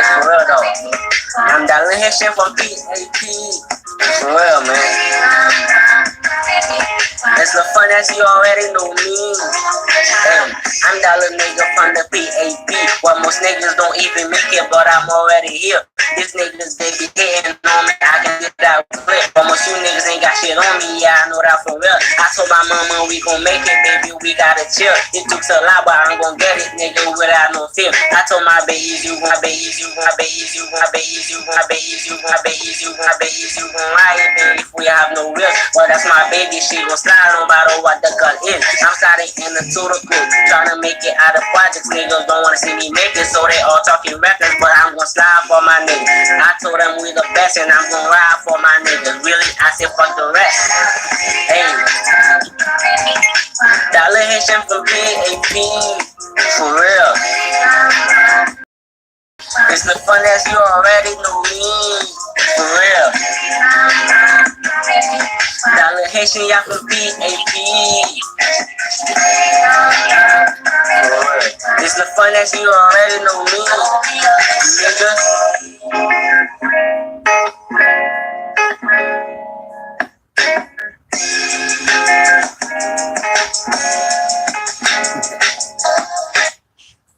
H: For real though, I'm that shit from PAP. For real, man. It's the fun as you already know me. Hey, I'm that little nigga from the PAP. What most niggas don't even make it, but I'm already here. These niggas, they be hitting on me, I can get that flip. But most you niggas ain't got shit on me, yeah, I know that for real. I told my mama we gon' make it, baby, we gotta chill. It took a lot, but I'm gon' get it, nigga, without no fear. I told my babies, you gon' ride it, baby, if we have no real. But that's my baby, she gon' slide no matter what the cut is. I'm sliding into the coop, trying to make it out of projects. Niggas don't wanna see me make it, so they all talking reckless, but I'm gon' slide for my niggas. I told them we the best and I'm gon' ride for my niggas. Really, I said fuck the rest. Hey, Dollar Haitian from PAP, for real. It's the fun as you already know me. For real. Dollar Haitian, y'all from PAP. It's the fun as you already know me.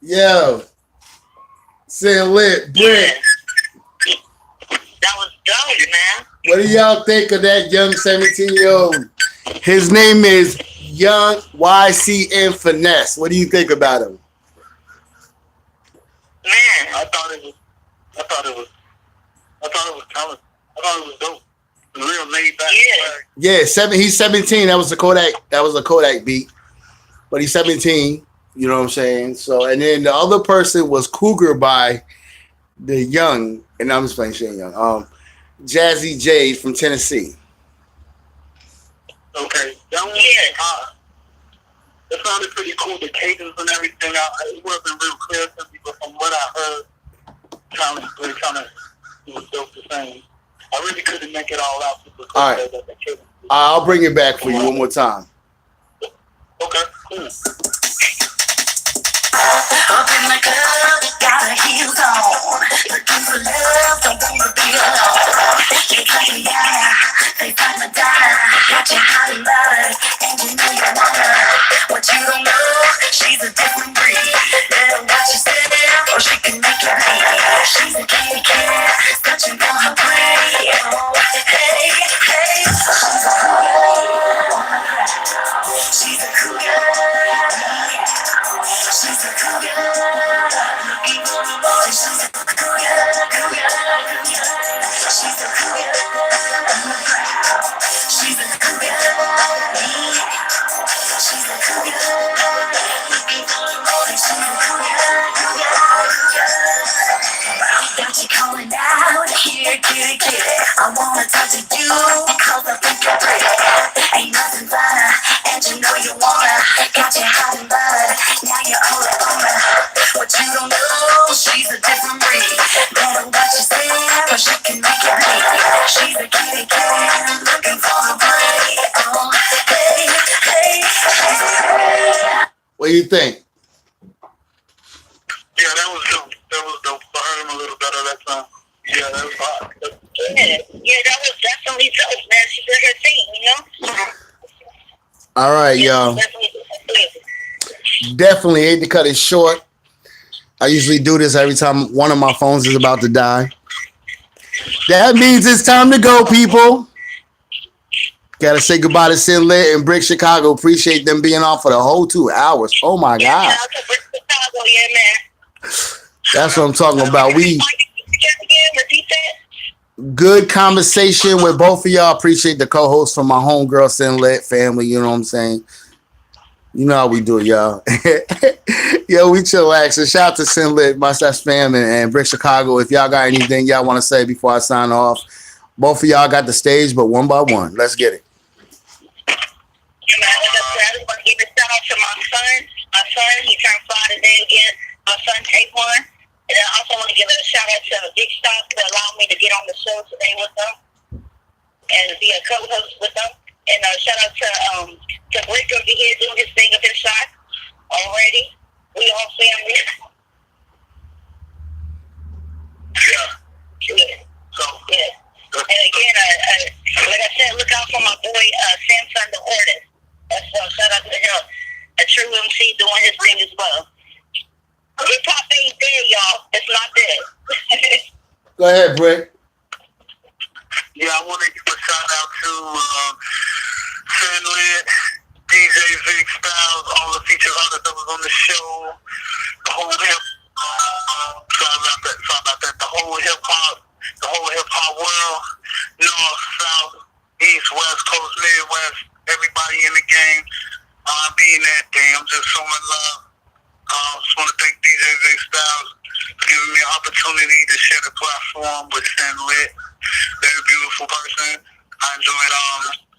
A: Yo, cynnlit, Bric.
C: That was dope, man.
A: What do y'all think of that young 17-year-old? His name is Young YCN Finesse. What do you think about him?
C: Man,
D: I thought it was talent. I thought it was dope. Real laid back.
C: yeah.
A: Yeah, he's 17. That was a Kodak beat. But he's 17. You know what I'm saying? So, and then the other person was Cougar by the Young, and I'm just playing Shane Young. Jazzy J from Tennessee.
D: Okay, that one. It sounded pretty cool. The cadence and everything. It wasn't real clear to me, but from what I heard, it was dope the same. I really couldn't make it all out.
A: All right. I'll bring it back for you one more time.
D: Okay, cool.
B: Up in the club, got her heels on. Looking for love, don't wanna be alone. They cut me down, they find my dime. Got you hot and bothered, and you know you want her. What you don't know, she's a different breed. Let her watch you sit down, or she can make you bleed. She's a kitty cat, searching for her prey. Oh, hey, hey, she's a cougar. She's a cougar. She's a cougar, looking for a boy. She's a cougar, cougar, cougar. She's a cougar, I'm proud. She's a cougar, she's a cougar, looking for a boy. She's a cougar, cougar, cougar. Got you calling out, here, kitty, kitty. I wanna talk to you, cause I think you're pretty. Ain't nothing finer, and you know you wanna. Got you hot and bothered, now you're all on her. What you don't know, she's a different breed. Let her watch you say, or she can make you bleed. She's a kitty cat, looking for a prey. Oh, hey, hey, hey.
A: What do you think?
D: Yeah, that was dope. I heard him a little better that time. Yeah, that was hot.
C: Yeah, that was definitely dope, man. She did her thing, you know?
A: All right, y'all. Definitely hate to cut it short. I usually do this every time one of my phones is about to die. That means it's time to go, people. Gotta say goodbye to cynnlit and Bric Chicago. Appreciate them being on for the whole 2 hours. Oh my God.
C: Shout out to Bric Chicago, yeah, man.
A: That's what I'm talking about. We good conversation with both of y'all. Appreciate the co-host from my homegirl cynnlit family. You know what I'm saying? You know how we do it, y'all. Yo, we chillaxing. Shout out to cynnlit, Mustache Fam, and Bric Chicago. If y'all got anything y'all want to say before I sign off, both of y'all got the stage, but one by one. Let's get it.
C: Yeah, man, like I said, I just want to give a shout out to my son. My son, he turned 5 today again. My son, Taquan. And I also want to give a shout out to Vic Stop for allowing me to get on the show today with them and be a co-host with them. And shout out to Bric over here doing his thing up in shot already. We all family. Yeah. So, yeah. And again, like I said, look out for my boy Samson the Artist. That's shout out to him. A true MC doing his thing as well. Hip hop ain't dead, y'all. It's not dead.
A: Go ahead, Bric.
D: Yeah, I want to give a shout out to cynnlit, DJ Vic Styles, all the featured artists that was on the show, the whole sorry about that, the whole hip hop world, north, south, east, west coast, midwest, everybody in the game. I'm being that thing. I'm just showing love. I just want to thank DJ Vic Styles for giving me an opportunity to share the platform with cynnlit. Very beautiful person. I enjoyed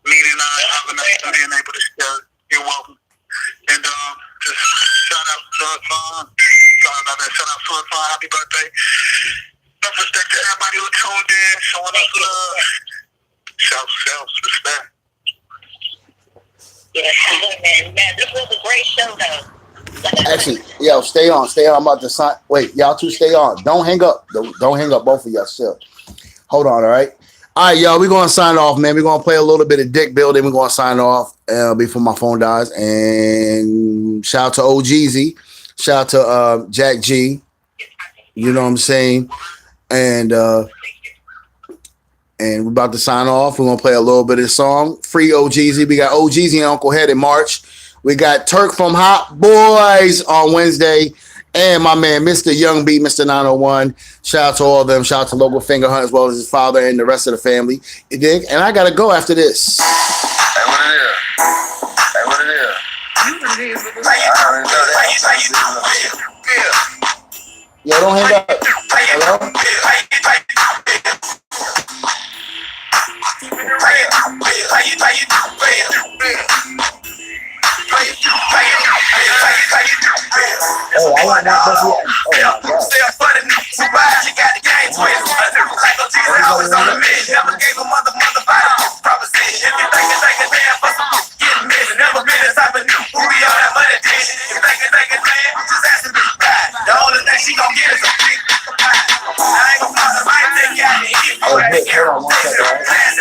D: meeting her, having her, being able to share. You're welcome. And just shout out to her son. Sorry about that. Shout out to us, happy birthday. Enough respect to everybody who tuned in, showing us love. Shout, respect.
C: Yeah, man, this was a great show, though.
A: Actually, yo, stay on. I'm about to sign. Wait, y'all two stay on. Don't hang up. Don't hang up, both of y'all. Still. Hold on, all right? All right, y'all, we're going to sign off, man. We're going to play a little bit of Dick Building. We're going to sign off before my phone dies. And shout out to OGZ. Shout out to Jack G. You know what I'm saying? And we're about to sign off. We're going to play a little bit of the song. Free OGZ. We got OGZ and Uncle Head in March. We got Turk from Hot Boys on Wednesday. And my man, Mr. Young B, Mr. 901. Shout out to all of them. Shout out to Local Finger Hunt as well as his father and the rest of the family. You dig? And I got to go after this.
E: Hey, what it is?
A: Yo, don't hang up. Hello? Oh, I want that. Oh, my God.
B: You got the game twist. Like a Jesus, I was on the mission. Never gave a mother proposition. If you think a damn for some getting missing, never been the type of new who be on that money dish. If you think a man, just ask me to buy. The only thing she gon' get is a big pie. I ain't gon' fuck up, I ain't take you out the hit.
A: Oh, wait, hold on one second, right?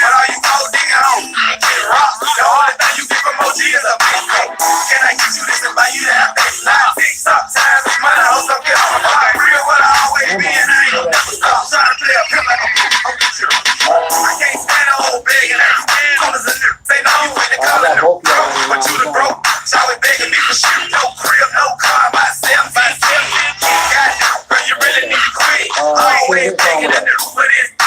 B: But all you gold digging hoes, get rocked. The only thing you get from OG is a big coat. Can I get you this and buy you that baseline? TikTok time, money, hoes don't get on the block. Real what I always be, and I ain't gon' never stop. Trying to play a pimp like a I can't stand the old begging ass. Corners of niggas say no, you ain't the color. But you the broke. Always begging me for shit. No crib, no car, myself. Got it, girl, you really need to quit. Always begging in the roof of this.